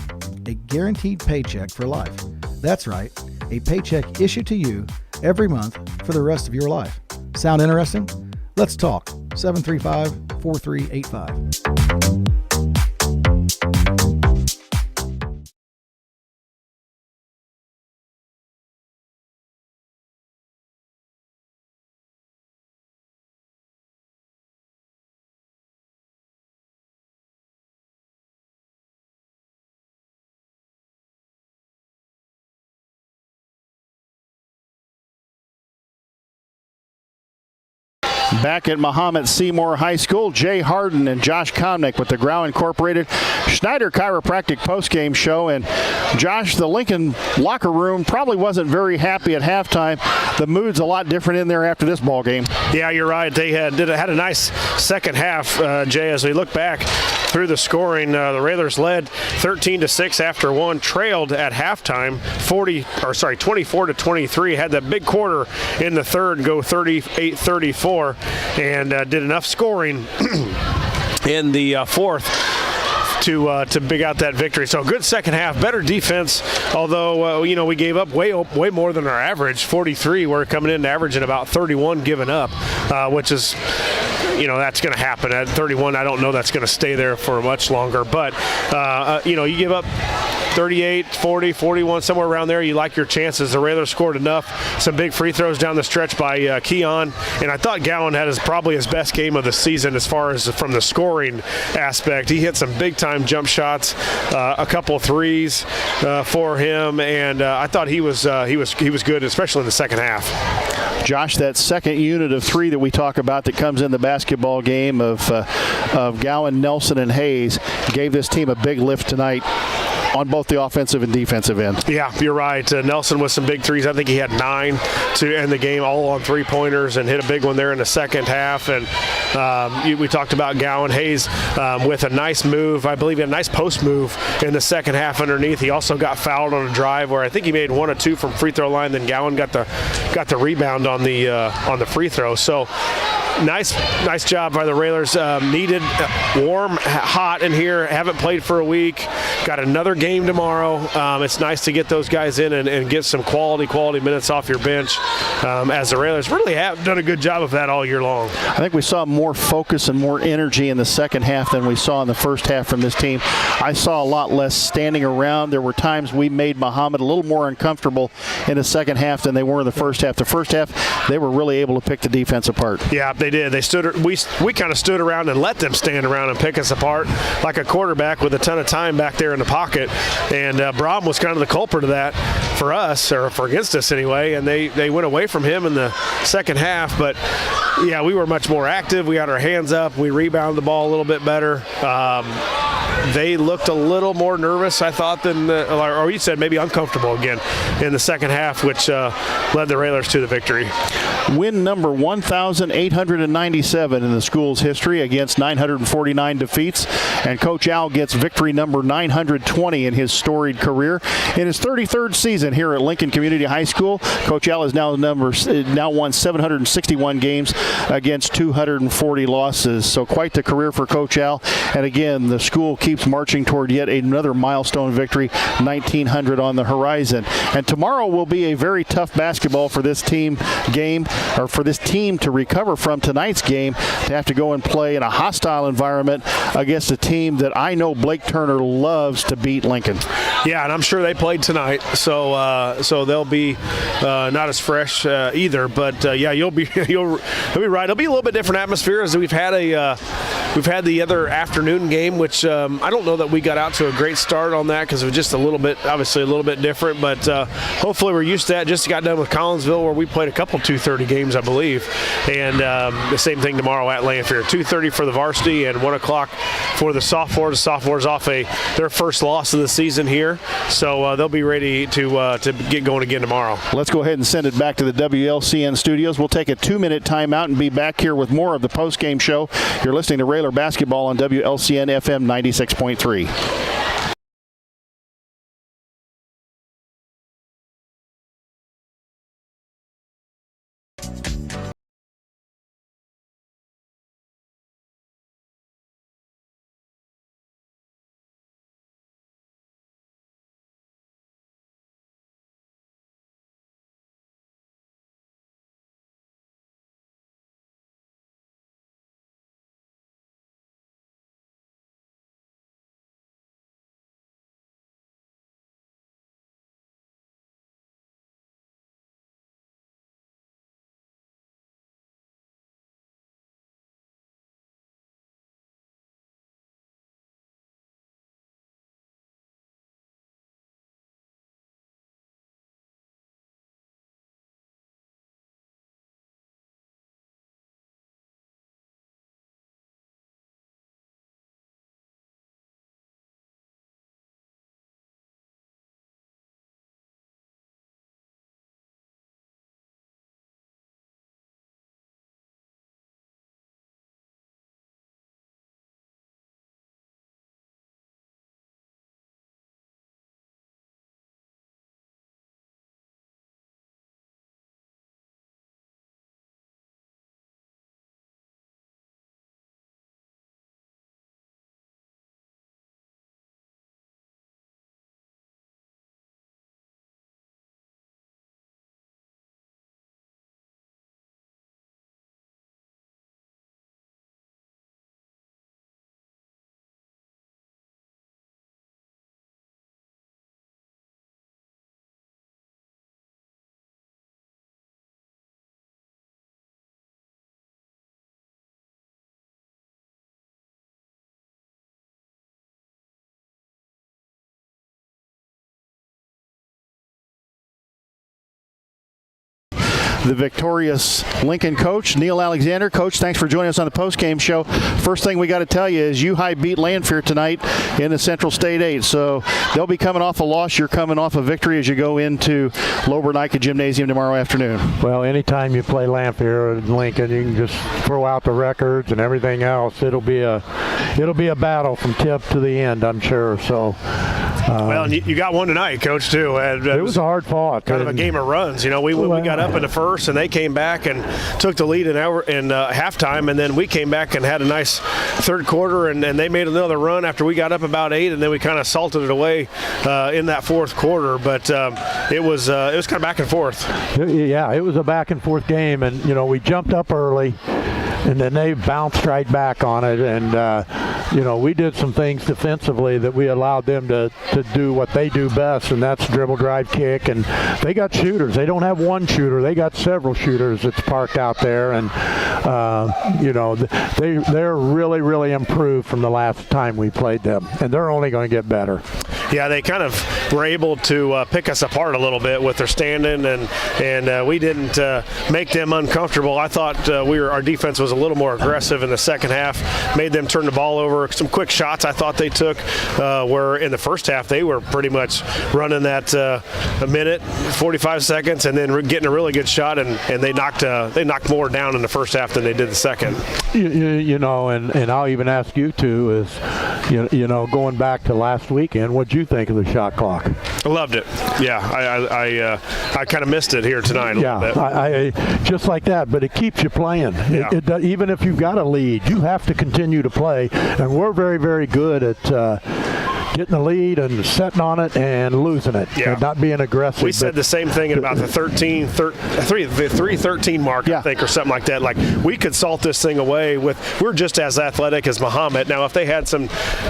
a guaranteed paycheck for life. That's right, a paycheck issued to you every month for the rest of your life. Sound interesting? Let's talk. 735-4385. Back at Mahomet-Seymour High School, Jay Harden and Josh Komnick with the Grau Incorporated Schneider Chiropractic postgame show. And Josh, the Lincoln locker room probably wasn't very happy at halftime. The mood's a lot different in there after this ball game. Yeah, you're right. They had a nice second half, Jay. As we look back through the scoring, the Railers led 13-6 after one, trailed at halftime 24-23. Had that big quarter in the third, go 38-34. And did enough scoring in the fourth to big out that victory. So good second half, better defense, although we gave up way more than our average, 43. We're coming in averaging about 31 given up, which is that's going to happen at 31. I don't know that's going to stay there for much longer, but you give up 38, 40, 41, somewhere around there. You like your chances. The Railers scored enough. Some big free throws down the stretch by Keon. And I thought Gowan had probably his best game of the season as far as from the scoring aspect. He hit some big-time jump shots, a couple of threes for him. And I thought he was good, especially in the second half. Josh, that second unit of three that we talk about that comes in the basketball game of Gowan, Nelson, and Hayes gave this team a big lift tonight on both the offensive and defensive end. Yeah, you're right. Nelson with some big threes. I think he had 9 to end the game, all on three-pointers, and hit a big one there in the second half. And we talked about Gowan. Hayes with a nice move. I believe he had a nice post move in the second half underneath. He also got fouled on a drive where I think he made 1 or 2 from free throw line. Then Gowan got the rebound on the free throw. So nice job by the Railers. Needed warm, hot in here. Haven't played for a week. Got another game tomorrow. It's nice to get those guys in and get some quality minutes off your bench, as the Railers really have done a good job of that all year long. I think we saw more focus and more energy in the second half than we saw in the first half from this team. I saw a lot less standing around. There were times we made Mahomet a little more uncomfortable in the second half than they were in the first half. The first half, they were really able to pick the defense apart. Yeah, they did. We kind of stood around and let them stand around and pick us apart like a quarterback with a ton of time back there in the pocket. And Braum was kind of the culprit of that for us, or for against us anyway, and they went away from him in the second half. But yeah, we were much more active. We had our hands up. We rebounded the ball a little bit better. They looked a little more nervous, I thought, or you said maybe uncomfortable again in the second half, which led the Railers to the victory. Win number 1,897 in the school's history against 949 defeats. And Coach Al gets victory number 920 in his storied career. In his 33rd season here at Lincoln Community High School, Coach Al has now won 761 games against 240 losses. So quite the career for Coach Al. And again, the school keeps marching toward yet another milestone victory, 1,900 on the horizon. And tomorrow will be a very tough basketball for this team for this team to recover from tonight's game, to have to go and play in a hostile environment against a team that I know Blake Turner loves to beat, Lincoln. Yeah, and I'm sure they played tonight, so they'll be not as fresh either. But yeah, you'll be right. It'll be a little bit different atmosphere, as we've had the other afternoon game, which I don't know that we got out to a great start on that because it was just obviously a little bit different, but hopefully we're used to that. Just got done with Collinsville where we played a couple 2:30 games, I believe, and the same thing tomorrow at Lanphier. 2:30 for the varsity and 1 o'clock for the sophomores. The sophomores off their first loss of the season here, so they'll be ready to get going again tomorrow. Let's go ahead and send it back to the WLCN studios. We'll take a 2-minute timeout and be back here with more of the postgame show. You're listening to Railer Basketball on WLCN FM 96.3. The victorious Lincoln coach, Neil Alexander. Coach, thanks for joining us on the postgame show. First thing we got to tell you is U-High beat Lanphier tonight in the Central State 8. So they'll be coming off a loss. You're coming off a victory as you go into Lobernica Gymnasium tomorrow afternoon. Well, anytime you play Lanphier and Lincoln, you can just throw out the records and everything else. It'll be a battle from tip to the end, I'm sure. So. Well, and you got one tonight, Coach, too. It was a hard fought. Kind of a game of runs. You know, we got up in the first, and they came back and took the lead in halftime, and then we came back and had a nice third quarter, and they made another run after we got up about 8, and then we kind of salted it away in that fourth quarter. But it was kind of back and forth. Yeah, it was a back and forth game, and you know we jumped up early. And then they bounced right back on it, and we did some things defensively that we allowed them to do what they do best, and that's dribble, drive, kick. And they got shooters. They don't have one shooter. They got several shooters that's parked out there, and they're really, really improved from the last time we played them, and they're only going to get better. Yeah, they kind of were able to pick us apart a little bit with their standing, and we didn't make them uncomfortable. I thought our defense was a little more aggressive in the second half, made them turn the ball over. Some quick shots I thought they took where in the first half they were pretty much running that a minute, 45 seconds, and then getting a really good shot, and they knocked more down in the first half than they did the second. And I'll even ask you too is, going back to last weekend, what'd you think of the shot clock? I loved it. Yeah, I kind of missed it here tonight a little bit. I just like that, but it keeps you playing. Yeah. Even if you've got a lead, you have to continue to play, and we're very, very good at getting the lead and setting on it and losing it, and not being aggressive. We said the same thing at about the 3:13 mark, I think, or something like that. Like, we could salt this thing away we're just as athletic as Mahomet. Now, if they had a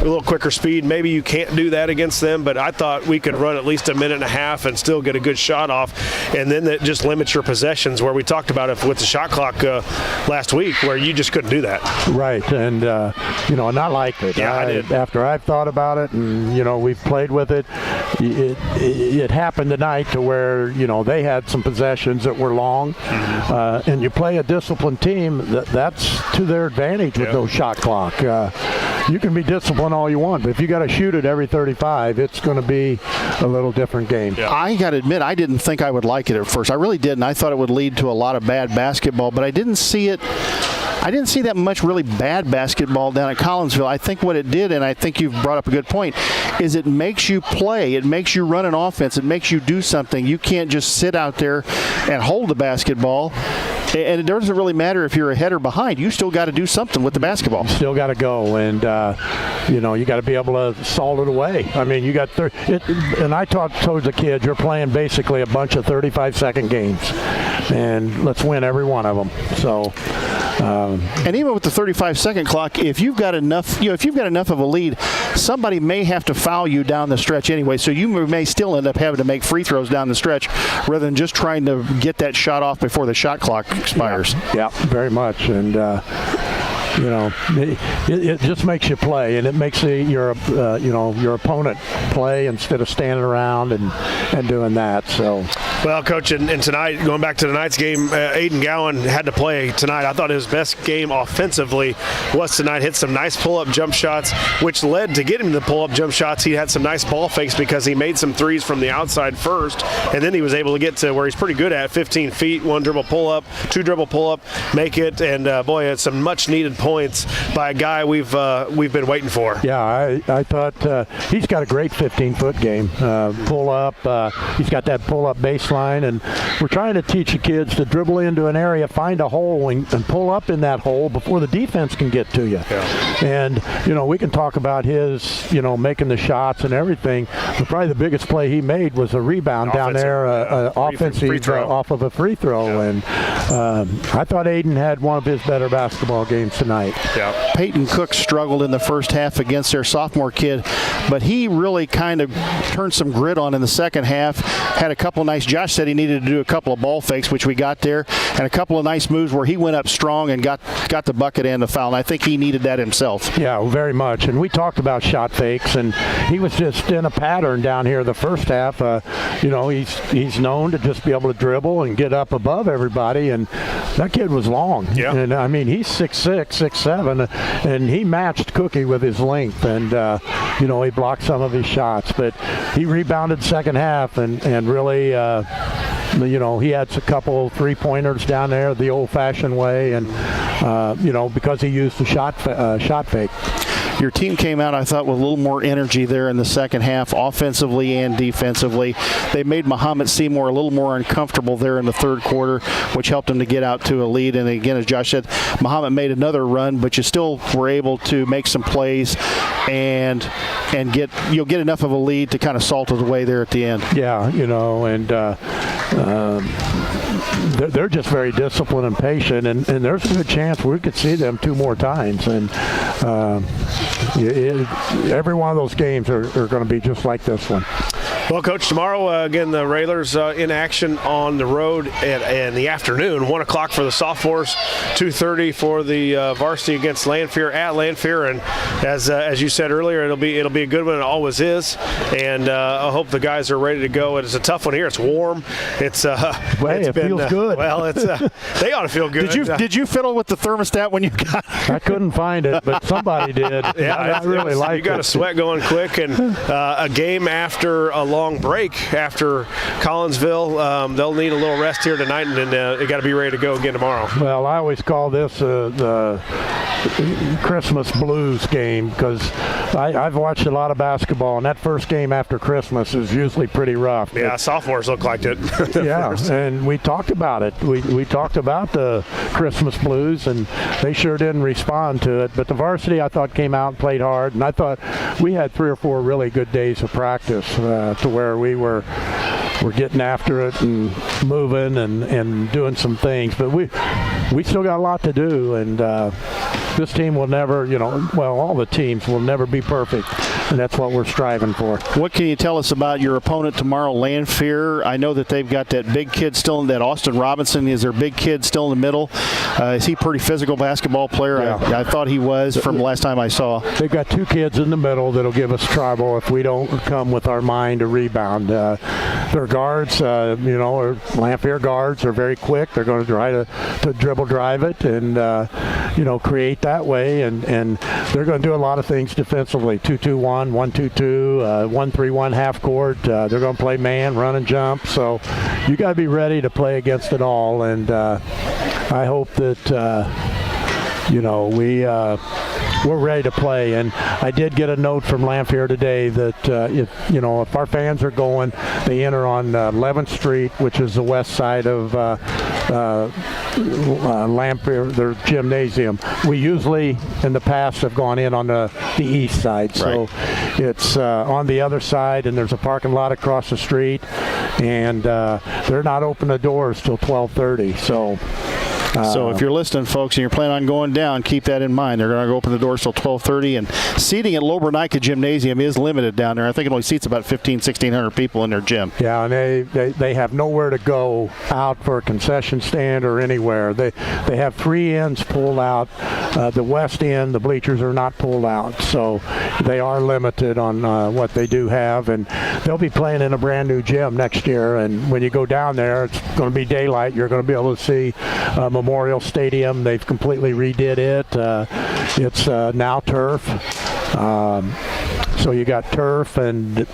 little quicker speed, maybe you can't do that against them, but I thought we could run at least a minute and a half and still get a good shot off, and then that just limits your possessions, where we talked about it with the shot clock last week, where you just couldn't do that. Right, and and I liked it. I did. After I've thought about it, and we've played with it, it happened tonight to where they had some possessions that were long, and you play a disciplined team, that's to their advantage with those shot clock. You can be disciplined all you want, but if you got to shoot it every 35, it's going to be a little different game. I got to admit, I didn't think I would like it at first. I really didn't. I thought it would lead to a lot of bad basketball, but I didn't see it. I didn't see that much really bad basketball down at Collinsville. I think what it did, and I think you've brought up a good point, is it makes you play. It makes you run an offense. It makes you do something. You can't just sit out there and hold the basketball. And it doesn't really matter if you're ahead or behind. You still got to do something with the basketball. Still got to go, and you got to be able to salt it away. I mean, you got and I told the kids, you're playing basically a bunch of 35-second games, and let's win every one of them. So. And even with the 35-second clock, if you've got enough, if you've got enough of a lead, somebody may have to foul you down the stretch anyway. So you may still end up having to make free throws down the stretch rather than just trying to get that shot off before the shot clock expires. Yeah, very much. And it just makes you play, and it makes your opponent play instead of standing around and doing that. So. Well, Coach, and tonight, going back to tonight's game, Aiden Gowan had to play tonight. I thought his best game offensively was tonight. Hit some nice pull-up jump shots, which led to getting the pull-up jump shots. He had some nice ball fakes because he made some threes from the outside first, and then he was able to get to where he's pretty good at, 15 feet, one dribble pull-up, two dribble pull-up, make it, and boy, it's some much-needed points by a guy we've been waiting for. Yeah, I thought he's got a great 15-foot game. Pull-up, he's got that pull-up baseline. And we're trying to teach the kids to dribble into an area, find a hole, and pull up in that hole before the defense can get to you. Yeah. And, we can talk about his, making the shots and everything, but probably the biggest play he made was a rebound down there, offensive off of a free throw. Yeah. And I thought Aiden had one of his better basketball games tonight. Yeah. Peyton Cook struggled in the first half against their sophomore kid, but he really kind of turned some grit on in the second half, had a couple nice Josh said he needed to do a couple of ball fakes, which we got there, and a couple of nice moves where he went up strong and got the bucket and the foul. And I think he needed that himself. Yeah, very much. And we talked about shot fakes, and he was just in a pattern down here the first half. He's known to just be able to dribble and get up above everybody, and that kid was long. Yeah. And I mean, he's 6'6", 6'7", and he matched Cookie with his length, and he blocked some of his shots, but he rebounded second half and really. He had a couple three-pointers down there the old-fashioned way, and because he used the shot fake. Your team came out, I thought, with a little more energy there in the second half, offensively and defensively. They made Mahomet-Seymour a little more uncomfortable there in the third quarter, which helped him to get out to a lead. And again, as Josh said, Mahomet made another run, but you still were able to make some plays and you'll get enough of a lead to kind of salt it away there at the end. Yeah, they're just very disciplined and patient, and there's a good chance we could see them two more times. And every one of those games are going to be just like this one. Well, Coach, tomorrow, again, the Railers in action on the road in the afternoon, 1 o'clock for the sophomores, 2:30 for the varsity against Lanphier at Lanphier. And as you said earlier, it'll be a good one. It always is. And I hope the guys are ready to go. It's a tough one here. It's warm. It feels good. Well, they ought to feel good. Did you fiddle with the thermostat when you got it? I couldn't find it, but somebody did. Yeah, I really like it. You got a sweat going quick, and a game after a long break after Collinsville. They'll need a little rest here tonight, and then they got to be ready to go again tomorrow. Well, I always call this the Christmas blues game because I've watched a lot of basketball, and that first game after Christmas is usually pretty rough. Yeah, sophomores look like it. Yeah, and we talked about it. We talked about the Christmas blues, and they sure didn't respond to it. But the varsity, I thought, came out and played hard, and I thought we had 3 or 4 really good days of practice to where we're getting after it and moving and doing some things. But we still got a lot to do, and this team will never, all the teams will never be perfect, and that's what we're striving for. What can you tell us about your opponent tomorrow, Lanphier? I know that they've got that big kid still in that. Austin Robinson is their big kid still in the middle. Is he a pretty physical basketball player? Yeah. I thought he was from the last time I saw. They've got 2 kids in the middle that'll give us trouble if we don't come with our mind to rebound. Their guards, or Lanphier guards, are very quick. They're going to try to dribble drive it and, create that way. And they're going to do a lot of things defensively. 2-2-1, 1-2-2, 1-3-1 half court. They're going to play man, run and jump. So you got to be ready to play against it all. And I hope that, we're ready to play. And I did get a note from Lanphier today that if our fans are going, they enter on 11th Street, which is the west side of Lanphier, their gymnasium. We usually in the past have gone in on the east side, so it's on the other side, and there's a parking lot across the street, and they're not open the doors till 12:30. So if you're listening, folks, and you're planning on going down, keep that in mind. They're going to open the doors till 12:30, and seating at Lobernica Gymnasium is limited down there. I think it only seats about 1,600 people in their gym. Yeah, and they have nowhere to go out for a concession stand or anywhere. They have 3 ends pulled out. The west end, the bleachers are not pulled out, so they are limited on what they do have, and they'll be playing in a brand new gym next year. And when you go down there, it's going to be daylight. You're going to be able to see Memorial Stadium. They've completely redid it. It's now turf. So you got turf, and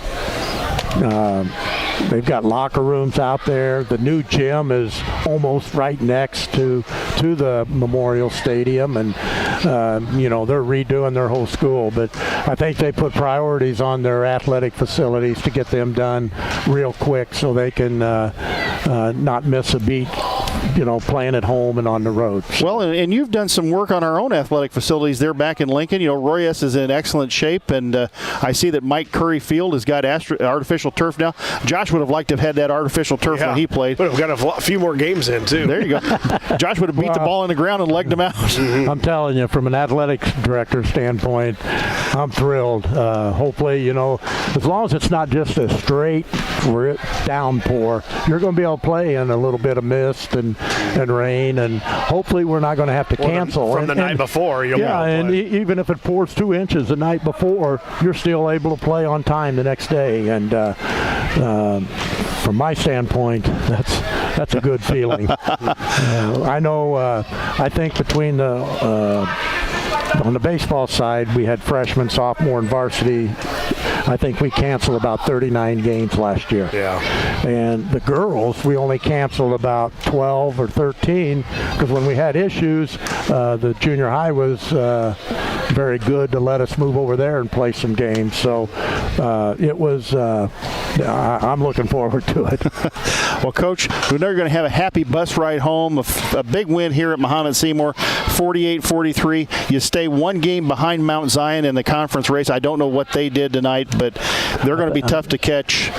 they've got locker rooms out there. The new gym is almost right next to the Memorial Stadium, and they're redoing their whole school. But I think they put priorities on their athletic facilities to get them done real quick so they can not miss a beat, playing at home and on the road. Well, and you've done some work on our own athletic facilities there back in Lincoln. Royas is in excellent shape, and I see that Mike Curry Field has got artificial turf now. Josh would have liked to have had that artificial turf when he played. But we've got a few more games in, too. There you go. Josh would have beat the ball in the ground and legged him out. I'm telling you, from an athletics director standpoint, I'm thrilled. Hopefully, as long as it's not just a straight downpour, you're going to be able to play in a little bit of mist and rain, and hopefully we're not going to have to cancel. From the night before, you'll be able to play. And even if it pours 2 inches the night before, you're still able to play on time the next day. And from my standpoint, that's a good feeling. I know. I think between on the baseball side, we had freshmen, sophomore, and varsity. I think we canceled about 39 games last year. Yeah. And the girls, we only canceled about 12 or 13 because when we had issues, the junior high was very good to let us move over there and play some games. So it was, I'm looking forward to it. Well, Coach, we're never going to have a happy bus ride home. A big win here at Mahomet-Seymour, 48-43. You stay 1 game behind Mount Zion in the conference race. I don't know what they did tonight, but they're going to be tough to catch.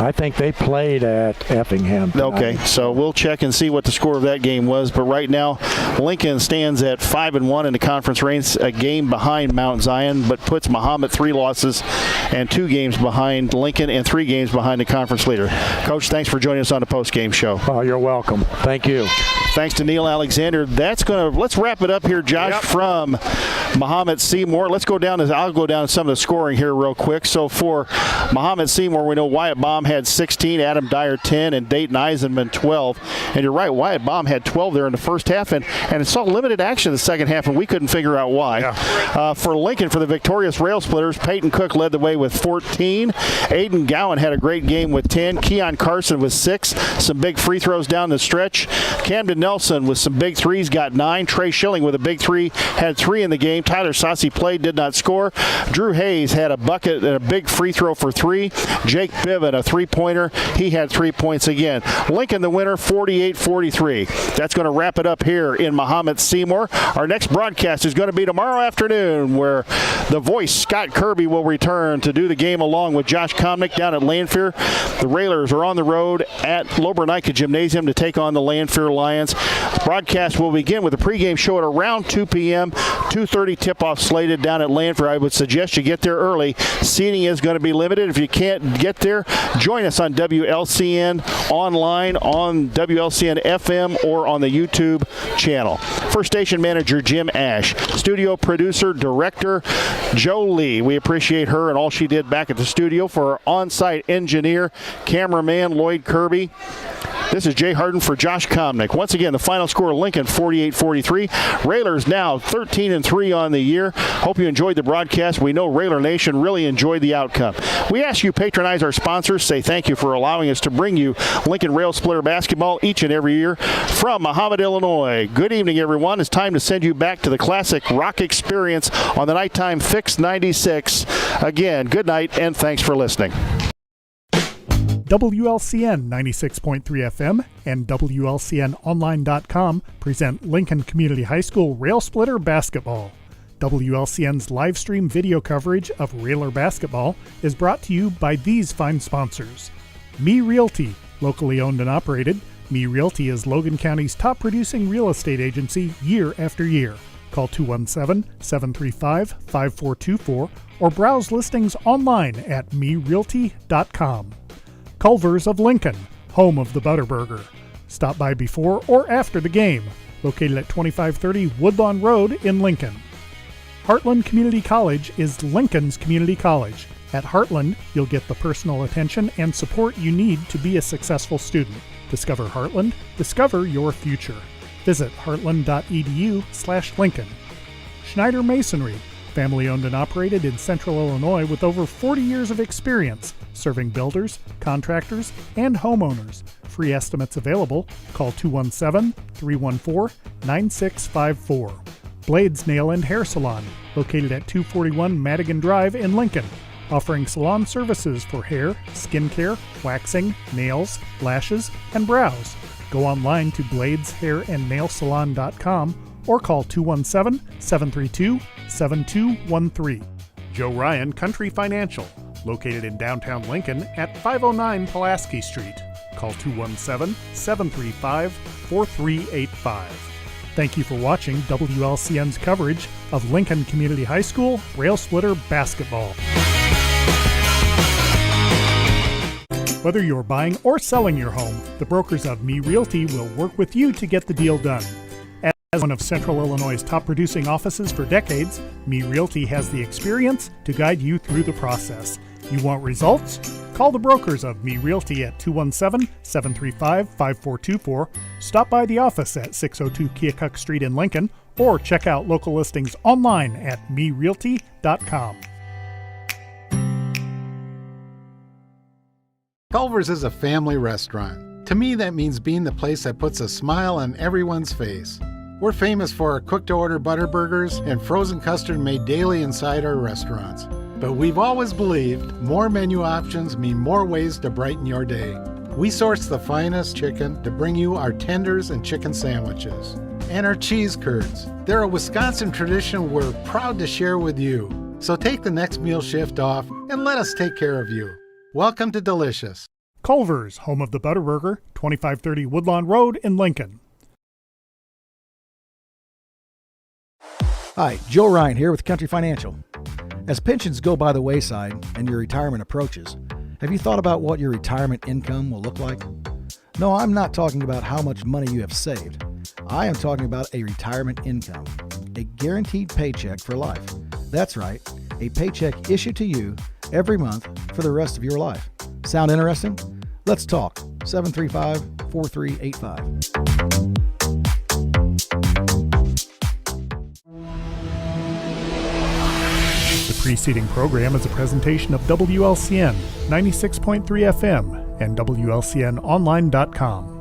I think they played at Effingham tonight. Okay, so we'll check and see what the score of that game was. But right now, Lincoln stands at 5-1 in the conference race, a game behind Mount Zion, but puts Mahomet 3 losses and 2 games behind Lincoln and 3 games behind the conference leader. Coach, thanks for joining us on the Postgame Show. Oh, you're welcome. Thank you. Thanks to Neil Alexander. Let's wrap it up here, Josh, from Mahomet-Seymour. I'll go down to some of the scoring here real quick. So for Mahomet-Seymour, we know Wyatt Baum had 16, Adam Dyer 10, and Dayton Eisenman 12. And you're right, Wyatt Baum had 12 there in the first half, and it saw limited action in the second half, and we couldn't figure out why. Yeah. For Lincoln, for the victorious Rail Splitters, Peyton Cook led the way with 14. Aiden Gowan had a great game with 10. Keon Carson with 6. Some big free throws down the stretch. Camden Nelson with some big threes got 9. Trey Schilling with a big 3 had 3 in the game. Tyler Saucy played, did not score. Drew Hayes had a bucket and a big free throw for 3. Jake Biven, a three-pointer. He had 3 points again. Lincoln the winner, 48-43. That's going to wrap it up here in Mahomet-Seymour. Our next broadcast is going to be tomorrow afternoon, where the voice, Scott Kirby, will return to do the game along with Josh Comnick down at Lanphier. The Railers are on the road at Lobernica Gymnasium to take on the Lanphier Lions. Broadcast will begin with a pregame show at around 2 p.m. 2:30 tip-off slated down at Lanphier. I would suggest you get there early. Seating is going to be limited. If you can't get there, join us on WLCN online, on WLCN FM, or on the YouTube channel. First station manager Jim Ash. Studio producer, director Joe Lee. We appreciate her and all she did back at the studio. For our on-site engineer, cameraman Lloyd Kirby. This is Jay Harden for Josh Comnick. Once again, the final score, Lincoln 48-43. Railers now 13-3 on the year. Hope you enjoyed the broadcast. We know Railer Nation really enjoyed the outcome. We ask you patronize our sponsors. Say thank you for allowing us to bring you Lincoln Rail Splitter basketball each and every year from Mahomet, Illinois. Good evening, everyone. It's time to send you back to the classic rock experience on the Nighttime Fix 96. Again, good night and thanks for listening. WLCN 96.3 FM and WLCNonline.com present Lincoln Community High School Rail Splitter basketball. WLCN's live stream video coverage of Railer basketball is brought to you by these fine sponsors. Me Realty, locally owned and operated. Me Realty is Logan County's top producing real estate agency year after year. Call 217-735-5424 or browse listings online at merealty.com. Culver's of Lincoln, home of the Butterburger. Stop by before or after the game, located at 2530 Woodlawn Road in Lincoln. Heartland Community College is Lincoln's community college. At Heartland, you'll get the personal attention and support you need to be a successful student. Discover Heartland, discover your future. Visit heartland.edu/Lincoln. Schneider Masonry, family owned and operated in Central Illinois with over 40 years of experience, serving builders, contractors, and homeowners. Free estimates available. Call 217-314-9654. Blades Nail and Hair Salon, located at 241 Madigan Drive in Lincoln, offering salon services for hair, skincare, waxing, nails, lashes, and brows. Go online to bladeshairandnailsalon.com or call 217-732-7213. Joe Ryan Country Financial, located in downtown Lincoln at 509 Pulaski Street. Call 217-735-4385. Thank you for watching WLCN's coverage of Lincoln Community High School Rail Splitter basketball. Whether you're buying or selling your home, the brokers of Me Realty will work with you to get the deal done. As one of Central Illinois' top producing offices for decades, Me Realty has the experience to guide you through the process. You want results? Call the brokers of Me Realty at 217-735-5424, stop by the office at 602 Keokuk Street in Lincoln, or check out local listings online at merealty.com. Culver's is a family restaurant. To me, that means being the place that puts a smile on everyone's face. We're famous for our cooked-to-order butter burgers and frozen custard made daily inside our restaurants. But we've always believed more menu options mean more ways to brighten your day. We source the finest chicken to bring you our tenders and chicken sandwiches. And our cheese curds. They're a Wisconsin tradition we're proud to share with you. So take the next meal shift off and let us take care of you. Welcome to Delicious. Culver's, home of the Butterburger, 2530 Woodlawn Road in Lincoln. Hi, Joe Ryan here with Country Financial. As pensions go by the wayside and your retirement approaches, have you thought about what your retirement income will look like? No, I'm not talking about how much money you have saved. I am talking about a retirement income. a guaranteed paycheck for life. That's right, a paycheck issued to you every month for the rest of your life. Sound interesting? Let's talk. 735-4385. The preceding program is a presentation of WLCN 96.3 FM and WLCNonline.com.